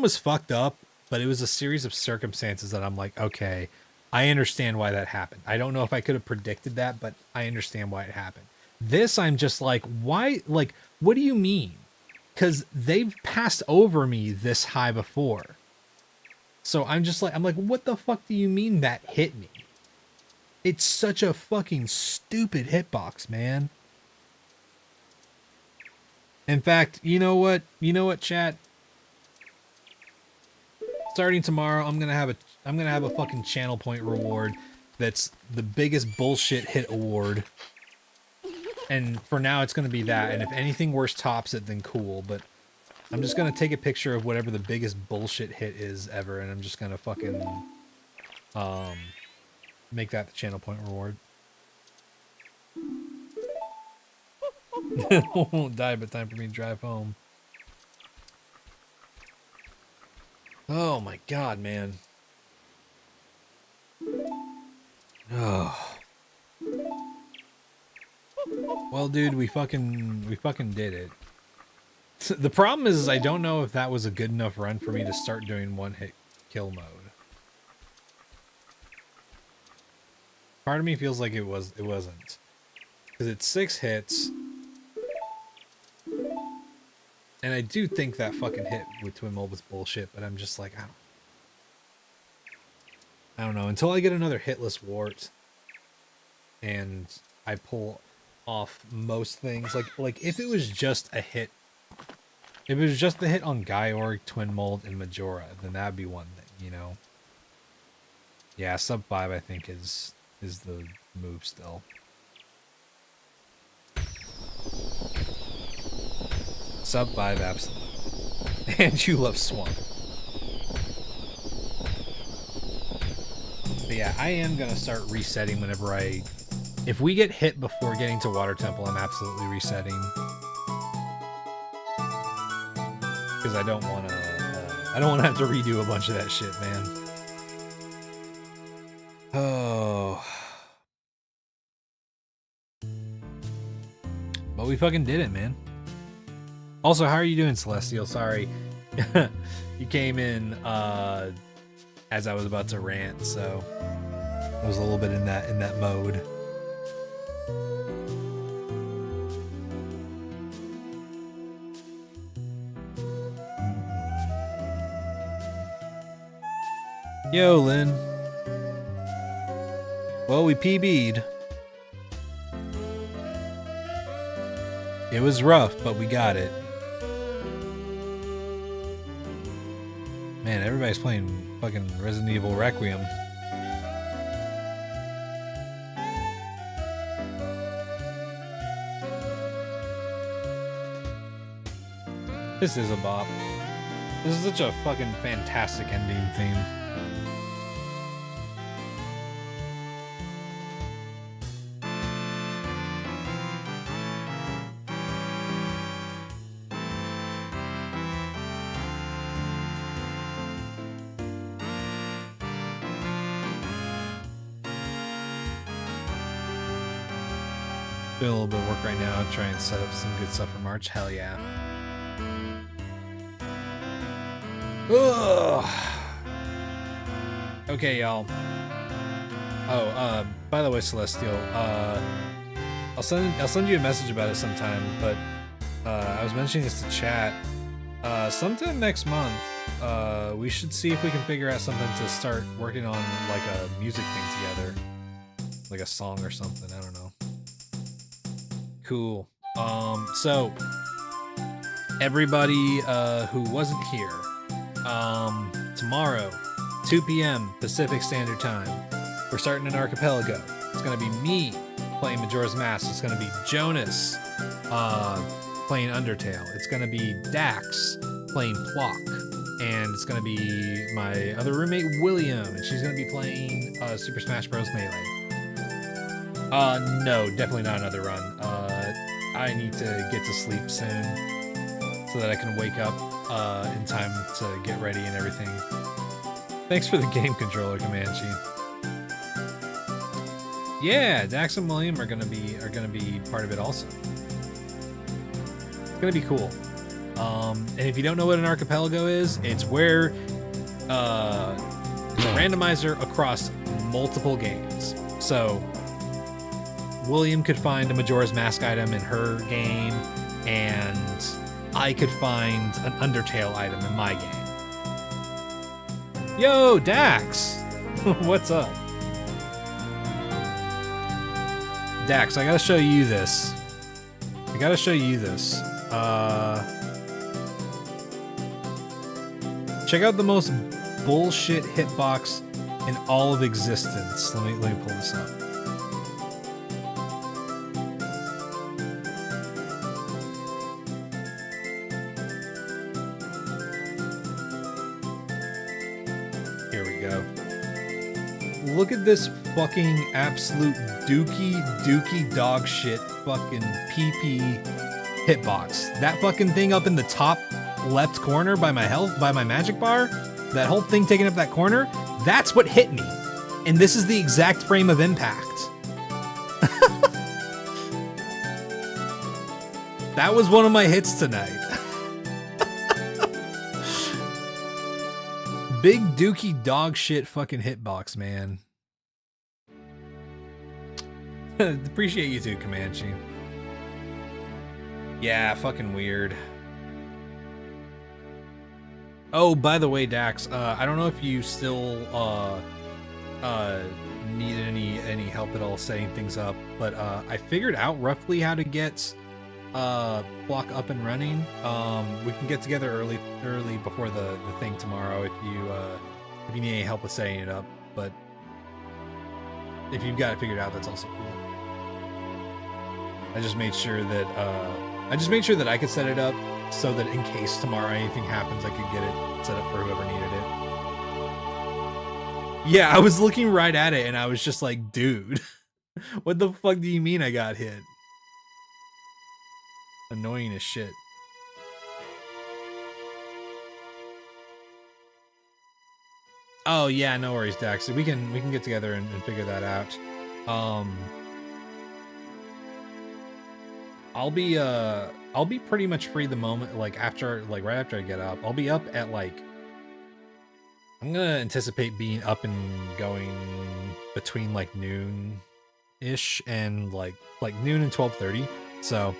was fucked up, but it was a series of circumstances that I'm like, okay, I understand why that happened. I don't know if I could have predicted that, but I understand why it happened. This, I'm just like, why? Like, what do you mean? Because they've passed over me this high before. So I'm just like, I'm like, what the fuck do you mean that hit me? It's such a fucking stupid hitbox, man. In fact, you know what? You know what, chat? Starting tomorrow, I'm gonna have a fucking channel point reward that's the biggest bullshit hit award. And for now it's gonna be that, and if anything worse tops it, then cool, but I'm just gonna take a picture of whatever the biggest bullshit hit is ever, and I'm just gonna fucking make that the channel point reward. Won't die, but time for me to drive home. Oh my god, man. Oh. Well, dude, we fucking did it. So the problem is I don't know if that was a good enough run for me to start doing one-hit kill mode. Part of me feels like it wasn't. Because it's 6 hits. And I do think that fucking hit with Twin Mold was bullshit, but I'm just like, I don't know. Until I get another hitless wart and I pull off most things, like if it was just a hit, if it was just the hit on Gyorg, Twin Mold, and Majora, then that'd be one thing, you know? Yeah, sub 5 I think is the move still. Sub 5, absolutely. And you love Swamp. But yeah, I am gonna start resetting whenever if we get hit before getting to Water Temple, I'm absolutely resetting. Because I don't want to have to redo a bunch of that shit, man. Oh. But we fucking did it, man. Also, how are you doing, Celestial? Sorry. You came in as I was about to rant, so I was a little bit in that mode. Yo, Lynn. Well, we PB'd. It was rough, but we got it. Man, everybody's playing fucking Resident Evil Requiem. This is a bop. This is such a fucking fantastic ending theme. Doing a little bit of work right now, try and set up some good stuff for March. Hell yeah. Ugh. Okay, y'all. Oh, by the way, Celestial, I'll send you a message about it sometime, but I was mentioning this to chat. Sometime next month, we should see if we can figure out something to start working on, like a music thing together. Like a song or something, I don't know. Cool. So everybody who wasn't here, tomorrow, 2 p.m. Pacific Standard Time, we're starting an archipelago. It's gonna be me playing Majora's Mask. It's gonna be Jonas playing Undertale. It's gonna be Dax playing Plock. And it's gonna be my other roommate, William, and she's gonna be playing Super Smash Bros. Melee. No, definitely not another run. I need to get to sleep soon so that I can wake up in time to get ready and everything. Thanks for the game controller, Comanche. Yeah, Dax and William are gonna be part of it also. It's gonna be cool. And if you don't know what an archipelago is, it's where it's a randomizer across multiple games. So William could find a Majora's Mask item in her game, and I could find an Undertale item in my game. Yo, Dax! What's up? Dax, I gotta show you this. Check out the most bullshit hitbox in all of existence. Let me pull this up. Here we go. Look at this fucking absolute dookie dog shit fucking PP hitbox. That fucking thing up in the top left corner by my magic bar, that whole thing taking up that corner, that's what hit me. And this is the exact frame of impact. That was one of my hits tonight. Big dookie dog shit fucking hitbox, man. Appreciate you too, Comanche. Yeah, fucking weird. Oh, by the way, Dax, I don't know if you still need any help at all setting things up, but I figured out roughly how to get Block up and running. We can get together early before the thing tomorrow if you need any help with setting it up. But if you've got it figured out, that's also cool. I just made sure that I could set it up so that in case tomorrow anything happens, I could get it set up for whoever needed it. Yeah, I was looking right at it and I was just like, dude, what the fuck do you mean I got hit? Annoying as shit. Oh yeah, no worries, Dax. We can get together and figure that out. I'll be pretty much free the moment, like right after I get up. I'll be up at like, I'm gonna anticipate being up and going between like noon-ish and like noon and 12:30. So,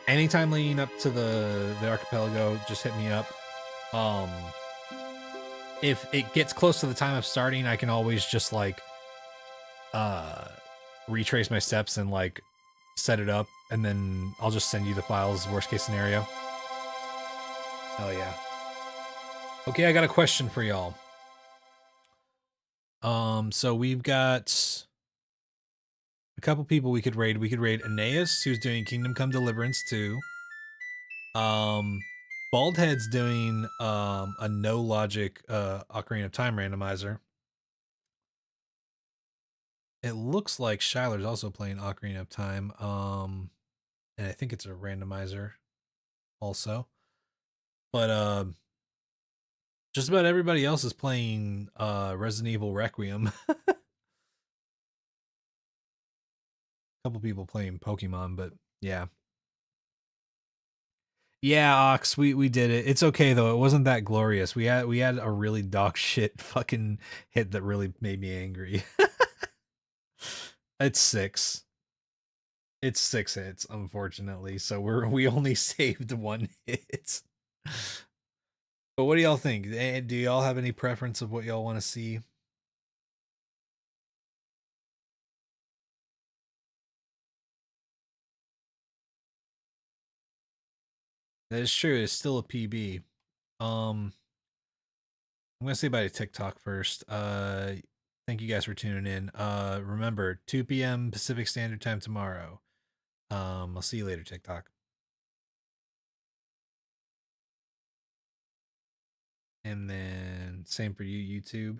anytime leading up to the archipelago, just hit me up. If it gets close to the time of starting, I can always just like retrace my steps and like set it up, and then I'll just send you the files, worst case scenario. Hell yeah. Okay, I got a question for y'all. So we've got a couple people we could raid. We could raid Aeneas, who's doing Kingdom Come Deliverance 2. Baldhead's doing a no logic Ocarina of Time randomizer. It looks like Shyler's also playing Ocarina of Time, and I think it's a randomizer also. But just about everybody else is playing Resident Evil Requiem. A couple people playing Pokemon, but yeah. Yeah, Ox, we did it. It's okay though. It wasn't that glorious. We had a really dog shit fucking hit that really made me angry. It's 6. It's 6 hits, unfortunately. So we only saved 1 hit. But what do y'all think? Do y'all have any preference of what y'all want to see? That is true. It's still a PB. I'm gonna say bye to TikTok first. Thank you guys for tuning in. Remember 2 p.m. Pacific Standard Time tomorrow. I'll see you later, TikTok. And then same for you, YouTube.